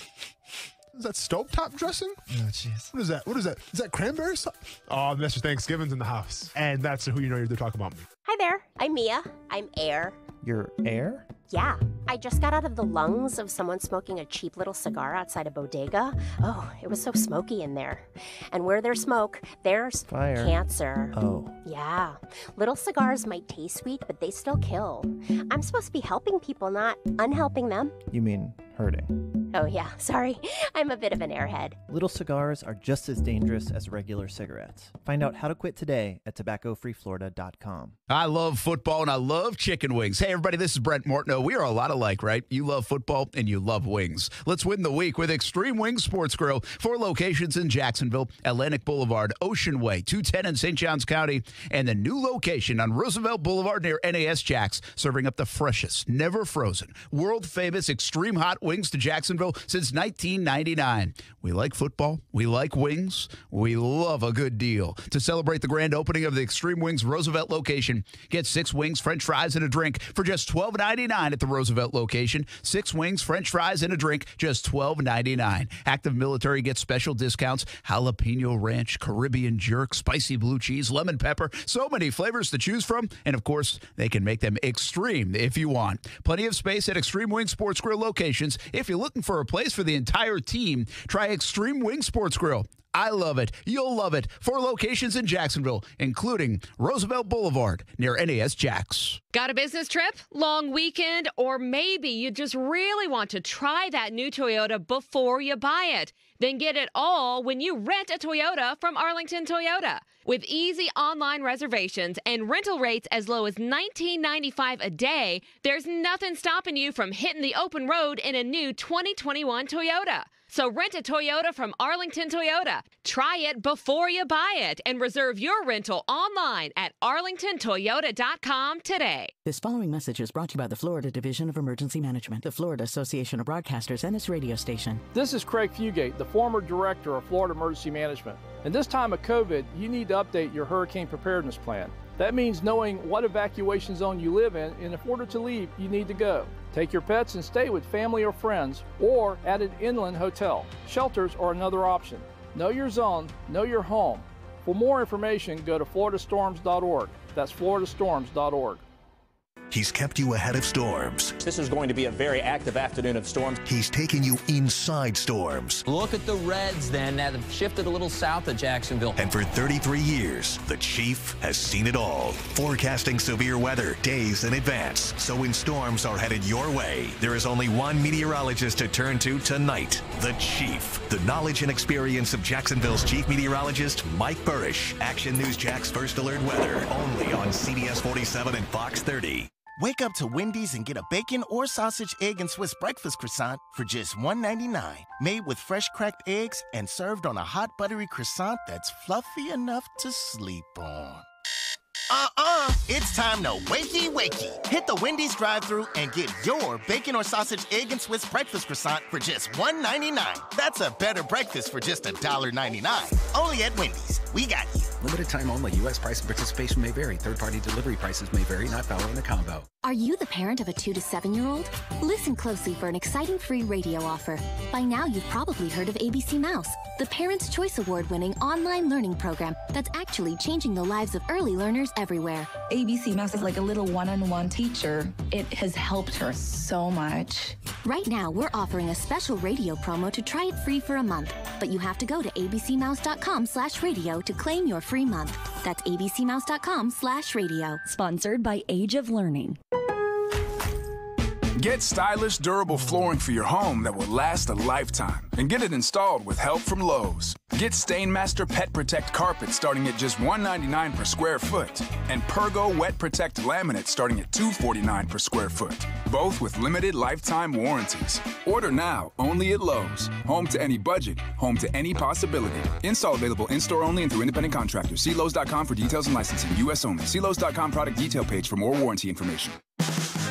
is that stovetop dressing? Oh, jeez. What is that? What is that? Is that cranberry sauce? Oh, Mr. Thanksgiving's in the house. And that's who you know they're talking about me. Hi there. I'm Mia. I'm Air. Your air? Yeah. I just got out of the lungs of someone smoking a cheap little cigar outside a bodega. Oh, it was so smoky in there. And where there's smoke, there's fire. Cancer. Oh. Yeah. Little cigars might taste sweet, but they still kill. I'm supposed to be helping people, not unhelping them. You mean hurting? Oh, yeah. Sorry. I'm a bit of an airhead. Little cigars are just as dangerous as regular cigarettes. Find out how to quit today at tobaccofreeflorida.com. I love football and I love chicken wings. Hey, everybody, this is Brent Mortno. We are a lot alike, right? You love football and you love wings. Let's win the week with Extreme Wings Sports Grill. 4 locations in Jacksonville, Atlantic Boulevard, Ocean Way, 210 in St. Johns County, and the new location on Roosevelt Boulevard near NAS Jacks, serving up the freshest, never frozen, world-famous extreme hot wings to Jacksonville since 1999. We like football. We like wings. We love a good deal. To celebrate the grand opening of the Extreme Wings Roosevelt location, get 6 wings, french fries, and a drink for just $12.99 at the Roosevelt location. 6 wings, french fries, and a drink, just $12.99. Active military gets special discounts. Jalapeno ranch, Caribbean jerk, spicy blue cheese, lemon pepper. So many flavors to choose from. And, of course, they can make them extreme if you want. Plenty of space at Extreme Wing Sports Grill locations. If you're looking for a place for the entire team, try Extreme Wing Sports Grill. I love it. You'll love it. 4 locations in Jacksonville, including Roosevelt Boulevard near NAS Jacks. Got a business trip, long weekend, or maybe you just really want to try that new Toyota before you buy it? Then get it all when you rent a Toyota from Arlington Toyota. With easy online reservations and rental rates as low as $19.95 a day, there's nothing stopping you from hitting the open road in a new 2021 Toyota. So rent a Toyota from Arlington Toyota. Try it before you buy it and reserve your rental online at arlingtontoyota.com today. This following message is brought to you by the Florida Division of Emergency Management, the Florida Association of Broadcasters, and its radio station. This is Craig Fugate, the former director of Florida Emergency Management. In this time of COVID, you need to update your hurricane preparedness plan. That means knowing what evacuation zone you live in, and in order to leave, you need to go. Take your pets and stay with family or friends, or at an inland hotel. Shelters are another option. Know your zone, know your home. For more information, go to floridastorms.org. That's floridastorms.org. He's kept you ahead of storms. This is going to be a very active afternoon of storms. He's taken you inside storms. Look at the Reds then that have shifted a little south of Jacksonville. And for 33 years, the Chief has seen it all. Forecasting severe weather days in advance. So when storms are headed your way, there is only one meteorologist to turn to tonight, the Chief. The knowledge and experience of Jacksonville's Chief Meteorologist, Mike Burrish. Action News Jack's First Alert Weather, only on CBS 47 and Fox 30. Wake up to Wendy's and get a bacon or sausage, egg, and Swiss breakfast croissant for just $1.99. Made with fresh cracked eggs and served on a hot buttery croissant that's fluffy enough to sleep on. It's time to wakey. Hit the Wendy's drive-thru and get your bacon or sausage, egg, and Swiss breakfast croissant for just $1.99. That's a better breakfast for just $1.99. Only at Wendy's. We got you. Limited time only. U.S. price and participation may vary. Third-party delivery prices may vary. Not valid in the combo. Are you the parent of a 2 to 7-year-old? Listen closely for an exciting free radio offer. By now, you've probably heard of ABC Mouse, the Parents' Choice Award-winning online learning program that's actually changing the lives of early learners everywhere. ABC Mouse is like a little one-on-one teacher. It has helped her so much. Right now, we're offering a special radio promo to try it free for a month, but you have to go to abcmouse.com/radio to claim your free month. That's abcmouse.com/radio. Sponsored by Age of Learning. Get stylish, durable flooring for your home that will last a lifetime and get it installed with help from Lowe's. Get Stainmaster Pet Protect carpet starting at just $199 per square foot and Pergo Wet Protect laminate starting at $249 per square foot, both with limited lifetime warranties. Order now only at Lowe's. Home to any budget, home to any possibility. Install available in-store only and through independent contractors. See Lowe's.com for details and licensing. U.S. only. See Lowe's.com product detail page for more warranty information.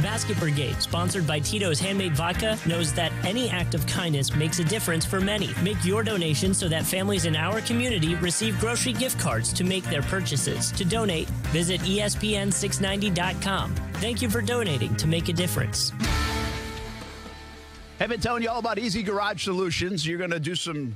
Basket Brigade, sponsored by Tito's Handmade Vodka, knows that any act of kindness makes a difference for many. Make your donation so that families in our community receive grocery gift cards to make their purchases. To donate, visit ESPN690.com. Thank you for donating to make a difference. I've been telling you all about Easy Garage Solutions. You're going to do some,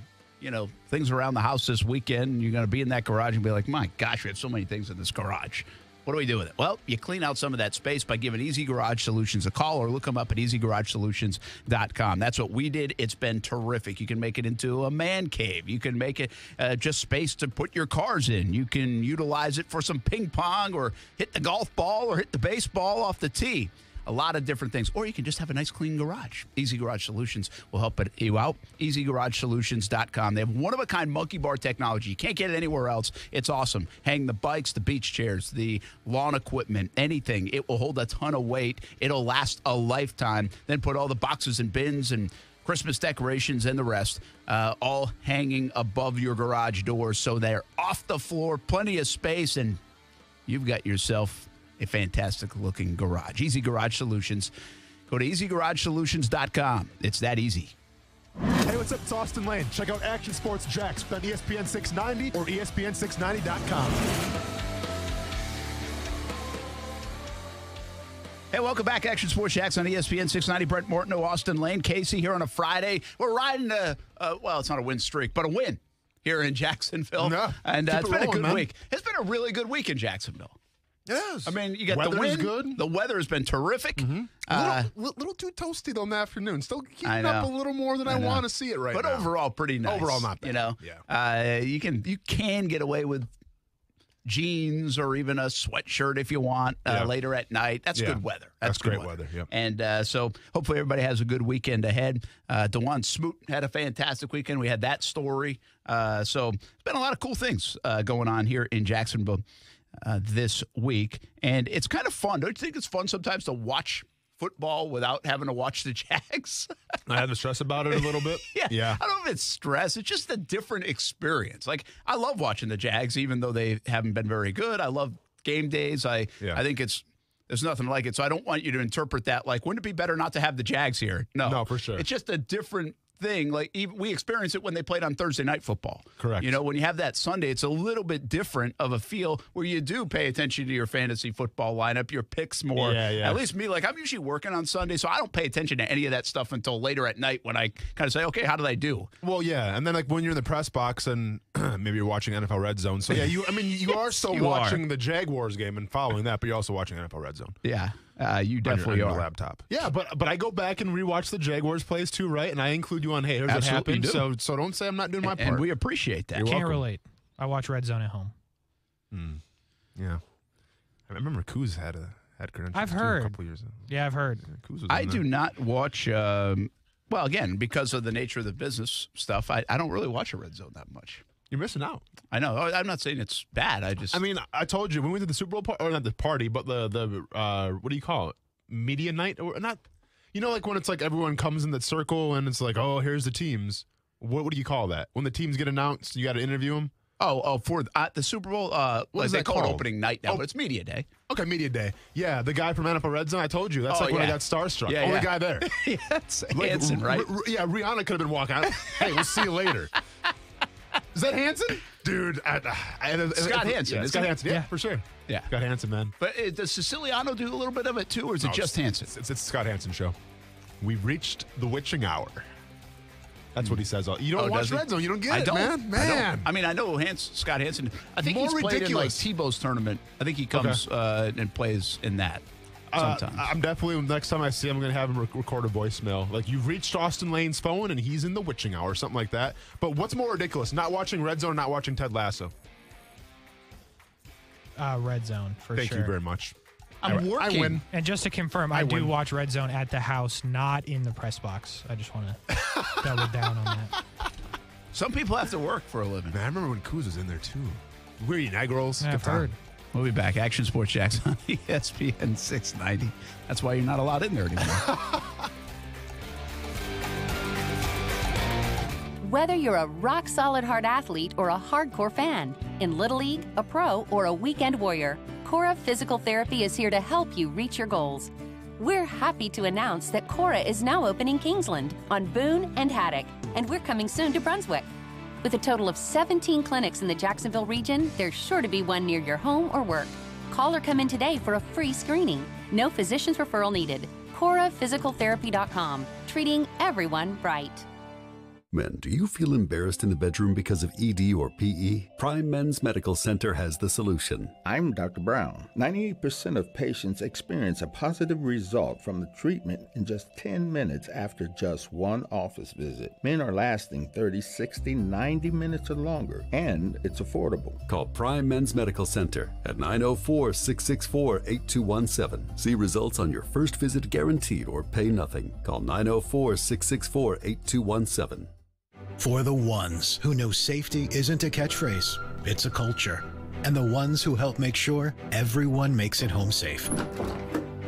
things around the house this weekend. You're going to be in that garage and be like, my gosh, we have so many things in this garage. What do we do with it? Well, you clean out some of that space by giving Easy Garage Solutions a call or look them up at easygaragesolutions.com. That's what we did. It's been terrific. You can make it into a man cave. You can make it just space to put your cars in. You can utilize it for some ping pong or hit the golf ball or hit the baseball off the tee. A lot of different things. Or you can just have a nice clean garage. Easy Garage Solutions will help you out. EasyGarageSolutions.com. They have one-of-a-kind monkey bar technology. You can't get it anywhere else. It's awesome. Hang the bikes, the beach chairs, the lawn equipment, anything. It will hold a ton of weight. It'll last a lifetime. Then put all the boxes and bins and Christmas decorations and the rest all hanging above your garage doors so they're off the floor, plenty of space, and you've got yourself a fantastic-looking garage. Easy Garage Solutions. Go to EasyGarageSolutions.com. It's that easy. Hey, what's up? It's Austin Lane. Check out Action Sports Jacks on ESPN 690 or ESPN690.com. Hey, welcome back. Action Sports Jacks on ESPN 690. Brent Morton, Austin Lane, Casey here on a Friday. We're riding it's not a win streak, but a win here in Jacksonville. No, and it's been a good week. Man. It's been a really good week in Jacksonville. Yes. I mean, you got weather's the wind. Good. The weather has been terrific. Mm-hmm. Little too toasty though in the afternoon. Still keeping up a little more than I want to see it right now. But overall, pretty nice. Overall, not bad. Yeah. You can get away with jeans or even a sweatshirt if you want later at night. That's good weather. That's great weather. Yep. And so hopefully everybody has a good weekend ahead. DeJuan Smoot had a fantastic weekend. We had that story. So it's been a lot of cool things going on here in Jacksonville this week. And it's kind of fun. Don't you think it's fun sometimes to watch football without having to watch the Jags. I had to stress about it a little bit. Yeah. I don't know if it's stress. It's just a different experience. Like, I love watching the Jags, even though they haven't been very good. I love game days. I think there's nothing like it. So I don't want you to interpret that like, wouldn't it be better not to have the Jags here? No, for sure. It's just a different thing. Like, we experienced it when they played on Thursday Night Football. Correct. You know, when you have that Sunday, it's a little bit different of a feel where you do pay attention to your fantasy football lineup, your picks more. Yeah. At least me, like, I'm usually working on Sunday, so I don't pay attention to any of that stuff until later at night when I kind of say, okay, how did I do? Well, yeah, and then like when you're in the press box and maybe you're watching NFL Red Zone. So yeah, you are still watching the Jaguars game and following that, but you're also watching NFL Red Zone. Yeah. You definitely on are. your laptop. Yeah, but I go back and rewatch the Jaguars plays too, right? And I include you on, hey, here's what happened. Do. So don't say I'm not doing my part. And we appreciate that. Can't relate. I watch Red Zone at home. Yeah, I remember Kuz had credentials. I've heard. A couple years ago. Yeah, I've heard. I do not watch. Well, again, because of the nature of the business stuff, I don't really watch a Red Zone that much. You're missing out. I know. I'm not saying it's bad. I mean, I told you when we went to the Super Bowl or not the party, but the what do you call it? Media night or not? You know, like when it's like everyone comes in that circle and it's like, oh, here's the teams. What do you call that? When the teams get announced, you got to interview them. For the Super Bowl, what is they that call it called? Opening night now, but it's Media Day. Okay, Media Day. Yeah, the guy from NFL Red Zone, I told you. That's when I got starstruck. Yeah, Only guy there. That's Hanson, right? Rihanna could have been walking out. Hey, we'll see you later. Is that Hanson? Dude. Scott Hanson. Scott Hanson, yeah, for sure. Yeah. Scott Hanson, man. But does Siciliano do a little bit of it too, or is it just Hanson? It's Scott Hanson show. We've reached the witching hour. That's what he says. You don't watch Red Zone. You don't get it, man. I mean, I know Scott Hanson. I think he's played in like Tebow's tournament. I think he comes and plays in that sometimes. I'm definitely, next time I see him, I'm going to have him record a voicemail. Like, you've reached Austin Lane's phone and he's in the witching hour, something like that. But what's more ridiculous, not watching Red Zone, not watching Ted Lasso? Red Zone, for sure. Thank you very much. I'm working. I win. And just to confirm, I do watch Red Zone at the house, not in the press box. I just want to double down on that. Some people have to work for a living. Man, I remember when Kuz was in there, too. We're eating egg rolls. Yeah, I've heard. We'll be back. Action Sports Jacks on ESPN 690. That's why you're not allowed in there anymore. Whether you're a rock-solid hard athlete or a hardcore fan, in Little League, a pro, or a weekend warrior, Cora Physical Therapy is here to help you reach your goals. We're happy to announce that Cora is now open in Kingsland, on Boone and Haddock, and we're coming soon to Brunswick. With a total of 17 clinics in the Jacksonville region, there's sure to be one near your home or work. Call or come in today for a free screening. No physician's referral needed. CoraPhysicalTherapy.com, treating everyone right. Men, do you feel embarrassed in the bedroom because of ED or PE? Prime Men's Medical Center has the solution. I'm Dr. Brown. 98% of patients experience a positive result from the treatment in just 10 minutes after just one office visit. Men are lasting 30, 60, 90 minutes or longer, and it's affordable. Call Prime Men's Medical Center at 904-664-8217. See results on your first visit guaranteed or pay nothing. Call 904-664-8217. For the ones who know safety isn't a catchphrase, it's a culture. And the ones who help make sure everyone makes it home safe.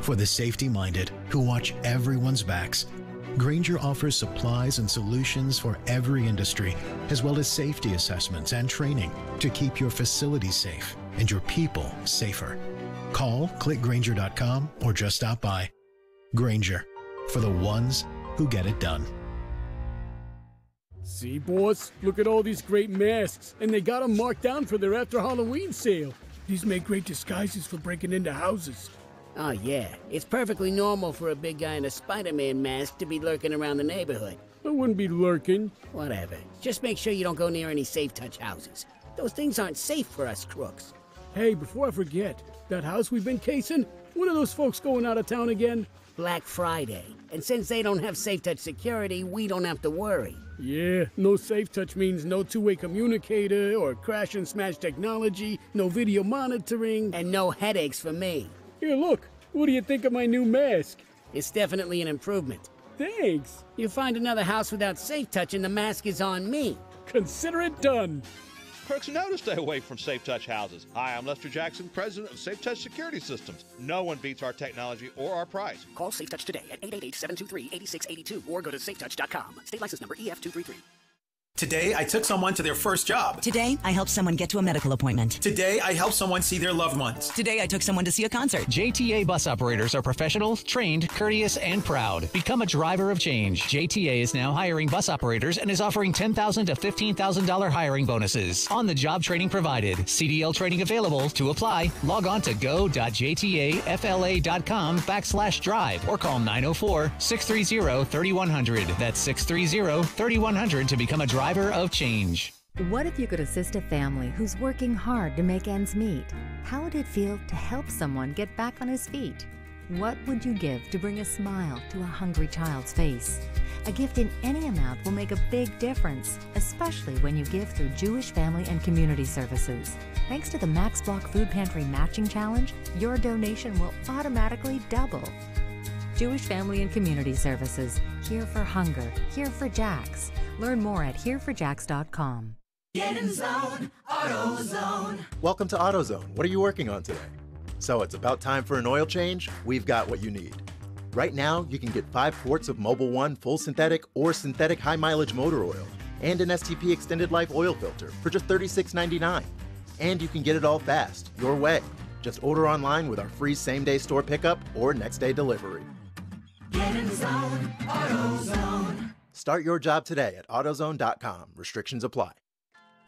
For the safety-minded who watch everyone's backs, Grainger offers supplies and solutions for every industry, as well as safety assessments and training to keep your facilities safe and your people safer. Call, click Grainger.com, or just stop by. Grainger, for the ones who get it done. See, boss, look at all these great masks, and they got them marked down for their after Halloween sale. These make great disguises for breaking into houses. Oh, yeah. It's perfectly normal for a big guy in a Spider-Man mask to be lurking around the neighborhood. I wouldn't be lurking. Whatever. Just make sure you don't go near any safe-touch houses. Those things aren't safe for us crooks. Hey, before I forget, that house we've been casing, when are those folks going out of town again? Black Friday. And since they don't have safe-touch security, we don't have to worry. Yeah, no safe touch means no two-way communicator or crash and smash technology, no video monitoring, and no headaches for me. Here, look. What do you think of my new mask? It's definitely an improvement. Thanks. You find another house without safe touch and the mask is on me. Consider it done. crooks know to stay away from Safe Touch houses. Hi, I'm Lester Jackson, president of Safe Touch Security Systems. No one beats our technology or our price. Call Safe Touch today at 888-723-8682 or go to safetouch.com. State license number EF233. Today, I took someone to their first job. Today, I helped someone get to a medical appointment. Today, I helped someone see their loved ones. Today, I took someone to see a concert. JTA bus operators are professional, trained, courteous, and proud. Become a driver of change. JTA is now hiring bus operators and is offering $10,000 to $15,000 hiring bonuses. On-the-job training provided. CDL training available. To apply, log on to go.jtafla.com/drive or call 904-630-3100. That's 630-3100 to become a driver of change. What if you could assist a family who's working hard to make ends meet? How would it feel to help someone get back on his feet? What would you give to bring a smile to a hungry child's face? A gift in any amount will make a big difference, especially when you give through Jewish Family and Community Services. Thanks to the Max Block Food Pantry Matching Challenge, your donation will automatically double. Jewish Family and Community Services. Here for hunger. Here for Jax. Learn more at hereforjax.com. Get in zone, AutoZone. Welcome to AutoZone. What are you working on today? So it's about time for an oil change? We've got what you need. Right now, you can get 5 quarts of Mobil 1 full synthetic or synthetic high mileage motor oil and an STP extended life oil filter for just $36.99. And you can get it all fast, your way. Just order online with our free same-day store pickup or next-day delivery. Get in zone, AutoZone. Start your job today at AutoZone.com. Restrictions apply.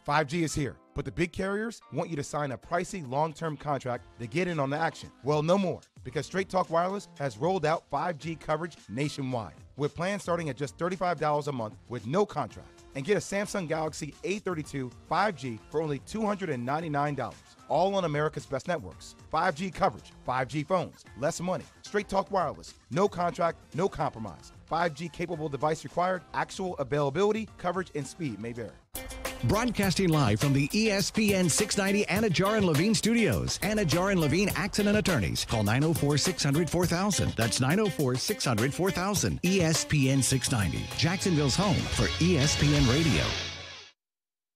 5G is here, but the big carriers want you to sign a pricey long-term contract to get in on the action. Well, no more, because Straight Talk Wireless has rolled out 5G coverage nationwide, with plans starting at just $35 a month with no contract. And get a Samsung Galaxy A32 5G for only $299. All on America's best networks. 5G coverage, 5G phones, less money. Straight Talk Wireless, no contract, no compromise. 5G capable device required, actual availability, coverage, and speed may vary. Broadcasting live from the ESPN 690 Anajar and Levine studios. Anajar and Levine Accident Attorneys. Call 904-600-4000. That's 904-600-4000. ESPN 690. Jacksonville's home for ESPN Radio.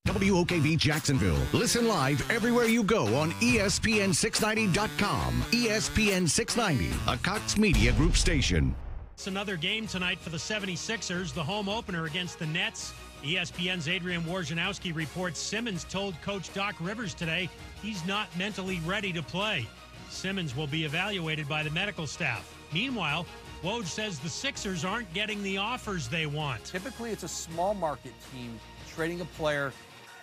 WOKV Jacksonville. Listen live everywhere you go on ESPN690.com. ESPN 690, a Cox Media Group station. It's another game tonight for the 76ers, the home opener against the Nets. ESPN's Adrian Wojnarowski reports Simmons told Coach Doc Rivers today he's not mentally ready to play. Simmons will be evaluated by the medical staff. Meanwhile, Woj says the Sixers aren't getting the offers they want. Typically, it's a small market team trading a player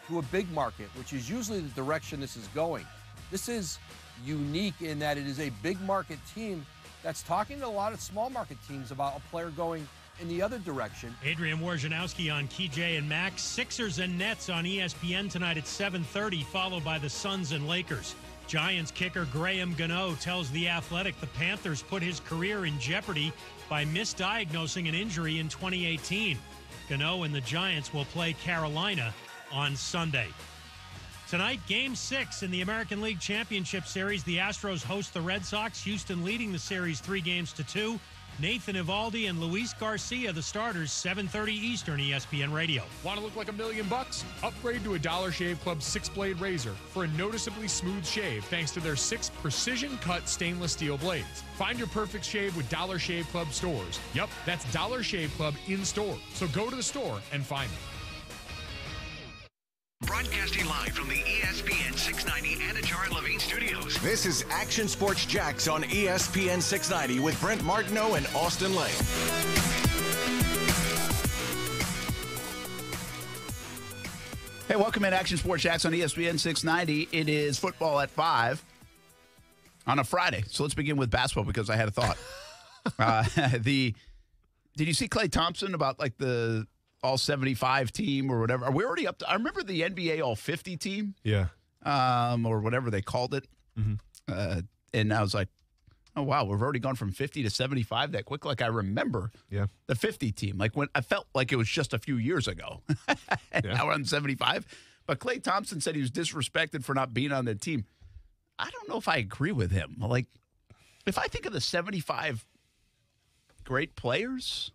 to a big market, which is usually the direction this is going. This is unique in that it is a big market team that's talking to a lot of small market teams about a player going in the other direction. Adrian Wojnarowski on KJ and Max. Sixers and Nets on ESPN tonight at 7:30, followed by the Suns and Lakers. Giants kicker Graham Gano tells The Athletic the Panthers put his career in jeopardy by misdiagnosing an injury in 2018. Gano and the Giants will play Carolina on Sunday. Tonight, Game 6 in the American League Championship Series. The Astros host the Red Sox. Houston leading the series 3-2. Nathan Eovaldi and Luis Garcia, the starters, 7:30 Eastern, ESPN Radio. Want to look like $1 million? Upgrade to a Dollar Shave Club 6-blade razor for a noticeably smooth shave thanks to their 6 precision-cut stainless steel blades. Find your perfect shave with Dollar Shave Club stores. Yep, that's Dollar Shave Club in store. So go to the store and find them. Broadcasting live from the ESPN 690 Anajar and Levine studios. This is Action Sports Jax on ESPN 690 with Brent Martineau and Austin Lane. Hey, welcome in Action Sports Jax on ESPN 690. It is football at 5 on a Friday. So let's begin with basketball because I had a thought. Did you see Klay Thompson about like the All-75 team or whatever? Are we already up to, I remember the NBA All-50 team. Yeah. Or whatever they called it. Mm-hmm. And I was like, oh, wow, we've already gone from 50 to 75 that quick. Like I remember the 50 team. Like when I felt like it was just a few years ago. And now we're on 75. But Klay Thompson said he was disrespected for not being on the team. I don't know if I agree with him. Like if I think of the 75 great players.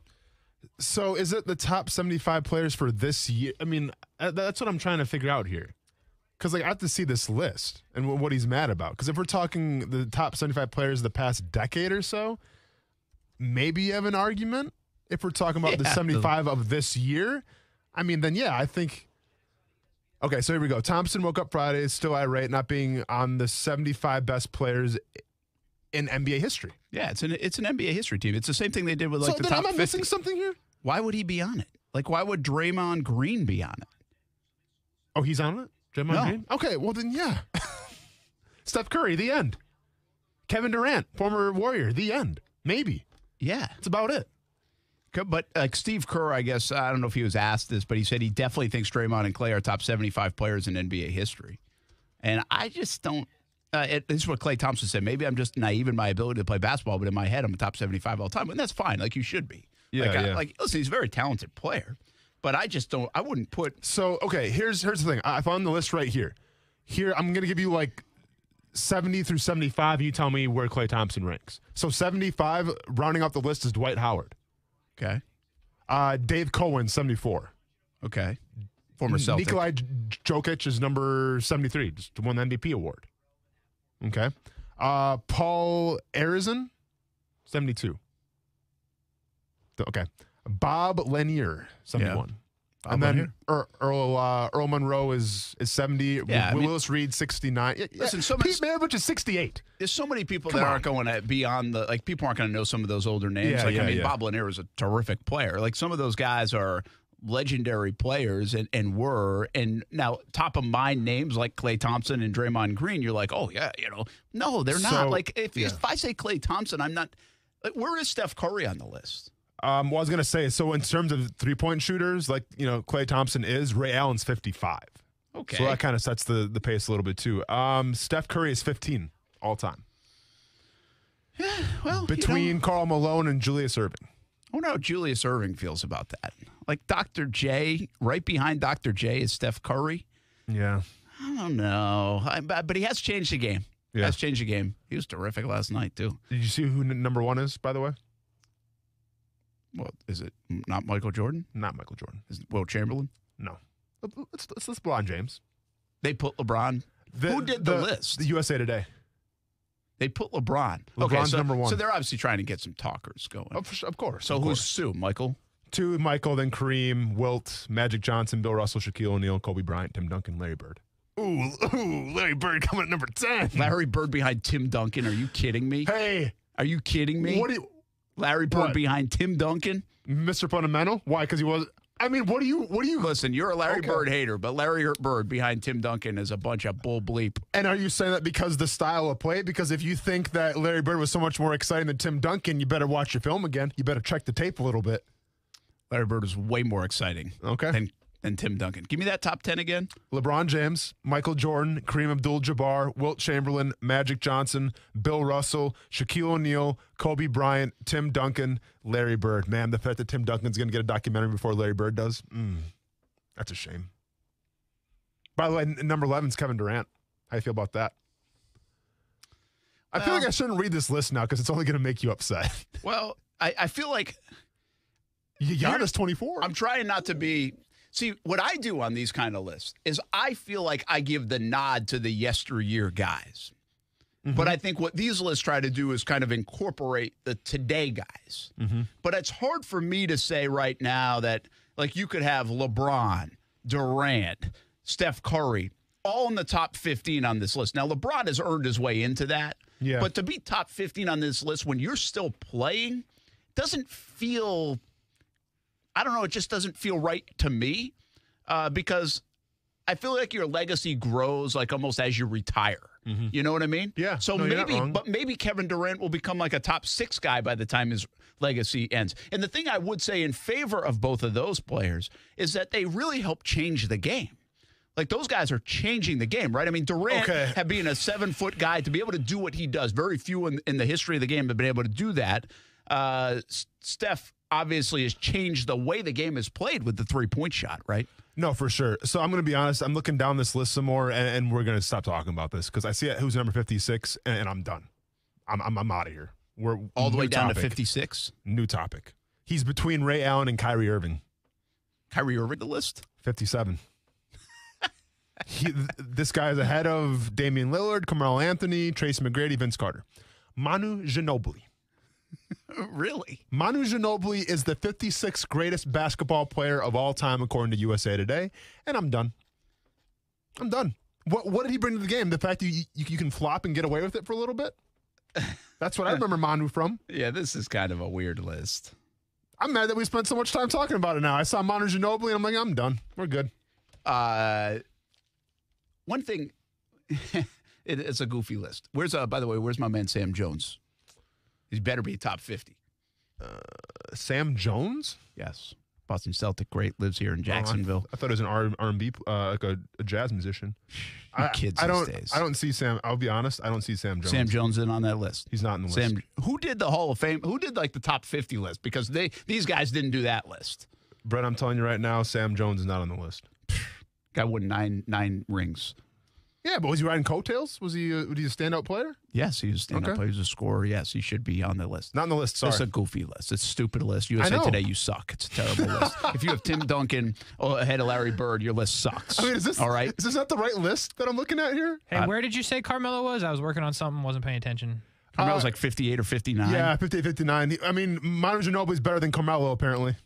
So is it the top 75 players for this year? I mean, that's what I'm trying to figure out here. Because I have to see this list and what he's mad about. Because if we're talking the top 75 players of the past decade or so, maybe you have an argument. If we're talking about the 75 of this year, I mean, then yeah, I think. Okay, so here we go. Thompson woke up Friday, is still irate, not being on the 75 best players in NBA history. Yeah, it's an NBA history team. It's the same thing they did with the top 50. Am I missing something here? Why would he be on it? Like, why would Draymond Green be on it? Oh, he's on it? Draymond Green? Okay, well then, yeah. Steph Curry, the end. Kevin Durant, former Warrior, the end. Maybe. Yeah. That's about it. But like Steve Kerr, I guess, I don't know if he was asked this, but he said he definitely thinks Draymond and Klay are top 75 players in NBA history. And I just don't. This is what Klay Thompson said. Maybe I'm just naive in my ability to play basketball, but in my head, I'm a top 75 all time. And that's fine. Like, you should be. Yeah, Listen, he's a very talented player. But I just don't. I wouldn't put. So, okay, here's the thing. I found the list right here. Here, I'm going to give you like 70 through 75. You tell me where Klay Thompson ranks. So 75, rounding off the list, is Dwight Howard. Okay. Dave Cohen, 74. Okay. Former Celtic. Nikolai Jokic is number 73. Just won the MVP award. Okay. Paul Arizin, 72. Okay. Bob Lanier, 71. Yeah. And then Earl Monroe is 70. Yeah, Willis Reed, 69. Listen, Pete Maravich is 68. There's so many people that aren't going to be on the, like, people aren't going to know some of those older names. Bob Lanier is a terrific player. Like, some of those guys are legendary players and were. And now, top of mind names like Klay Thompson and Draymond Green, you're like, oh, yeah, No, they're not. Like, if I say Klay Thompson, I'm not. Like, where is Steph Curry on the list? Well, I was going to say, so in terms of three-point shooters, like, Klay Thompson is, Ray Allen's 55. Okay. So that kind of sets the pace a little bit, too. Steph Curry is 15 all-time. Yeah, well, between Karl Malone and Julius Erving. I wonder how Julius Erving feels about that. Like, Dr. J, right behind Dr. J is Steph Curry. Yeah. I don't know. But he has changed the game. Yeah. Has changed the game. He was terrific last night, too. Did you see who number one is, by the way? Well, is it not Michael Jordan? Not Michael Jordan. Is it Will Chamberlain? No. It's LeBron James. They put LeBron. Who did the list? The USA Today. They put LeBron. LeBron's number one. So they're obviously trying to get some talkers going. Of course. So who's two? Michael? Two, Michael, then Kareem, Wilt, Magic Johnson, Bill Russell, Shaquille O'Neal, Kobe Bryant, Tim Duncan, Larry Bird. Ooh, Larry Bird coming at number 10. Larry Bird behind Tim Duncan. Are you kidding me? Hey. Are you kidding me? Larry Bird behind Tim Duncan? Mr. Fundamental? Why? Because he was. I mean, what do you? Listen, you're a Larry Bird hater, but Larry Bird behind Tim Duncan is a bunch of bull bleep. And are you saying that because the style of play? Because if you think that Larry Bird was so much more exciting than Tim Duncan, you better watch your film again. You better check the tape a little bit. Larry Bird was way more exciting than Tim Duncan. Give me that top 10 again. LeBron James, Michael Jordan, Kareem Abdul-Jabbar, Wilt Chamberlain, Magic Johnson, Bill Russell, Shaquille O'Neal, Kobe Bryant, Tim Duncan, Larry Bird. Man, the fact that Tim Duncan's going to get a documentary before Larry Bird does, that's a shame. By the way, number 11 is Kevin Durant. How do you feel about that? I feel like I shouldn't read this list now because it's only going to make you upset. Well, I feel like Giannis 24. I'm trying not to be. See, what I do on these kind of lists is I feel like I give the nod to the yesteryear guys. Mm-hmm. But I think what these lists try to do is kind of incorporate the today guys. Mm-hmm. But it's hard for me to say right now that, like, you could have LeBron, Durant, Steph Curry, all in the top 15 on this list. Now, LeBron has earned his way into that. Yeah. But to be top 15 on this list when you're still playing doesn't feel... I don't know. It just doesn't feel right to me because I feel like your legacy grows like almost as you retire. Mm-hmm. You know what I mean? Yeah. So maybe Kevin Durant will become like a top 6 guy by the time his legacy ends. And the thing I would say in favor of both of those players is that they really help change the game. Like, those guys are changing the game, right? I mean, Durant, being a 7-foot guy, to be able to do what he does, very few in the history of the game have been able to do that. Steph obviously has changed the way the game is played with the three-point shot, right? No, for sure. So I'm going to be honest. I'm looking down this list some more, and we're going to stop talking about this because I see who's number 56, and I'm done. I'm out of here. We're all the way down to 56? New topic. He's between Ray Allen and Kyrie Irving. Kyrie Irving, the list? 57. This guy is ahead of Damian Lillard, Carmelo Anthony, Tracy McGrady, Vince Carter. Manu Ginobili. Really? Manu Ginobili is the 56th greatest basketball player of all time, according to USA Today. And I'm done. I'm done. What did he bring to the game? The fact that you can flop and get away with it for a little bit? That's what I remember Manu from. Yeah, this is kind of a weird list. I'm mad that we spent so much time talking about it now. I saw Manu Ginobili, and I'm like, I'm done. We're good. One thing, it's a goofy list. By the way, where's my man Sam Jones? He better be top 50. Sam Jones? Yes. Boston Celtic, great, lives here in Jacksonville. I thought it was an R&B, like a jazz musician. Kids I these days. I don't see Sam. I'll be honest. I don't see Sam Jones. Sam Jones isn't on that list. He's not in the list. Who did the Hall of Fame? Who did like the top 50 list? Because these guys didn't do that list. Brett, I'm telling you right now, Sam Jones is not on the list. Guy won nine rings. Yeah, but was he riding coattails? Was he a standout player? Yes, he was a standout player. He was a scorer. Yes, he should be on the list. Not on the list, sorry. It's a goofy list. It's a stupid list. USA Today, you suck. It's a terrible list. If you have Tim Duncan ahead of Larry Bird, your list sucks. I mean, is this not the right list that I'm looking at here? Hey, where did you say Carmelo was? I was working on something, wasn't paying attention. Carmelo's like 58 or 59. Yeah, 58, 59. I mean, Manu Ginobili's better than Carmelo, apparently.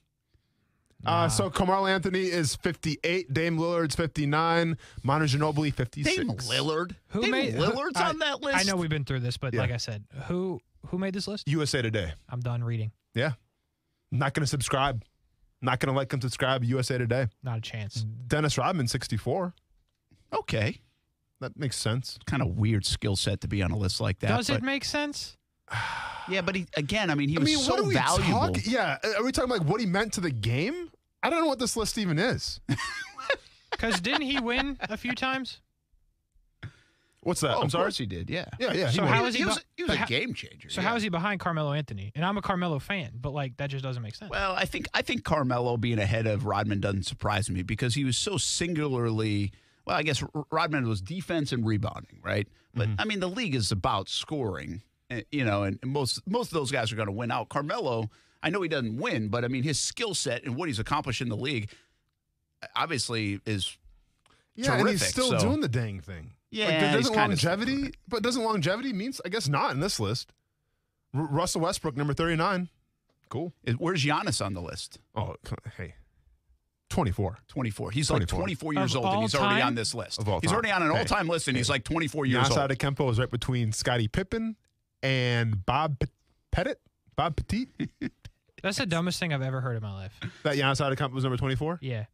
So Carmelo Anthony is 58. Dame Lillard's 59. Manu Ginobili 56. Dame Lillard. Lillard's on that list. I know we've been through this, but like I said, who made this list? USA Today. I'm done reading. Yeah. Not going to subscribe. Not going to like and subscribe. USA Today. Not a chance. Dennis Rodman 64. Okay. That makes sense. Kind of weird skill set to be on a list like that. Does it make sense? Yeah, but he was so valuable. Are we talking like what he meant to the game? I don't know what this list even is. Because didn't he win a few times? What's that? I'm sorry. Of course he did. Yeah. Yeah. So how is he? He was a game changer. So how is he behind Carmelo Anthony? And I'm a Carmelo fan, but like that just doesn't make sense. Well, I think Carmelo being ahead of Rodman doesn't surprise me because he was so singularly. Well, I guess Rodman was defense and rebounding, right? But I mean, the league is about scoring. And most of those guys are going to win out. Carmelo, I know he doesn't win, but I mean his skill set and what he's accomplished in the league, obviously is terrific. And he's still doing the dang thing. Yeah, doesn't longevity means? I guess not in this list. Russell Westbrook, number 39. Cool. Where's Giannis on the list? Oh, hey. 24. 24. He's like 24 years old, and he's already on this list. He's already on an all-time list, and he's like 24 years old. Giannis Antetokounmpo is right between Scottie Pippen and Bob Pettit. Bob Petit. That's the dumbest thing I've ever heard in my life. That Giannis Antetokounmpo was number 24? Yeah.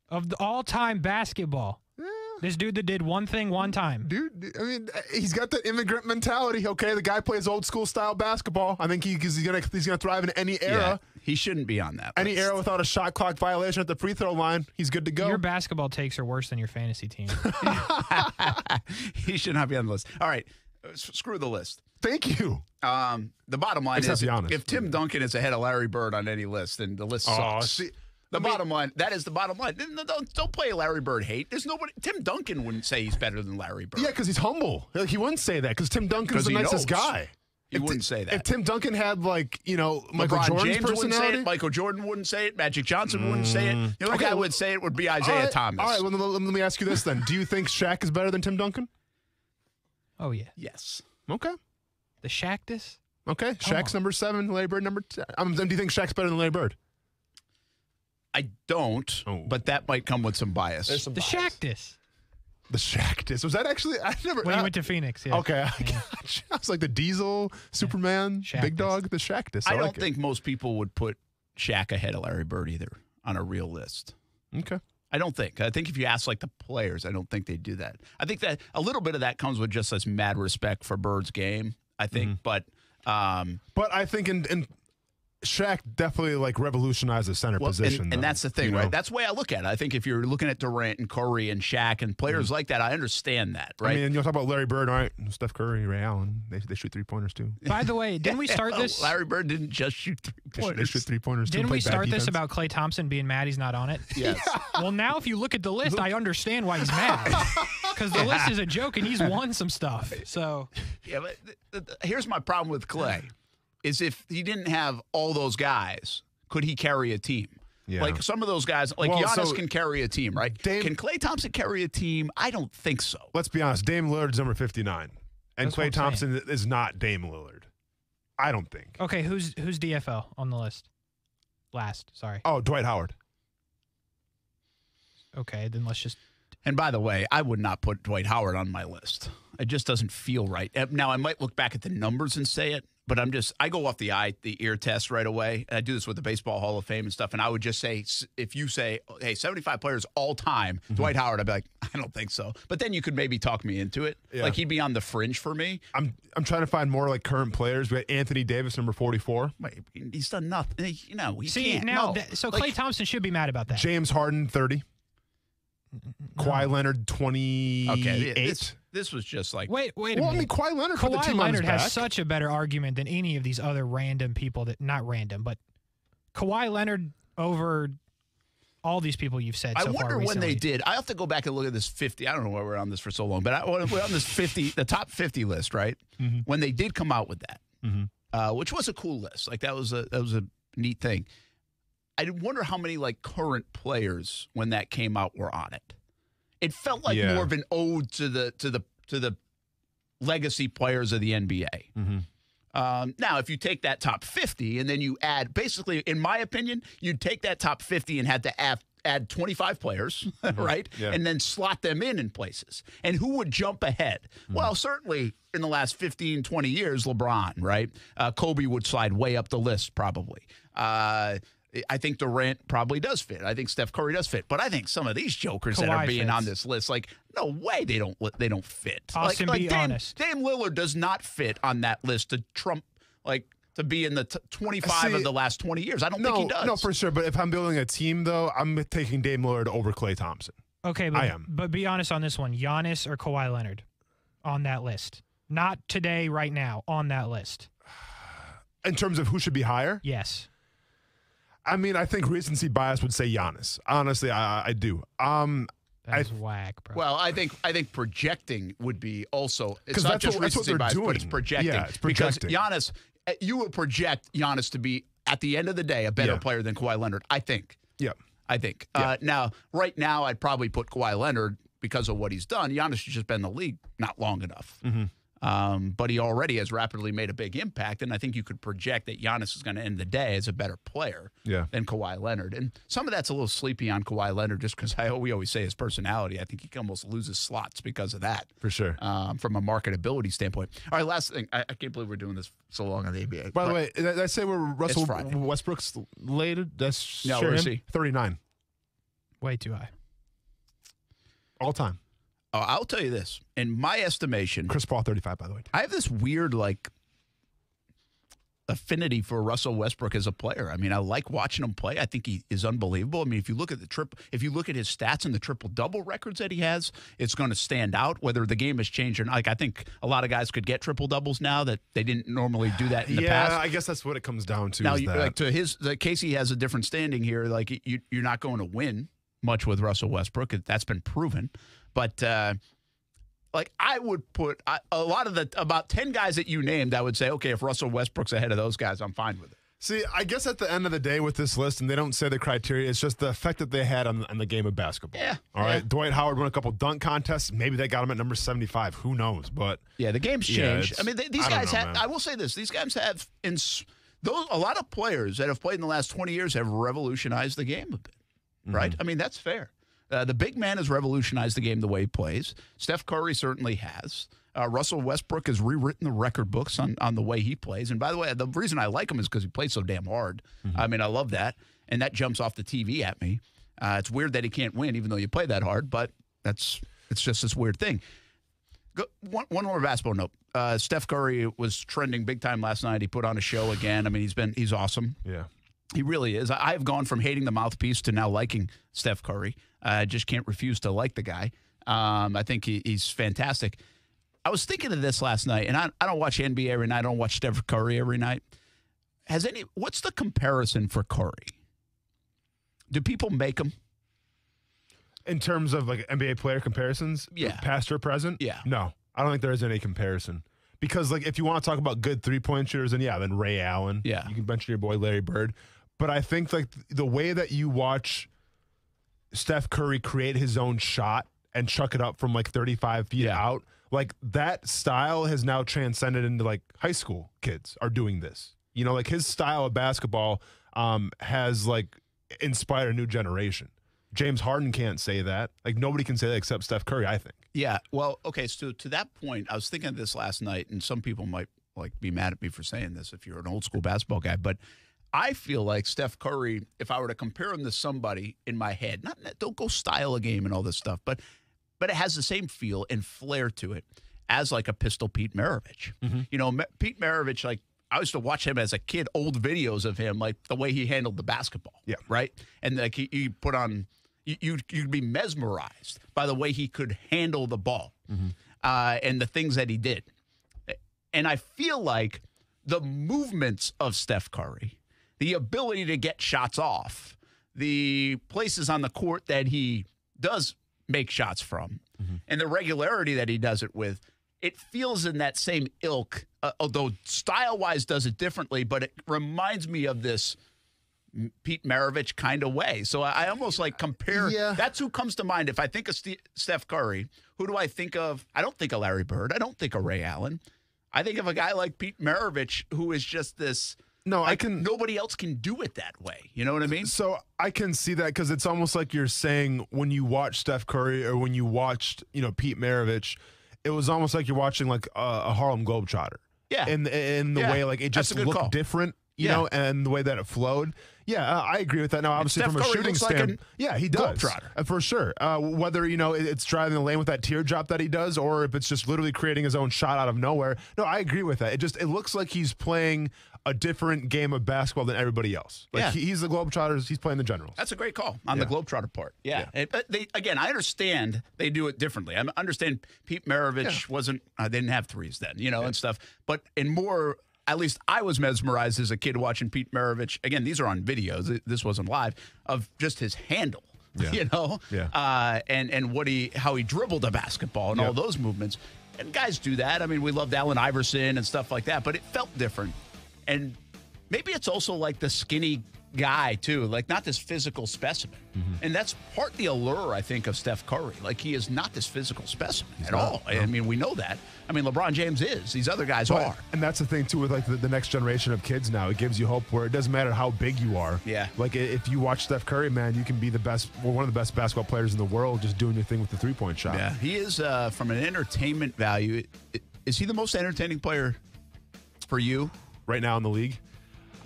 Of the all-time basketball. Yeah. This dude that did one thing one time. Dude, I mean, he's got that immigrant mentality. Okay, the guy plays old school style basketball. I think he's gonna thrive in any era. Yeah, he shouldn't be on that Any list. era without a shot clock violation at the free throw line, he's good to go. Your basketball takes are worse than your fantasy team. He should not be on the list. All right, screw the list. Thank you. The bottom line is if Tim Duncan is ahead of Larry Bird on any list, then the list sucks. Bottom line, that is the bottom line. Don't play Larry Bird hate. There's nobody. Tim Duncan wouldn't say he's better than Larry Bird. Yeah, because he's humble. Like, he wouldn't say that because Tim Duncan's the nicest guy. He wouldn't say that. If Tim Duncan had Michael LeBron Jordan's James personality, wouldn't say it. Michael Jordan wouldn't say it. Magic Johnson wouldn't say it. The only guy who would say it would be Isaiah Thomas. All right, well, let me ask you this then. Do you think Shaq is better than Tim Duncan? Oh, yeah. Yes. Okay. The Shaq-dis? Okay. Shaq's number 7, Larry Bird number 10. Do you think Shaq's better than Larry Bird? I don't, but that might come with some bias. The Shaq-dis. The Shaq-dis. Was that actually? I never. When he went to Phoenix, yeah. Okay. I was like the Diesel, Superman, Big Dog, the Shaq-dis. I don't think most people would put Shaq ahead of Larry Bird either on a real list. Okay. I don't think. I think if you ask like the players, I don't think they do that. I think that a little bit of that comes with just this mad respect for Bird's game, I think. But I think in Shaq definitely revolutionized the center position. And that's the thing, right? That's the way I look at it. I think if you're looking at Durant and Curry and Shaq and players like that, I understand that, right? I mean, you'll talk about Larry Bird, all right? Steph Curry, Ray Allen, they shoot 3-pointers too. By the way, didn't we start this? Larry Bird didn't just shoot 3-pointers. They shoot 3-pointers too. Didn't we start this about Klay Thompson being mad he's not on it? Yes. Well, now if you look at the list, I understand why he's mad. Because the list is a joke and he's won some stuff. So yeah, but here's my problem with Klay. Is if he didn't have all those guys, could he carry a team? Yeah. Like some of those guys, like Giannis can carry a team, right? Can Klay Thompson carry a team? I don't think so. Let's be honest. Dame Lillard's number 59. And That's what Klay I'm Thompson is not Dame Lillard. I don't think. Okay, who's DFL on the list? Last, sorry. Oh, Dwight Howard. Okay, then let's just. And by the way, I would not put Dwight Howard on my list. It just doesn't feel right. Now, I might look back at the numbers and say it, but I go off the ear test right away. And I do this with the Baseball Hall of Fame and stuff. And I would just say, if you say, hey, 75 players all time, Dwight Howard, I'd be like, I don't think so. But then you could maybe talk me into it. Yeah. Like he'd be on the fringe for me. I'm trying to find more like current players. We got Anthony Davis, number 44. He's done nothing. He See, can't. now, No. so Klay Thompson should be mad about that. James Harden, 30. Kawhi Leonard, 28. Okay, this was just like Wait a minute. Well, I mean, Kawhi Leonard put the Kawhi team on his Leonard back. has such a better argument than any of these other random people that not random, but Kawhi Leonard over all these people you've said. I so wonder far when recently. they did. I have to go back and look at this 50. I don't know why we're on this for so long, but we're on this 50, the top 50 list, right? When they did come out with that, which was a cool list. Like that was a neat thing. I wonder how many like current players when that came out were on it. It felt like more of an ode to the legacy players of the NBA. Now, if you take that top 50 and then you add, basically, in my opinion, you'd take that top 50 and had to add 25 players, right? Yeah. And then slot them in places. And who would jump ahead? Well, certainly in the last 15, 20 years, LeBron, right? Kobe would slide way up the list, probably. I think Durant probably does fit. I think Steph Curry does fit. But I think some of these jokers that are being on this list, like, no way they don't fit. Austin, be honest. Dame Lillard does not fit on that list to trump, like, to be in the 25 of the last 20 years. I don't think he does. No, for sure. But if I'm building a team, though, I'm taking Dame Lillard over Klay Thompson. Okay, but, I am. But be honest on this one. Giannis or Kawhi Leonard on that list? Not today, right now, on that list. In terms of who should be higher? Yes. I mean, I think recency bias would say Giannis. Honestly, I do. That's whack, bro. Well, I think projecting would be also. It's 'Cause not that's just what recency they're bias, doing. but it's projecting. Yeah, it's projecting. Because Giannis, you would project Giannis to be at the end of the day a better player than Kawhi Leonard. I think. Yeah. I think. Now, right now, I'd probably put Kawhi Leonard because of what he's done. Giannis has just been in the league not long enough. But he already has rapidly made a big impact, and I think you could project that Giannis is going to end the day as a better player than Kawhi Leonard. And some of that's a little sleepy on Kawhi Leonard just because we always say his personality. I think he can almost lose his slots because of that. For sure. From a marketability standpoint. All right, last thing. I can't believe we're doing this so long on the NBA. By the way, did I say where Russell Westbrook's laid? That's no, where is he? 39. Way too high. All time. I'll tell you this. In my estimation, Chris Paul, 35, by the way. I have this weird, like, affinity for Russell Westbrook as a player. I mean, I like watching him play. I think he is unbelievable. I mean, if you look at if you look at his stats and the triple-double records that he has, it's going to stand out, whether the game has changed or not. Like, I think a lot of guys could get triple-doubles now that they didn't normally do that in the past. Yeah, I guess that's what it comes down to. Now, is that. Casey has a different standing here. Like, you're not going to win much with Russell Westbrook. That's been proven. But, like, I would put about 10 guys that you named, I would say, okay, if Russell Westbrook's ahead of those guys, I'm fine with it. See, I guess at the end of the day with this list, and they don't say the criteria, it's just the effect that they had on the game of basketball. Yeah. All right. Dwight Howard won a couple dunk contests. Maybe they got him at number 75. Who knows? But yeah, the game's changed. I mean, these guys have. Man. I will say this: these guys have a lot of players that have played in the last 20 years have revolutionized the game a bit. Right? I mean, that's fair. The big man has revolutionized the game the way he plays. Steph Curry certainly has. Russell Westbrook has rewritten the record books on the way he plays. And by the way, the reason I like him is because he plays so damn hard. I mean, I love that. And that jumps off the TV at me. It's weird that he can't win even though you play that hard, but it's just this weird thing. One more basketball note. Steph Curry was trending big time last night. He put on a show again. I mean, he's awesome. Yeah. He really is. I've gone from hating the mouthpiece to now liking Steph Curry. I just can't refuse to like the guy. I think he's fantastic. I was thinking of this last night, and I don't watch NBA every night. I don't watch Steph Curry every night. What's the comparison for Curry? Do people make him? In terms of like NBA player comparisons? Yeah. Past or present? Yeah. No. I don't think there is any comparison. Because like if you want to talk about good 3-point shooters, then Ray Allen. Yeah. You can mention your boy Larry Bird. but I think like the way that you watch Steph Curry create his own shot and chuck it up from like 35 feet out, like that style has now transcended into like high school kids are doing this. You know, like his style of basketball has like inspired a new generation. James Harden can't say that. Like nobody can say that except Steph Curry, I think. Yeah. Well, okay. So to that point, I was thinking of this last night, and some people might like be mad at me for saying this if you're an old school basketball guy, but I feel like Steph Curry, if I were to compare him to somebody in my head, don't go style a game and all this stuff, but it has the same feel and flair to it as like a Pistol Pete Maravich. You know, Pete Maravich, like I used to watch him as a kid, old videos of him, like the way he handled the basketball. Yeah. Right. And like he put on, you'd be mesmerized by the way he could handle the ball and the things that he did. And I feel like the movements of Steph Curry, the ability to get shots off, the places on the court that he does make shots from, and the regularity that he does it with, it feels in that same ilk, although style-wise does it differently, but it reminds me of this Pete Maravich kind of way. So I almost like compare. Yeah. That's who comes to mind. If I think of Steph Curry, who do I think of? I don't think of Larry Bird. I don't think of Ray Allen. I think of a guy like Pete Maravich who is just this. No, like nobody else can do it that way. You know what I mean? So I can see that because it's almost like you're saying when you watch Steph Curry or when you watched, Pete Maravich, it was almost like you're watching like a Harlem Globetrotter. Yeah. In the way like it just looked different, you know, and the way that it flowed. Yeah, I agree with that. Now, obviously, from a shooting standpoint, he does. For sure. Whether, it's driving the lane with that teardrop that he does or if it's just literally creating his own shot out of nowhere. No, I agree with that. It looks like he's playing a different game of basketball than everybody else. Like he's the Globetrotters, he's playing the Generals. That's a great call on the Globetrotter part. Yeah. But again, I understand they do it differently. I understand Pete Maravich wasn't, they didn't have threes then, and stuff. But in more, at least I was mesmerized as a kid watching Pete Maravich. Again, these are on videos. This wasn't live, of just his handle. And how he dribbled a basketball and all those movements. And guys do that. I mean, we loved Allen Iverson and stuff like that, but it felt different. And maybe it's also like the skinny guy, too, like not this physical specimen. And that's part the allure, I think, of Steph Curry. Like, he is not this physical specimen at all. I mean, we know that. I mean, LeBron James is. These other guys are. And that's the thing, too, with like the next generation of kids now. It gives you hope where it doesn't matter how big you are. Yeah. Like, if you watch Steph Curry, man, you can be one of the best basketball players in the world just doing your thing with the three-point shot. Yeah. He is, from an entertainment value, is he the most entertaining player for you? Right now in the league?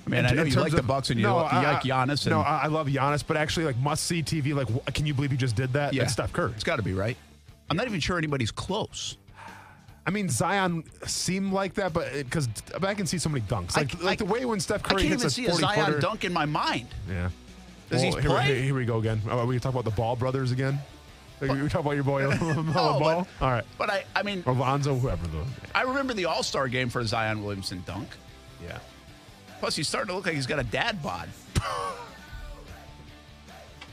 Man, I know you like the Bucks and you like Giannis. No, I love Giannis, but actually, like, must-see TV, like, can you believe you just did that? Yeah. That's Steph Curry. It's got to be, right? I'm not even sure anybody's close. I mean, Zion seemed like that, but because I can see so many dunks. Like the way when Steph Curry hits a 40-footer. I can't even see a Zion dunk in my mind. Yeah. Does he play? Here we go again. Are we talking about the Ball brothers again? We talking about your boy Ball? All right. But I mean. Or Lonzo, whoever. I remember the All-Star game for Zion Williamson dunk. Yeah. Plus, he's starting to look like he's got a dad bod. I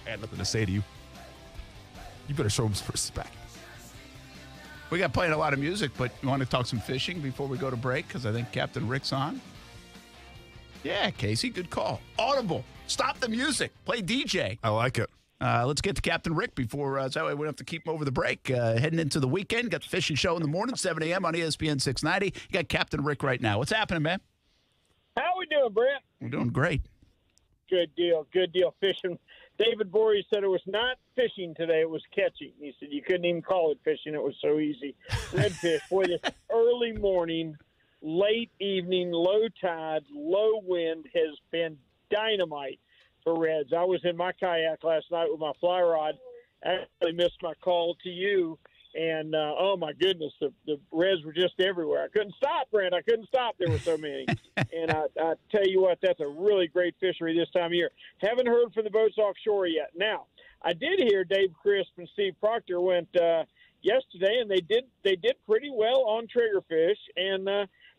had nothing to say to you. You better show him some respect. We got playing a lot of music, but you want to talk some fishing before we go to break? Because I think Captain Rick's on. Yeah, Casey, good call. Audible. Stop the music. Play DJ. I like it. Let's get to Captain Rick before, so that way we don't have to keep him over the break. Heading into the weekend, got the fishing show in the morning, 7 a.m. on ESPN 690. You got Captain Rick right now. What's happening, man? How we doing, Brent? We're doing great. Good deal. Good deal. Fishing. David Borey said it was not fishing today. It was catching. He said you couldn't even call it fishing. It was so easy. Redfish. Boy, this early morning, late evening, low tide, low wind has been dynamite for reds. I was in my kayak last night with my fly rod. I actually missed my call to you. And, oh, my goodness, the reds were just everywhere. I couldn't stop, Brent. I couldn't stop. There were so many. And I tell you what, that's a really great fishery this time of year. Haven't heard from the boats offshore yet. Now, I did hear Dave Crisp and Steve Proctor went yesterday, and they did pretty well on triggerfish. And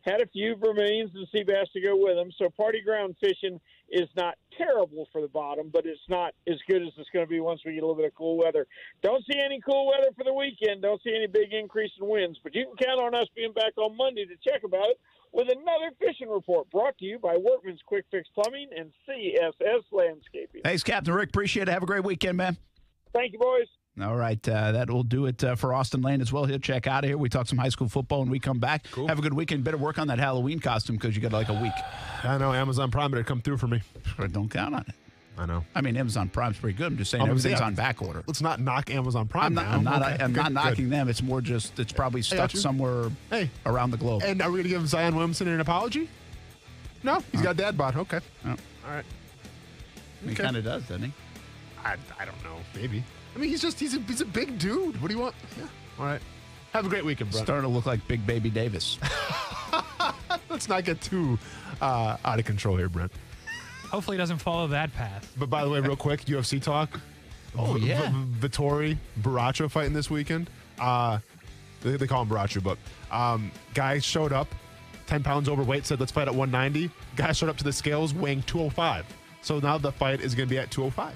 Had a few Vermilions and sea bass to go with them. So party ground fishing is not terrible for the bottom, but it's not as good as it's going to be once we get a little bit of cool weather. Don't see any cool weather for the weekend. Don't see any big increase in winds. But you can count on us being back on Monday to check about it with another fishing report brought to you by Workman's Quick Fix Plumbing and CSS Landscaping. Thanks, Captain Rick. Appreciate it. Have a great weekend, man. Thank you, boys. All right, that will do it for Austin Lane as well. He'll check out of here. We talk some high school football when we come back. Cool. Have a good weekend. Better work on that Halloween costume because you got like a week. I know. Amazon Prime better come through for me. Don't count on it. I know. I mean, Amazon Prime's pretty good. I'm just saying everything's on back order. Let's not knock Amazon Prime. I'm not knocking them. It's more just it's probably stuck somewhere around the globe. And are we going to give Zion Williamson an apology? No, he's got dad bod. Okay. Oh. All right. He kind of does, doesn't he? I don't know. Maybe. I mean, he's a big dude. What do you want? Yeah. All right. Have a great weekend, Brent. Starting to look like Big Baby Davis. Let's not get too out of control here, Brent. Hopefully, he doesn't follow that path. But by the way, real quick, UFC talk. Oh, yeah. Vittori Baracho fighting this weekend. They call him Baracho, but guy showed up, 10 pounds overweight, said, let's fight at 190. Guy showed up to the scales weighing 205. So now the fight is going to be at 205.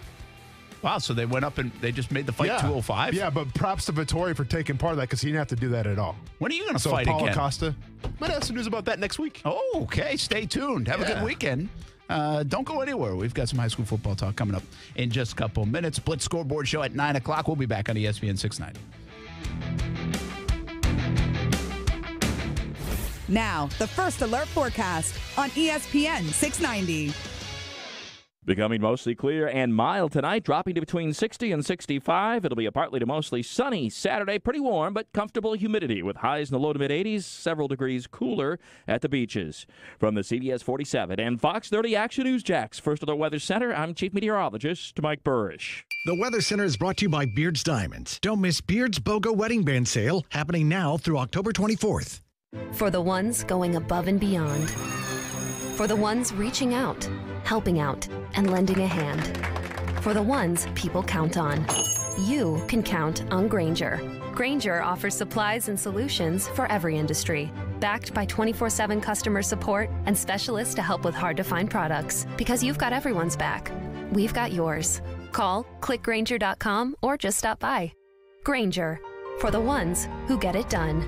Wow, so they went up and they just made the fight 205? Yeah, but props to Vittori for taking part of that because he didn't have to do that at all. When are you going to fight Paulo again? Costa. Might have some news about that next week. Oh, okay. Stay tuned. Have a good weekend. Don't go anywhere. We've got some high school football talk coming up in just a couple minutes. Blitz Scoreboard Show at 9 o'clock. We'll be back on ESPN 690. Now, the First Alert Forecast on ESPN 690. Becoming mostly clear and mild tonight, dropping to between 60 and 65. It'll be a partly to mostly sunny Saturday, pretty warm, but comfortable humidity with highs in the low to mid-80s, several degrees cooler at the beaches. From the CBS 47 and Fox 30 Action News Jax First Alert Weather Center, I'm Chief Meteorologist Mike Burrish. The Weather Center is brought to you by Beards Diamonds. Don't miss Beards BOGO Wedding Band Sale, happening now through October 24th. For the ones going above and beyond. For the ones reaching out, helping out, and lending a hand. For the ones people count on. You can count on Grainger. Grainger offers supplies and solutions for every industry. Backed by 24/7 customer support and specialists to help with hard-to-find products. Because you've got everyone's back. We've got yours. Call, click Grainger.com, or just stop by. Grainger. For the ones who get it done.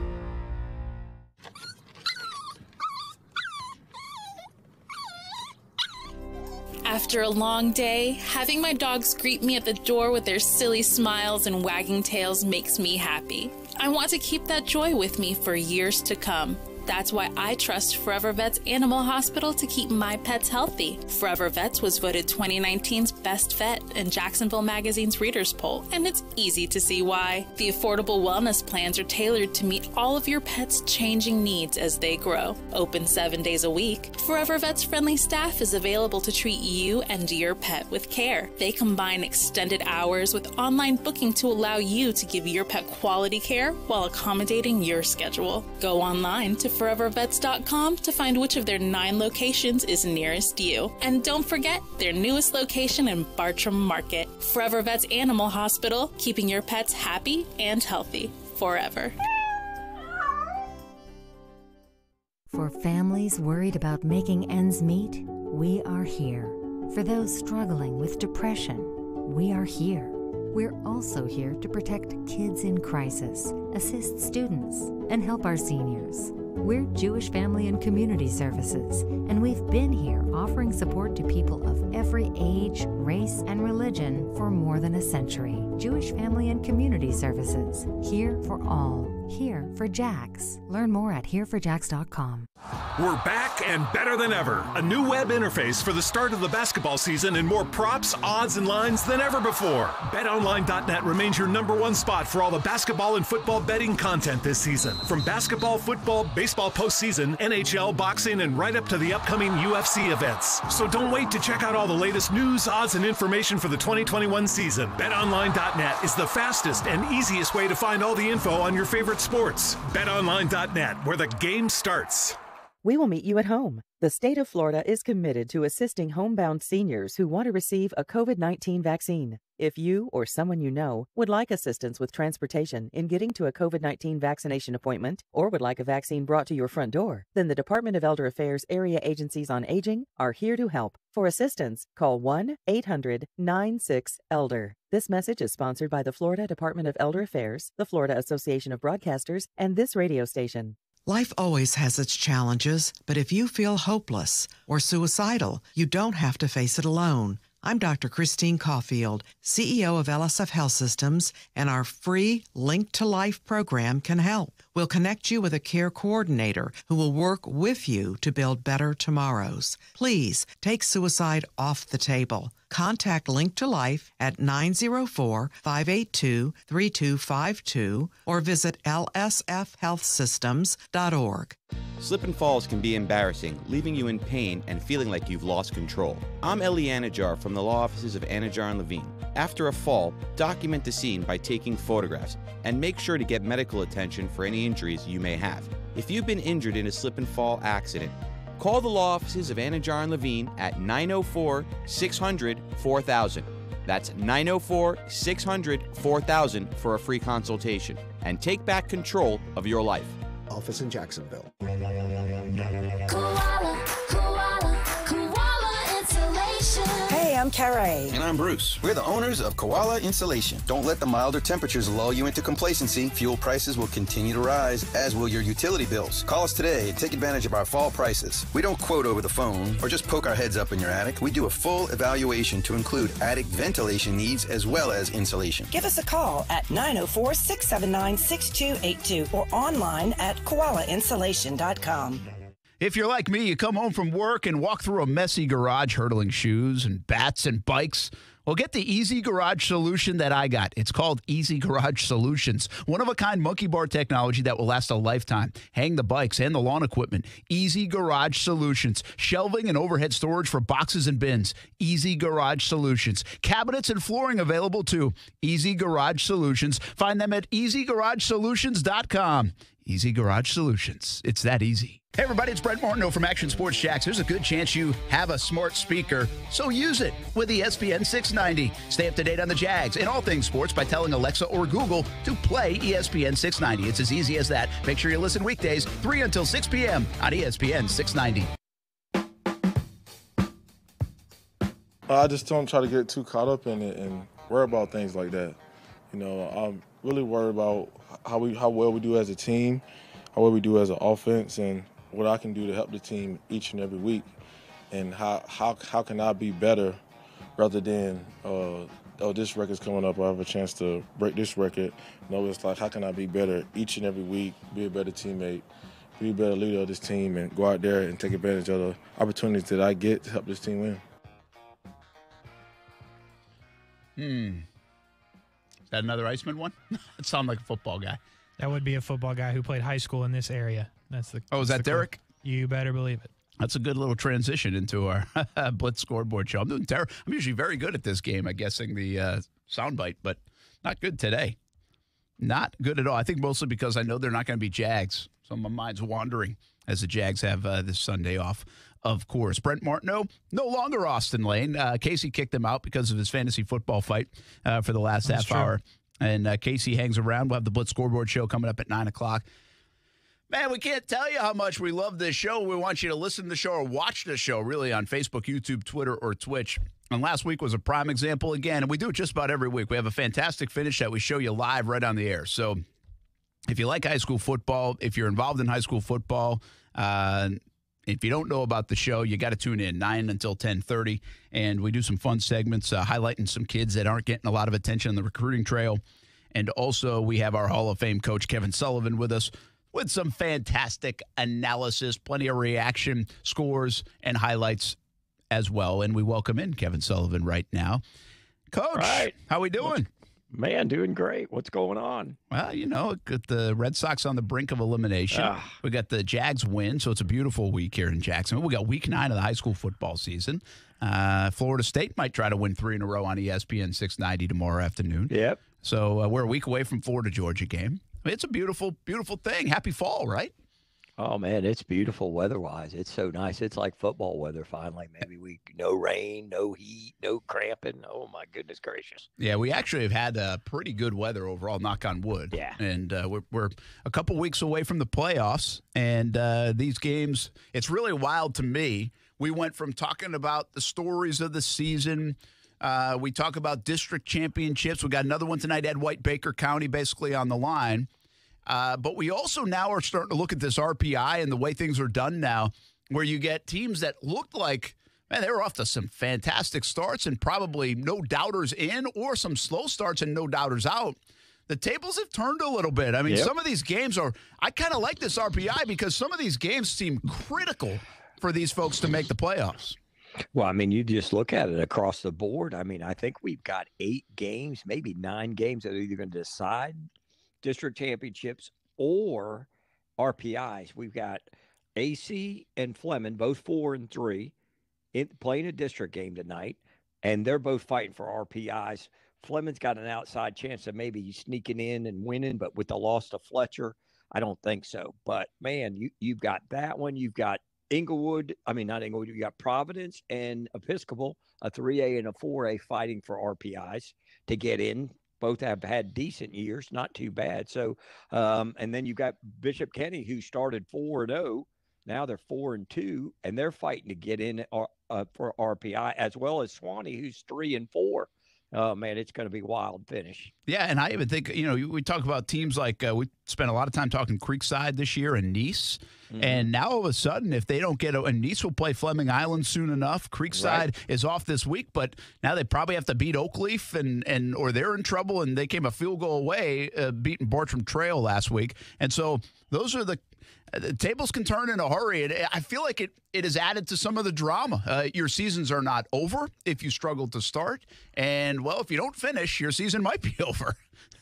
After a long day, having my dogs greet me at the door with their silly smiles and wagging tails makes me happy. I want to keep that joy with me for years to come. That's why I trust Forever Vets Animal Hospital to keep my pets healthy. Forever Vets was voted 2019's best vet in Jacksonville Magazine's Readers Poll, and it's easy to see why. The affordable wellness plans are tailored to meet all of your pet's changing needs as they grow. Open 7 days a week, Forever Vets friendly staff is available to treat you and your pet with care. They combine extended hours with online booking to allow you to give your pet quality care while accommodating your schedule. Go online to forevervets.com to find which of their 9 locations is nearest you. And don't forget their newest location in Bartram Market. Forever Vets Animal Hospital, keeping your pets happy and healthy forever. For families worried about making ends meet, we are here. For those struggling with depression, we are here. We're also here to protect kids in crisis, assist students, and help our seniors. We're Jewish Family and Community Services, and we've been here offering support to people of every age, race, and religion for more than a century. Jewish Family and Community Services, here for all. Here for Jax. Learn more at hereforjax.com. We're back and better than ever. A new web interface for the start of the basketball season and more props, odds, and lines than ever before. BetOnline.net remains your #1 spot for all the basketball and football betting content this season. From basketball, football, baseball postseason, NHL, boxing, and right up to the upcoming UFC events. So don't wait to check out all the latest news, odds, and information for the 2021 season. BetOnline.net is the fastest and easiest way to find all the info on your favorite sports. BetOnline.net, where the game starts. We will meet you at home. The The state of Florida is committed to assisting homebound seniors who want to receive a COVID-19 vaccine. If you or someone you know would like assistance with transportation in getting to a COVID-19 vaccination appointment or would like a vaccine brought to your front door, then the Department of Elder Affairs Area Agencies on Aging are here to help. For assistance, call 1-800-96-ELDER. This message is sponsored by the Florida Department of Elder Affairs, the Florida Association of Broadcasters, and this radio station. Life always has its challenges, but if you feel hopeless or suicidal, you don't have to face it alone. I'm Dr. Christine Caulfield, CEO of LSF Health Systems, and our free Link to Life program can help. We'll connect you with a care coordinator who will work with you to build better tomorrows. Please take suicide off the table. Contact Link to Life at 904-582-3252 or visit lsfhealthsystems.org. Slip and falls can be embarrassing, leaving you in pain and feeling like you've lost control. I'm Eli Anajar from the law offices of Anajar and Levine. After a fall, document the scene by taking photographs and make sure to get medical attention for any injuries you may have. If you've been injured in a slip and fall accident, call the law offices of Anajar and Levine at 904-600-4000. That's 904-600-4000 for a free consultation. And take back control of your life. Office in Jacksonville. Hey, I'm Carrie. And I'm Bruce. We're the owners of Koala Insulation. Don't let the milder temperatures lull you into complacency. Fuel prices will continue to rise, as will your utility bills. Call us today and take advantage of our fall prices. We don't quote over the phone or just poke our heads up in your attic. We do a full evaluation to include attic ventilation needs as well as insulation. Give us a call at 904-679-6282 or online at koalainsulation.com. If you're like me, you come home from work and walk through a messy garage hurdling shoes and bats and bikes. Well, get the easy garage solution that I got. It's called Easy Garage Solutions. One-of-a-kind monkey bar technology that will last a lifetime. Hang the bikes and the lawn equipment. Easy Garage Solutions. Shelving and overhead storage for boxes and bins. Easy Garage Solutions. Cabinets and flooring available too. Easy Garage Solutions. Find them at easygaragesolutions.com. Easy Garage Solutions. It's that easy. Hey, everybody, it's Brent Martineau from Action Sports Jacks. There's a good chance you have a smart speaker, so use it with ESPN 690. Stay up to date on the Jags and all things sports by telling Alexa or Google to play ESPN 690. It's as easy as that. Make sure you listen weekdays, 3 until 6 p.m. on ESPN 690. I just don't try to get too caught up in it and worry about things like that. You know, I'm really worried about how well we do as a team, how well we do as an offense, and what I can do to help the team each and every week, and how can I be better rather than this record's coming up, I have a chance to break this record. No, it's like, how can I be better each and every week, be a better teammate, be a better leader of this team, and go out there and take advantage of the opportunities that I get to help this team win. Is that another Iceman one? It sounds like a football guy. That would be a football guy who played high school in this area. That's the. Oh, is that Derek? You better believe it. That's a good little transition into our Blitz scoreboard show. I'm usually very good at this game at guessing the soundbite, but not good today. Not good at all. I think mostly because I know they're not going to be Jags, so my mind's wandering as the Jags have this Sunday off. Of course, Brent Martineau, no longer Austin Lane. Casey kicked him out because of his fantasy football fight for the last half hour. And Casey hangs around. We'll have the Blitz scoreboard show coming up at 9 o'clock. Man, we can't tell you how much we love this show. We want you to listen to the show or watch the show, really, on Facebook, YouTube, Twitter, or Twitch. And last week was a prime example again, and we do it just about every week. We have a fantastic finish that we show you live right on the air. So if you like high school football, if you're involved in high school football, if you don't know about the show, you got to tune in 9 until 10:30, and we do some fun segments highlighting some kids that aren't getting a lot of attention on the recruiting trail. And also we have our Hall of Fame coach, Kevin Sullivan, with us with some fantastic analysis, plenty of reaction, scores, and highlights as well. And we welcome in Kevin Sullivan right now. Coach, how we doing? Man, doing great. What's going on? Well, you know, got the Red Sox on the brink of elimination. We got the Jags win, so it's a beautiful week here in Jacksonville. We got week 9 of the high school football season. Florida State might try to win 3 in a row on ESPN 690 tomorrow afternoon. Yep. So we're a week away from Florida-Georgia game. I mean, it's a beautiful, beautiful thing. Happy fall, right? Oh, man, it's beautiful weather-wise. It's so nice. It's like football weather finally. Maybe no rain, no heat, no cramping. Oh, my goodness gracious. Yeah, we actually have had pretty good weather overall, knock on wood. Yeah. And we're a couple weeks away from the playoffs, and these games, it's really wild to me. We went from talking about the stories of the season. We talk about district championships. We got another one tonight, Ed White, Baker County, basically on the line. But we also now are starting to look at this RPI and the way things are done now, where you get teams that looked like, man, they were off to some fantastic starts and probably no doubters in, or some slow starts and no doubters out. The tables have turned a little bit. I mean, some of these games I kind of like this RPI because some of these games seem critical for these folks to make the playoffs. Well, I mean, you just look at it across the board. I mean, I think we've got 8 games, maybe 9 games that are either going to decide district championships or RPIs. We've got AC and Fleming, both 4-3, playing a district game tonight, and they're both fighting for RPIs. Fleming's got an outside chance of maybe sneaking in and winning, but with the loss to Fletcher, I don't think so. But, man, you've got that one. You've got not Inglewood, you got Providence and Episcopal, a 3A and a 4A fighting for RPIs to get in. Both have had decent years, not too bad. So, and then you've got Bishop Kenny, who started 4-0. Now they're 4-2, and they're fighting to get in for RPI, as well as Swanee, who's 3-4. Oh, man, it's going to be wild finish. Yeah, and I even think, we talk about teams like we spent a lot of time talking Creekside this year and Nice. Mm-hmm. And now all of a sudden, if they don't get and Nice will play Fleming Island soon enough. Creekside is off this week, but now they probably have to beat Oakleaf or they're in trouble, and they came a field goal away, beating Bartram Trail last week. And so those are the tables can turn in a hurry. And I feel like it has added to some of the drama. Your seasons are not over if you struggle to start. And, well, if you don't finish, your season might be over.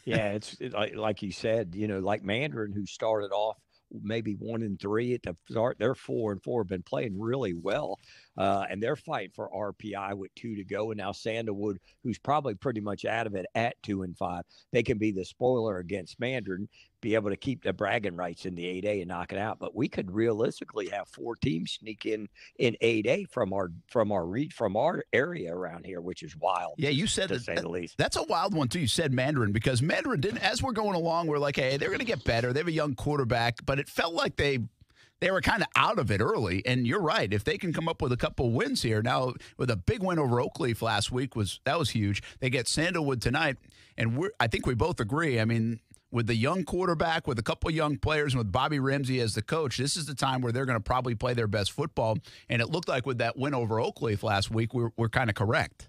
Yeah, it's like you said, like Mandarin, who started off maybe 1-3 at the start. They're 4-4, have been playing really well. And they're fighting for RPI with 2 to go. And now Sandalwood, who's probably pretty much out of it at 2-5, they can be the spoiler against Mandarin, be able to keep the bragging rights in the 8A and knock it out. But we could realistically have 4 teams sneak in 8A from our area around here, which is wild. Yeah, you said to say the least. That's a wild one too. You said Mandarin, because Mandarin didn't. As we're going along, we're like, hey, they're going to get better. They have a young quarterback, but it felt like they were kind of out of it early. And you're right. If they can come up with a couple wins here now, with a big win over Oakleaf last week, that was huge. They get Sandalwood tonight, and I think we both agree. I mean, with the young quarterback, with a couple young players, and with Bobby Ramsey as the coach, this is the time where they're going to probably play their best football. And it looked like with that win over Oakleaf last week, we're kind of correct.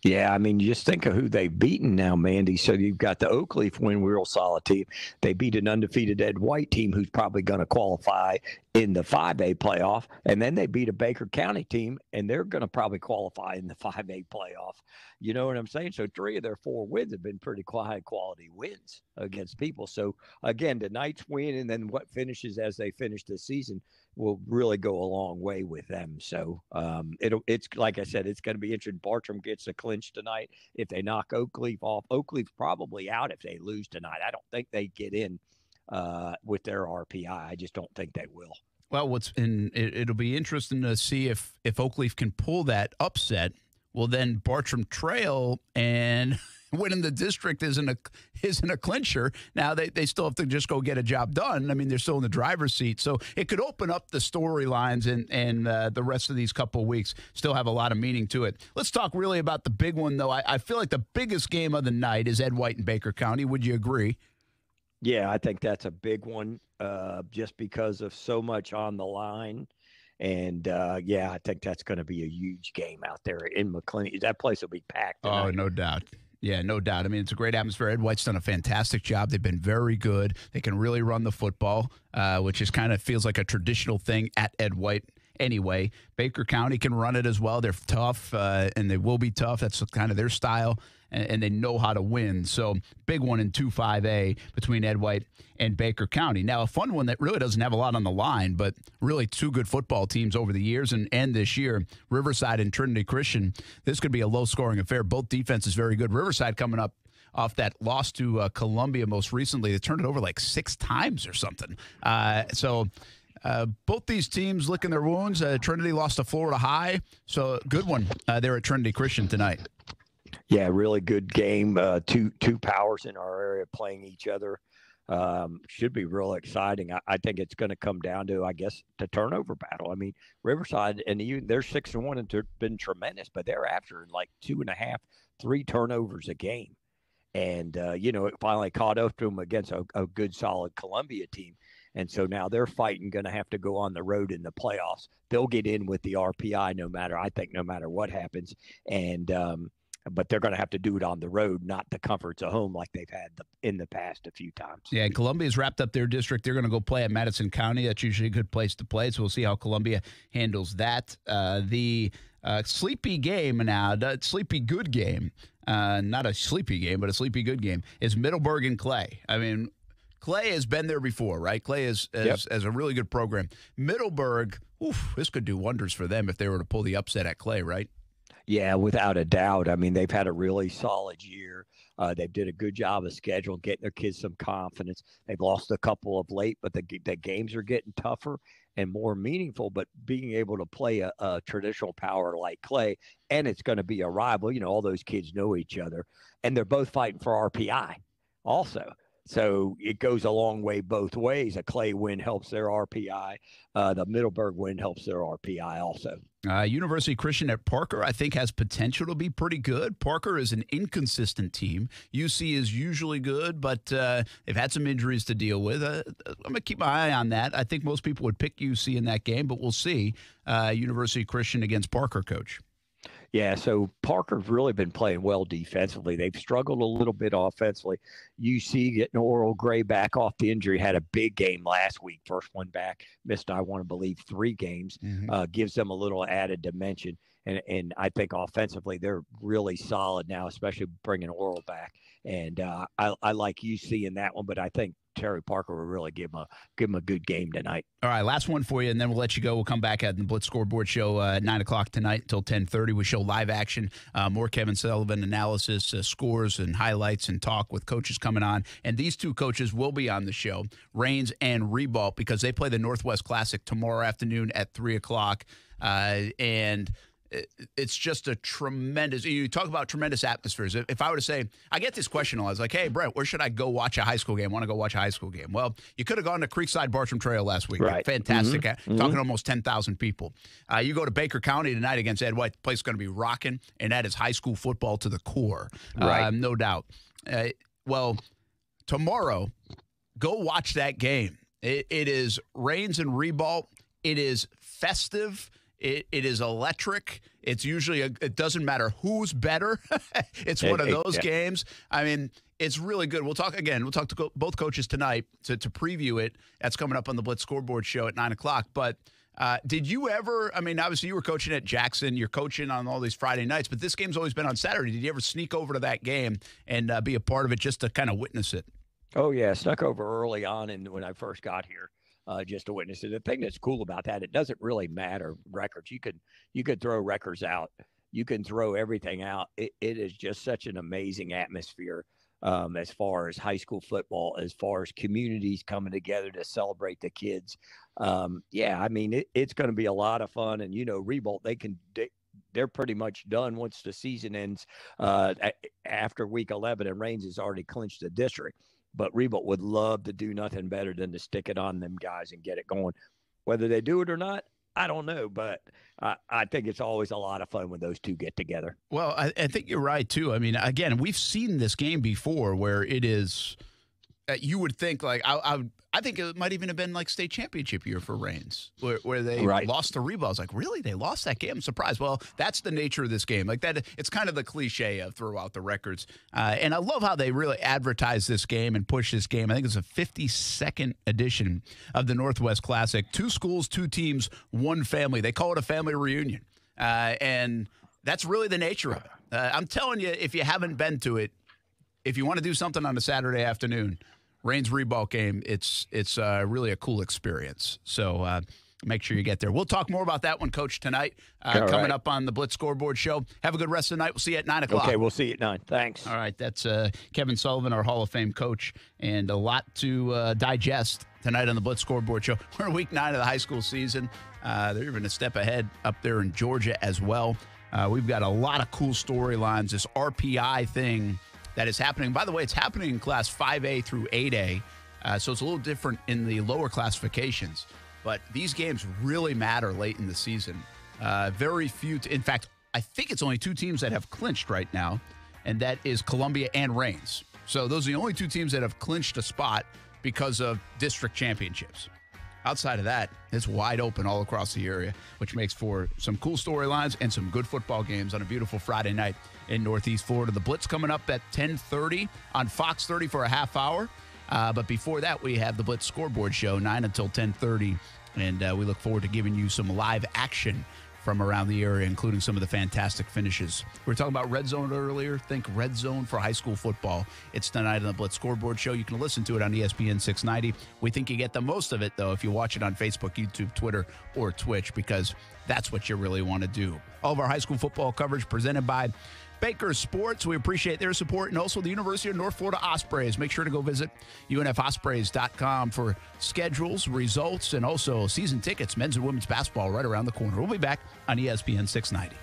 Yeah, I mean, you just think of who they've beaten now, Mandy. So you've got the Oakleaf win, real solid team. They beat an undefeated Ed White team who's probably going to qualify in the 5A playoff. And then they beat a Baker County team, and they're going to probably qualify in the 5A playoff. You know what I'm saying? So 3 of their 4 wins have been pretty high-quality wins against people. So, again, tonight's win and then what finishes as they finish the season will really go a long way with them. So it's like I said, it's going to be interesting. Bartram gets a clinch tonight. If they knock Oakleaf off, Oakleaf's probably out if they lose tonight. I don't think they get in with their RPI. I just don't think they will. Well, it'll be interesting to see if Oakleaf can pull that upset. Well, then Bartram Trail and winning the district isn't a clincher. Now they still have to just go get a job done. I mean, they're still in the driver's seat. So it could open up the storylines and the rest of these couple of weeks still have a lot of meaning to it. Let's talk really about the big one, though. I feel like the biggest game of the night is Ed White and Baker County. Would you agree? Yeah, I think that's a big one just because of so much on the line. And, I think that's going to be a huge game out there in McLean. That place will be packed tonight. Oh, no doubt. Yeah, no doubt. I mean, it's a great atmosphere. Ed White's done a fantastic job. They've been very good. They can really run the football, which is kind of feels like a traditional thing at Ed White anyway. Baker County can run it as well. They're tough, and they will be tough. That's kind of their style, and they know how to win. So big one in 2-5A between Ed White and Baker County. Now, a fun one that really doesn't have a lot on the line, but really 2 good football teams over the years and this year, Riverside and Trinity Christian. This could be a low-scoring affair. Both defenses very good. Riverside coming up off that loss to Columbia most recently. They turned it over like 6 times or something. So Both these teams licking their wounds. Trinity lost to Florida High, so good one there at Trinity Christian tonight. Yeah, really good game. Two powers in our area playing each other. Should be real exciting. I think it's going to come down to, I guess, the turnover battle. I mean, Riverside, and even they're 6-1 and they've been tremendous, but they're after like 2.5, 3 turnovers a game. And, it finally caught up to them against a good, solid Columbia team. And so now they're fighting, going to have to go on the road in the playoffs. They'll get in with the RPI no matter what happens. And, but they're going to have to do it on the road, not the comforts of home like they've had in the past a few times. Yeah, and Columbia's wrapped up their district. They're going to go play at Madison County. That's usually a good place to play, so we'll see how Columbia handles that. The sleepy game now, the sleepy good game, not a sleepy game, but a sleepy good game, is Middleburg and Clay. I mean, Clay has been there before, right? Clay is a really good program. Middleburg, this could do wonders for them if they were to pull the upset at Clay, right? Yeah, without a doubt. I mean, they've had a really solid year. They did a good job of schedule, getting their kids some confidence. They've lost a couple of late, but the games are getting tougher and more meaningful. But being able to play a traditional power like Clay, and it's going to be a rival. All those kids know each other, and they're both fighting for RPI also. So it goes a long way both ways. A Clay win helps their RPI. The Middleburg win helps their RPI also. University Christian at Parker, I think, has potential to be pretty good. Parker is an inconsistent team. UC is usually good, but they've had some injuries to deal with. I'm going to keep my eye on that. I think most people would pick UC in that game, but we'll see. University Christian against Parker, Coach. Yeah, so Parker's really been playing well defensively. They've struggled a little bit offensively. UC getting Oral Gray back off the injury, had a big game last week. First one back, missed, I want to believe, 3 games. Gives them a little added dimension. And I think offensively they're really solid now, especially bringing Oral back. And I like UC in that one, but I think Terry Parker will really give him a good game tonight. All right, last one for you, and then we'll let you go. We'll come back at the Blitz Scoreboard Show at 9 o'clock tonight until 10:30. We show live action, more Kevin Sullivan analysis, scores and highlights and talk with coaches coming on. And these two coaches will be on the show, Raines and Ribault, because they play the Northwest Classic tomorrow afternoon at 3 o'clock. And it's just a tremendous – you talk about tremendous atmospheres. If I were to say – I get this question a lot. I was like, hey, Brett, where should I go watch a high school game? Want to go watch a high school game? Well, you could have gone to Creekside Bartram Trail last week. Right. Fantastic. Talking almost 10,000 people. You go to Baker County tonight against Ed White. The place is going to be rocking, and that is high school football to the core. Right. No doubt. Well, tomorrow, go watch that game. It is Raines and Ribault. It is festive. It is electric. It's usually it doesn't matter who's better. It's one of those games. I mean, it's really good. We'll talk again. We'll talk to both coaches tonight to preview it. That's coming up on the Blitz Scoreboard Show at 9 o'clock. But did you ever, I mean, obviously you were coaching at Jackson. You're coaching on all these Friday nights, but this game's always been on Saturday. Did you ever sneak over to that game and be a part of it just to kind of witness it? Oh, yeah. Snuck over early on and when I first got here. Just to witness it. The thing that's cool about that, it doesn't really matter records. You could throw records out. You can throw everything out. It is just such an amazing atmosphere as far as high school football, as far as communities coming together to celebrate the kids. Yeah, I mean, it's going to be a lot of fun. And, Ribault, they're pretty much done once the season ends after week 11, and Raines has already clinched the district. But Ribault would love to do nothing better than to stick it on them guys and get it going. Whether they do it or not, I don't know. But I think it's always a lot of fun when those two get together. Well, I think you're right, too. I mean, again, we've seen this game before where it is you would think like I think it might even have been like state championship year for Raines where they lost to Ribault. I was like, really? They lost that game? I'm surprised. Well, that's the nature of this game. Like that, it's kind of the cliche of throw out the records. And I love how they really advertise this game and push this game. I think it's a 52nd edition of the Northwest Classic. 2 schools, 2 teams, 1 family. They call it a family reunion. And that's really the nature of it. I'm telling you, if you haven't been to it, if you want to do something on a Saturday afternoon, Raines Ribault game, it's really a cool experience. So make sure you get there. We'll talk more about that one, Coach, tonight. Coming up on the Blitz Scoreboard Show. Have a good rest of the night. We'll see you at 9 o'clock. Okay, we'll see you at 9. Thanks. All right, that's Kevin Sullivan, our Hall of Fame coach, and a lot to digest tonight on the Blitz Scoreboard Show. We're in week 9 of the high school season. They're even a step ahead up there in Georgia as well. We've got a lot of cool storylines. This RPI thing that is happening. By the way, it's happening in class 5A through 8A. So it's a little different in the lower classifications. But these games really matter late in the season. Very few. In fact, I think it's only 2 teams that have clinched right now, and that is Columbia and Reigns. So those are the only 2 teams that have clinched a spot because of district championships. Outside of that, it's wide open all across the area, which makes for some cool storylines and some good football games on a beautiful Friday night in Northeast Florida. The Blitz coming up at 10:30 on Fox 30 for a half hour. But before that, we have the Blitz Scoreboard Show, 9 until 10:30. And we look forward to giving you some live action from around the area, including some of the fantastic finishes. We were talking about Red Zone earlier. Think Red Zone for high school football. It's tonight on the Blitz Scoreboard Show. You can listen to it on ESPN 690. We think you get the most of it, though, if you watch it on Facebook, YouTube, Twitter, or Twitch, because that's what you really want to do. All of our high school football coverage presented by Baker Sports. We appreciate their support, and also the University of North Florida Ospreys. Make sure to go visit unfospreys.com for schedules, results, and also season tickets, men's and women's basketball right around the corner. We'll be back on ESPN 690.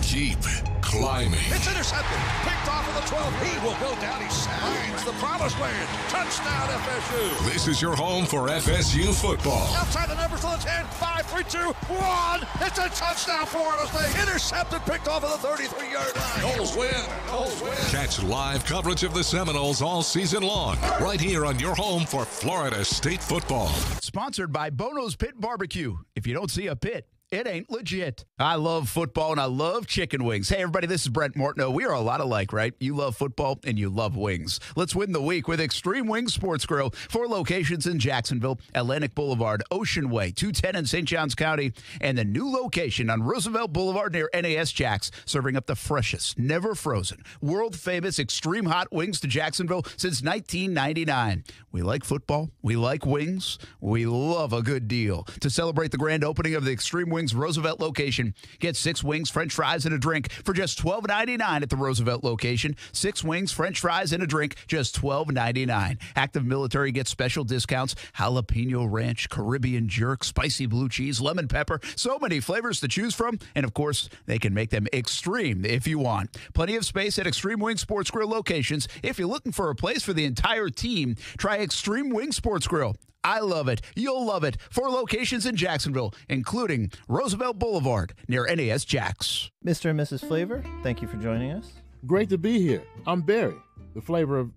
Keep climbing. It's intercepted. Picked off of the 12. He will go down. He finds the promised land. Touchdown, FSU. This is your home for FSU football. Outside the numbers to the 10. 5, 3, 2, 1. It's a touchdown, Florida State. Intercepted. Picked off of the 33-yard line. Noles win. Noles win. Catch live coverage of the Seminoles all season long, right here on your home for Florida State football. Sponsored by Bono's Pit Barbecue. If you don't see a pit, it ain't legit. I love football and I love chicken wings. Hey, everybody, this is Brent Mortno. We are a lot alike, right? You love football and you love wings. Let's win the week with Extreme Wings Sports Grill. 4 locations in Jacksonville, Atlantic Boulevard, Ocean Way, 210 in St. Johns County, and the new location on Roosevelt Boulevard near NAS Jacks, serving up the freshest, never frozen, world-famous extreme hot wings to Jacksonville since 1999. We like football. We like wings. We love a good deal. To celebrate the grand opening of the Extreme Wings Roosevelt location, get 6 wings, French fries, and a drink for just $12.99 at the Roosevelt location. 6 wings, French fries, and a drink, just $12.99. Active military gets special discounts: jalapeno ranch, Caribbean jerk, spicy blue cheese, lemon pepper. So many flavors to choose from, and of course, they can make them extreme if you want. Plenty of space at Extreme Wing Sports Grill locations. If you're looking for a place for the entire team, try Extreme Wing Sports Grill. I love it. You'll love it. 4 locations in Jacksonville, including Roosevelt Boulevard near NAS Jacks. Mr. and Mrs. Flavor, thank you for joining us. Great to be here. I'm Barry, the flavor of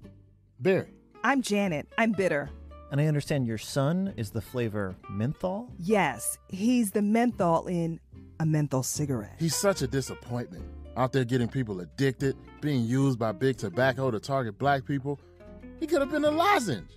berry. I'm Janet. I'm bitter. And I understand your son is the flavor menthol? Yes, he's the menthol in a menthol cigarette. He's such a disappointment. Out there getting people addicted, being used by big tobacco to target black people. He could have been a lozenge.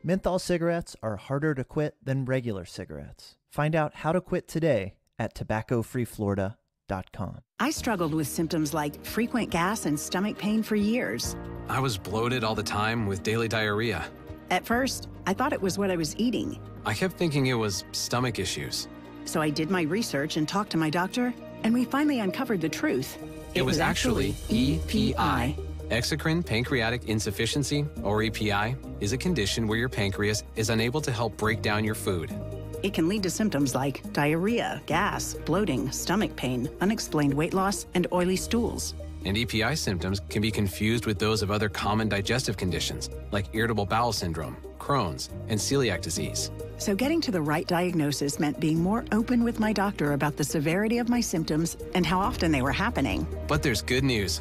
Menthol cigarettes are harder to quit than regular cigarettes. Find out how to quit today at tobaccofreeflorida.com. I struggled with symptoms like frequent gas and stomach pain for years. I was bloated all the time with daily diarrhea. At first, I thought it was what I was eating. I kept thinking it was stomach issues. So I did my research and talked to my doctor, and we finally uncovered the truth. It was actually EPI. Exocrine pancreatic insufficiency, or EPI, is a condition where your pancreas is unable to help break down your food. It can lead to symptoms like diarrhea, gas, bloating, stomach pain, unexplained weight loss, and oily stools. And EPI symptoms can be confused with those of other common digestive conditions, like irritable bowel syndrome, Crohn's, and celiac disease. So getting to the right diagnosis meant being more open with my doctor about the severity of my symptoms and how often they were happening. But there's good news.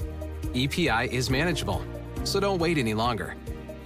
EPI is manageable, so don't wait any longer.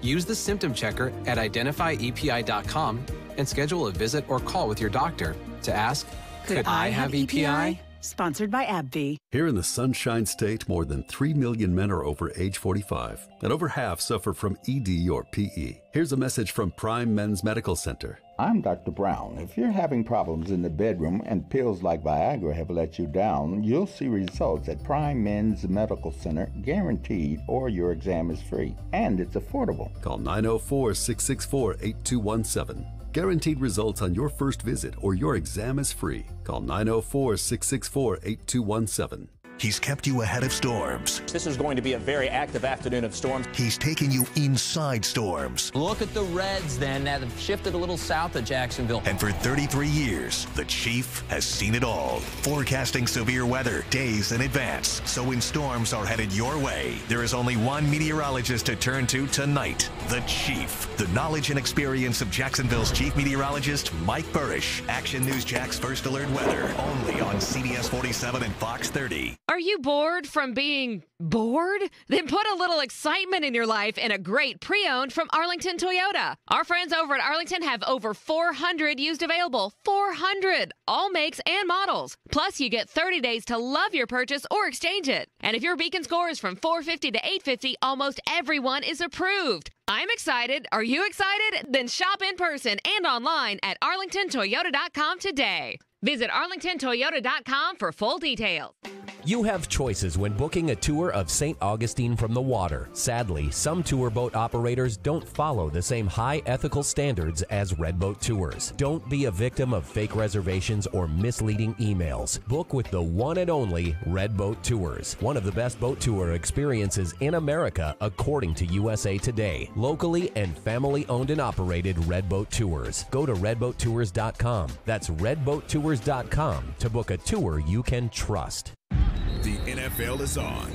Use the symptom checker at identifyepi.com and schedule a visit or call with your doctor to ask, could I have EPI? Sponsored by AbbVie. Here in the Sunshine State, more than 3 million men are over age 45, and over half suffer from ED or PE. Here's a message from Prime Men's Medical Center. I'm Dr. Brown. If you're having problems in the bedroom and pills like Viagra have let you down, you'll see results at Prime Men's Medical Center, guaranteed, or your exam is free. And it's affordable. Call 904-664-8217. Guaranteed results on your first visit or your exam is free. Call 904-664-8217. He's kept you ahead of storms. This is going to be a very active afternoon of storms. He's taken you inside storms. Look at the Reds then that have shifted a little south of Jacksonville. And for 33 years, the Chief has seen it all. Forecasting severe weather days in advance. So when storms are headed your way, there is only one meteorologist to turn to tonight, the Chief. The knowledge and experience of Jacksonville's chief meteorologist, Mike Burrish. Action News Jack's First Alert Weather, only on CBS 47 and Fox 30. Are you bored from being bored? Then put a little excitement in your life in a great pre-owned from Arlington Toyota. Our friends over at Arlington have over 400 used available. 400! All makes and models. Plus, you get 30 days to love your purchase or exchange it. And if your Beacon score is from 450 to 850, almost everyone is approved. I'm excited. Are you excited? Then shop in person and online at arlingtontoyota.com today. Visit arlingtontoyota.com for full details. You have choices when booking a tour of St. Augustine from the water. Sadly, some tour boat operators don't follow the same high ethical standards as Red Boat Tours. Don't be a victim of fake reservations or misleading emails. Book with the one and only Red Boat Tours, one of the best boat tour experiences in America according to USA Today. Locally and family owned and operated Red Boat Tours. Go to redboattours.com. That's redboattours.com to book a tour you can trust. The NFL is on.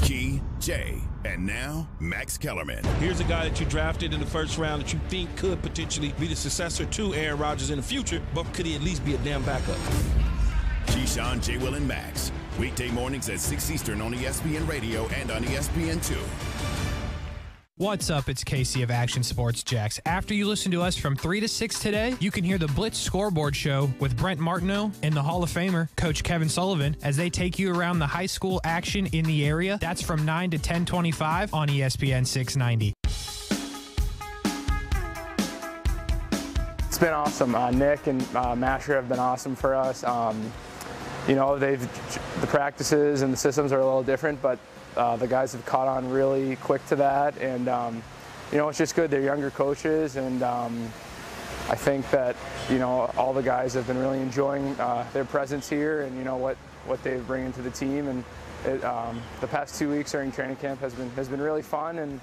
Key, Jay, and now Max Kellerman. Here's a guy that you drafted in the first round that you think could potentially be the successor to Aaron Rodgers in the future, but could he at least be a damn backup? Keyshawn, J. Will, and Max. Weekday mornings at 6 Eastern on ESPN Radio and on ESPN2. What's up? It's Casey of Action Sports Jacks. After you listen to us from 3 to 6 today, you can hear the Blitz Scoreboard Show with Brent Martineau and the Hall of Famer, Coach Kevin Sullivan, as they take you around the high school action in the area. That's from 9 to 10:25 on ESPN 690. It's been awesome. Nick and Masher have been awesome for us. The practices and the systems are a little different, but the guys have caught on really quick to that, and it's just good. They're younger coaches, and I think that all the guys have been really enjoying their presence here, and what they bring into the team. And the past 2 weeks during training camp has been really fun and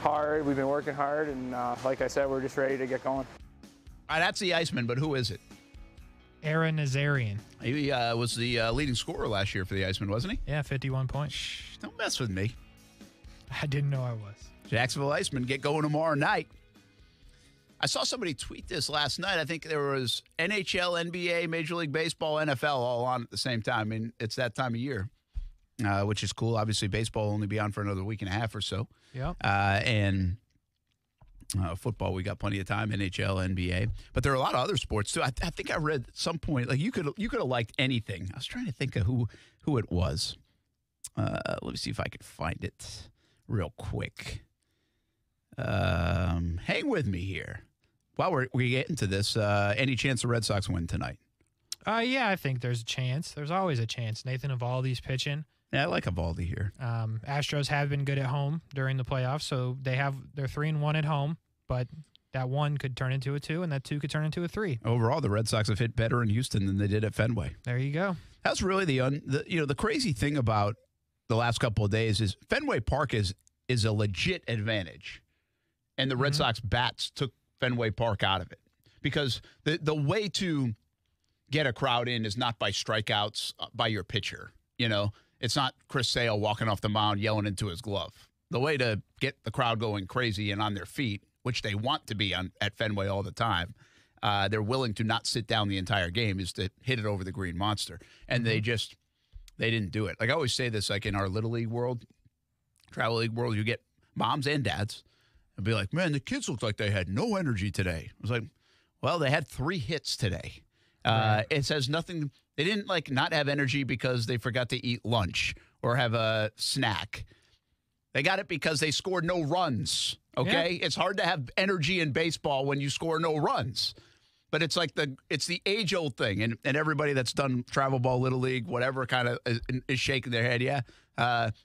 hard. We've been working hard, and like I said, we're just ready to get going. All right, that's the Iceman, but who is it? Aaron Nazarian. He was the leading scorer last year for the Iceman, wasn't he? Yeah, 51 points. Shh, don't mess with me. I didn't know I was. Jacksonville Iceman get going tomorrow night. I saw somebody tweet this last night. I think there was NHL, NBA, Major League Baseball, NFL all on at the same time. I mean, it's that time of year, which is cool. Obviously, baseball will only be on for another week and a half or so. Yeah. And football, we got plenty of time. NHL, NBA, but there are a lot of other sports too. I think I read at some point like you could have liked anything. I was trying to think of who it was. Let me see if I could find it real quick. Hang with me here while we get into this. Any chance the Red Sox win tonight? Yeah, I think there's a chance. There's always a chance. Nathan Eovaldi's pitching. Yeah, I like Eovaldi here. Astros have been good at home during the playoffs, so they're 3-1 at home, but that 1 could turn into a 2, and that 2 could turn into a 3. Overall, the Red Sox have hit better in Houston than they did at Fenway. There you go. That's really the crazy thing about the last couple of days is Fenway Park is a legit advantage, and the Red Sox bats took Fenway Park out of it because the way to get a crowd in is not by strikeouts by your pitcher, It's not Chris Sale walking off the mound yelling into his glove. The way to get the crowd going crazy and on their feet, which they want to be at Fenway all the time, they're willing to not sit down the entire game, is to hit it over the Green Monster. And they didn't do it. Like I always say this, like in our Little League world, Travel League world, you get moms and dads and be like, man, the kids looked like they had no energy today. I was like, well, they had 3 hits today. Right. It says nothing. They didn't not have energy because they forgot to eat lunch or have a snack. They got it because they scored no runs. Okay. Yeah. It's hard to have energy in baseball when you score no runs, but it's like it's the age old thing. And everybody that's done travel ball, Little League, whatever kind of is shaking their head. Yeah.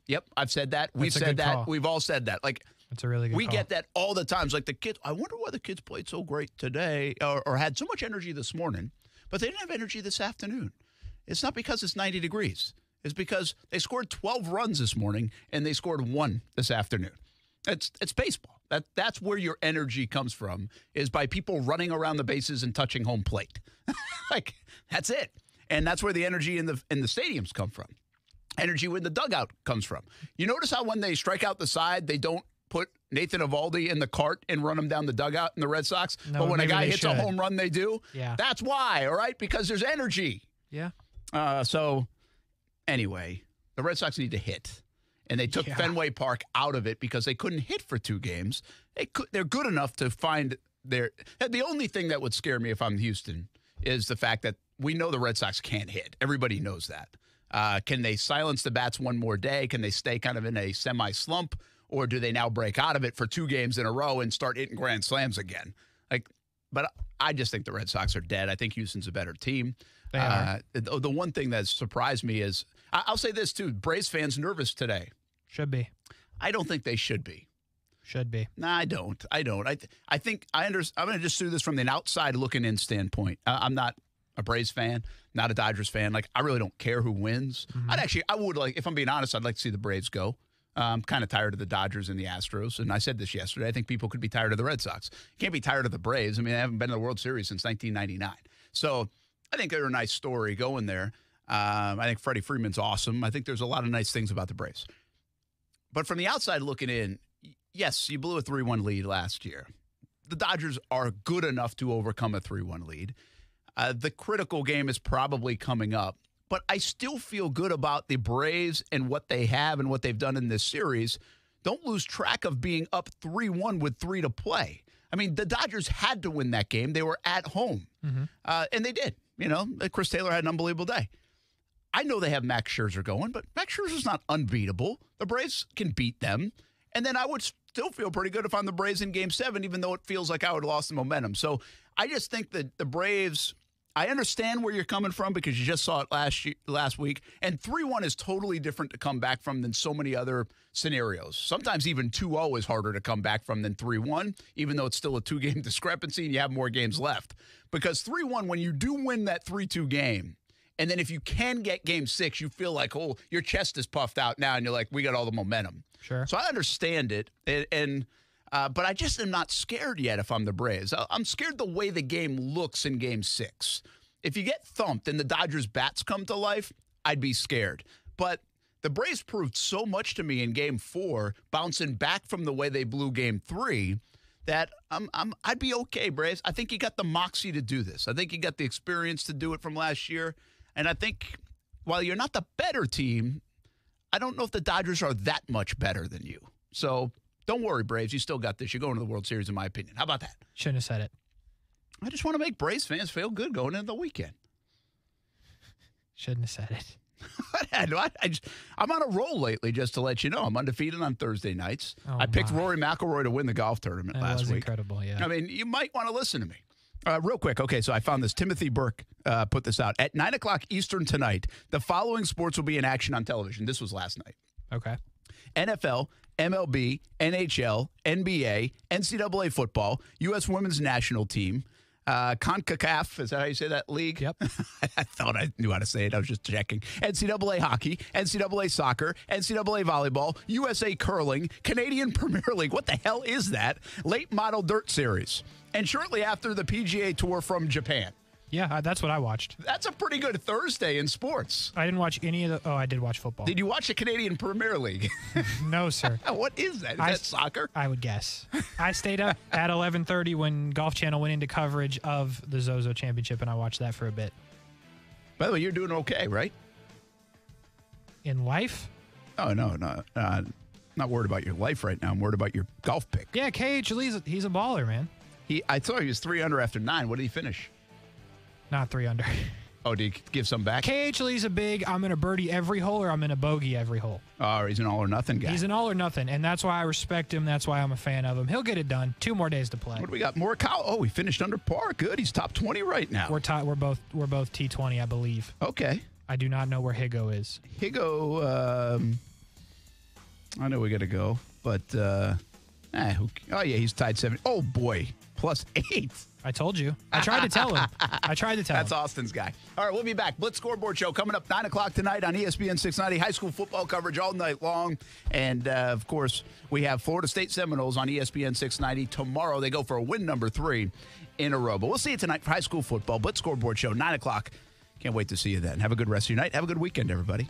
Yep. I've said that. We've said that. Call. We've all said that. Like, that's a really good we call. Get that all the time. It's like the kids, I wonder why the kids played so great today or had so much energy this morning. But they didn't have energy this afternoon. It's not because it's 90 degrees. is because they scored 12 runs this morning and they scored 1 this afternoon. It's baseball. That's where your energy comes from, is by people running around the bases and touching home plate. Like, that's it. And that's where the energy in the stadiums come from. Energy where the dugout comes from. You notice how when they strike out the side, they don't put Nathan Eovaldi in the cart and run him down the dugout in the Red Sox? No, but when a guy hits a home run, they do? Yeah. That's why, all right? Because there's energy. Yeah. So, anyway, the Red Sox need to hit. And they took Fenway Park out of it because they couldn't hit for 2 games. They're good enough to find their – the only thing that would scare me if I'm Houston is the fact that we know the Red Sox can't hit. Everybody knows that. Can they silence the bats one more day? Can they stay kind of in a semi-slump? Or do they now break out of it for 2 games in a row and start hitting grand slams again? But I just think the Red Sox are dead. I think Houston's a better team. They are. The one thing that surprised me is – I'll say this, too. Braves fans nervous today. Should be. I don't think they should be. Should be. No, I don't. I think I'm going to just do this from an outside looking in standpoint. I'm not a Braves fan, not a Dodgers fan. Like, I really don't care who wins. Mm-hmm. I would like, if I'm being honest, I'd like to see the Braves go. I'm kind of tired of the Dodgers and the Astros. And I said this yesterday. I think people could be tired of the Red Sox. You can't be tired of the Braves. I mean, they haven't been to the World Series since 1999. So I think they're a nice story going there. I think Freddie Freeman's awesome. I think there's a lot of nice things about the Braves. But from the outside looking in, yes, you blew a 3-1 lead last year. The Dodgers are good enough to overcome a 3-1 lead. The critical game is probably coming up. But I still feel good about the Braves and what they have and what they've done in this series. Don't lose track of being up 3-1 with 3 to play. I mean, the Dodgers had to win that game. They were at home. And they did. You know, Chris Taylor had an unbelievable day. I know they have Max Scherzer going, but Max Scherzer's not unbeatable. The Braves can beat them. And then I would still feel pretty good if I'm the Braves in Game 7, even though it feels like I would have lost the momentum. So I just think that the Braves, I understand where you're coming from because you just saw it last week. And 3-1 is totally different to come back from than so many other scenarios. Sometimes even 2-0 is harder to come back from than 3-1, even though it's still a 2-game discrepancy and you have more games left. Because 3-1, when you do win that 3-2 game, and then if you can get Game 6, you feel like, oh, your chest is puffed out now, and you're like, we got all the momentum. Sure. So I understand it, but I just am not scared yet if I'm the Braves. I'm scared the way the game looks in Game 6. If you get thumped and the Dodgers' bats come to life, I'd be scared. But the Braves proved so much to me in Game 4, bouncing back from the way they blew Game 3, that I'd be okay, Braves. I think you got the moxie to do this. I think you got the experience to do it from last year. And I think while you're not the better team, I don't know if the Dodgers are that much better than you. So don't worry, Braves. You still got this. You're going to the World Series, in my opinion. How about that? Shouldn't have said it. I just want to make Braves fans feel good going into the weekend. Shouldn't have said it. I'm on a roll lately, just to let you know. I'm undefeated on Thursday nights. I picked Rory McIlroy to win the golf tournament last week. That was incredible, yeah. I mean, you might want to listen to me. Real quick. Okay, so I found this. Timothy Burke put this out. At 9 o'clock Eastern tonight, the following sports will be in action on television. This was last night. Okay. NFL, MLB, NHL, NBA, NCAA football, U.S. women's national team, CONCACAF, is that how you say that league? Yep. I thought I knew how to say it. I was just checking. NCAA hockey, NCAA soccer, NCAA volleyball, USA curling, Canadian Premier League. What the hell is that? Late model dirt series. And shortly after, the PGA Tour from Japan. Yeah, that's what I watched. That's a pretty good Thursday in sports. I didn't watch any of the... Oh, I did watch football. Did you watch the Canadian Premier League? No, sir. What is that? Is that soccer? I would guess. I stayed up at 11:30 when Golf Channel went into coverage of the Zozo Championship, and I watched that for a bit. By the way, you're doing okay, right? In life? Oh, no. Not worried about your life right now. I'm worried about your golf pick. Yeah, KH Lee's he's a baller, man. I thought he was 3 under after 9. What did he finish? Not 3 under. Oh, did he give some back? KH Lee's a big, I'm going to birdie every hole or I'm going to bogey every hole. Oh, he's an all or nothing guy. He's an all or nothing, and that's why I respect him. That's why I'm a fan of him. He'll get it done. 2 more days to play. What do we got? Morikawa. Oh, he finished under par. Good. He's top 20 right now. We're both T20, I believe. Okay. I do not know where Higo is. Higo, I know we got to go, but Oh, yeah, he's tied 7. Oh, boy, +8. I told you. I tried to tell him. That's Austin's guy. All right, we'll be back. Blitz Scoreboard Show coming up 9 o'clock tonight on ESPN 690. High school football coverage all night long. And, of course, we have Florida State Seminoles on ESPN 690 tomorrow. They go for a win number 3 in a row. But we'll see you tonight for high school football. Blitz Scoreboard Show, 9 o'clock. Can't wait to see you then. Have a good rest of your night. Have a good weekend, everybody.